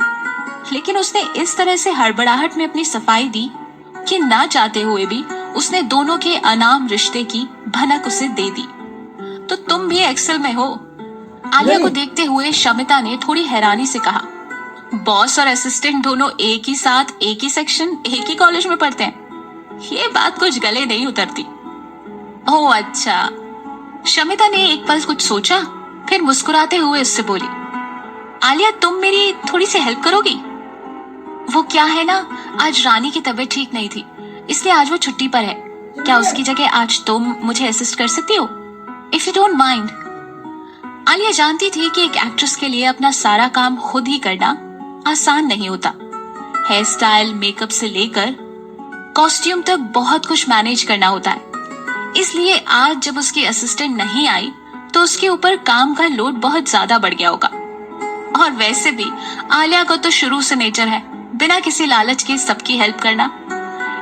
लेकिन उसने इस तरह से हड़बड़ाहट में अपनी सफाई दी कि ना चाहते हुए भी उसने दोनों के अनाम रिश्ते की भनक उसे दे दी। तो तुम भी एक्सेल में हो? आलिया को देखते हुए शमिता ने थोड़ी हैरानी से कहा, बॉस और असिस्टेंट दोनों एक ही साथ, एक ही सेक्शन, एक ही कॉलेज में पढ़ते हैं, ये बात कुछ गले नहीं उतरती। ओह अच्छा। शमिता ने एक पल कुछ सोचा, फिर मुस्कुराते हुए उससे बोली, आलिया तुम मेरी थोड़ी सी हेल्प करोगी? वो क्या है ना, आज रानी की तबीयत ठीक नहीं थी, इसलिए आज वो छुट्टी पर है। क्या उसकी जगह आज तुम मुझे असिस्ट कर सकती हो, if you don't mind? Alia जानती थी कि एक एक्ट्रेस के लिए अपना सारा काम खुद ही करना आसान नहीं होता। हेयर स्टाइल, मेकअप से लेकर कॉस्ट्यूम तक बहुत कुछ मैनेज करना होता है। इसलिए आज जब उसकी असिस्टेंट नहीं आई तो उसके ऊपर काम का लोड बहुत ज्यादा बढ़ गया होगा। और वैसे भी आलिया को तो शुरू से नेचर है बिना किसी लालच के सबकी हेल्प करना।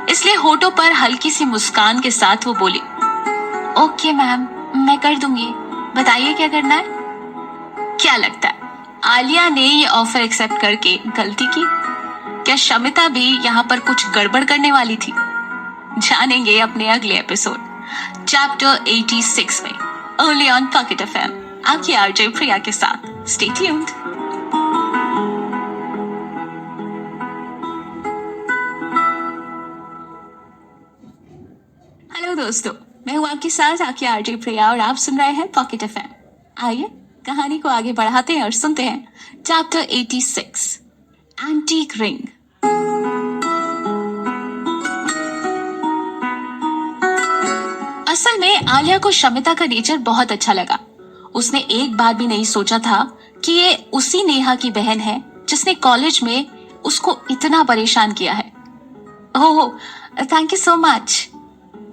इसलिए होठों पर हल्की सी मुस्कान के साथ वो बोली, ओके मैम, मैं कर दूंगी, बताइए क्या करना है? क्या लगता है आलिया ने ये ऑफर एक्सेप्ट करके गलती की? क्या शमिता भी यहाँ पर कुछ गड़बड़ करने वाली थी? जानेंगे अपने अगले एपिसोड चैप्टर 86 में, ओनली ऑन पॉकेट एफएम, आपकी आरजे प्रिया के साथ। Stay tuned. हेलो दोस्तों, मैं हूँ आपके साथ आपकी आरजे प्रिया और आप सुन रहे हैं पॉकेट एफएम। आइए कहानी को आगे बढ़ाते हैं और सुनते हैं चैप्टर 86 एंटीक रिंग। असल में आलिया को शमिता का नेचर बहुत अच्छा लगा। उसने एक बार भी नहीं सोचा था कि ये उसी नेहा की बहन है जिसने कॉलेज में उसको इतना परेशान किया है। ओह, थैंक यू सो मच।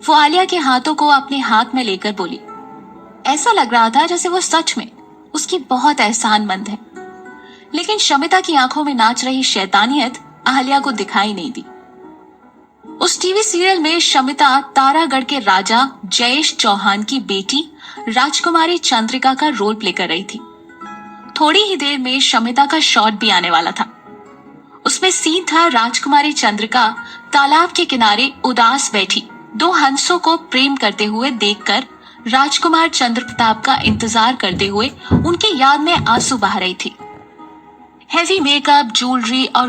वो आलिया के हाथों को अपने हाथ में लेकर बोली। ऐसा लग रहा था जैसे वो सच में उसकी बहुत एहसानमंद है। लेकिन शमिता की आंखों में नाच रही शैतानियत आलिया को दिखाई नहीं दी। उस टीवी सीरियल में शमिता तारागढ़ के राजा जयेश चौहान की बेटी राजकुमारी चंद्रिका का रोल प्ले कर रही थी। थोड़ी ही देर में शमिता का शॉट भी आने वाला था। उसमें सीन था राजकुमारी चंद्रिका तालाब के किनारे उदास बैठी दो हंसों को प्रेम करते हुए देखकर राजकुमार चंद्र प्रताप का इंतजार करते हुए उनकी याद में आंसू बहा रही थी। हेवी मेकअप, ज्वेलरी और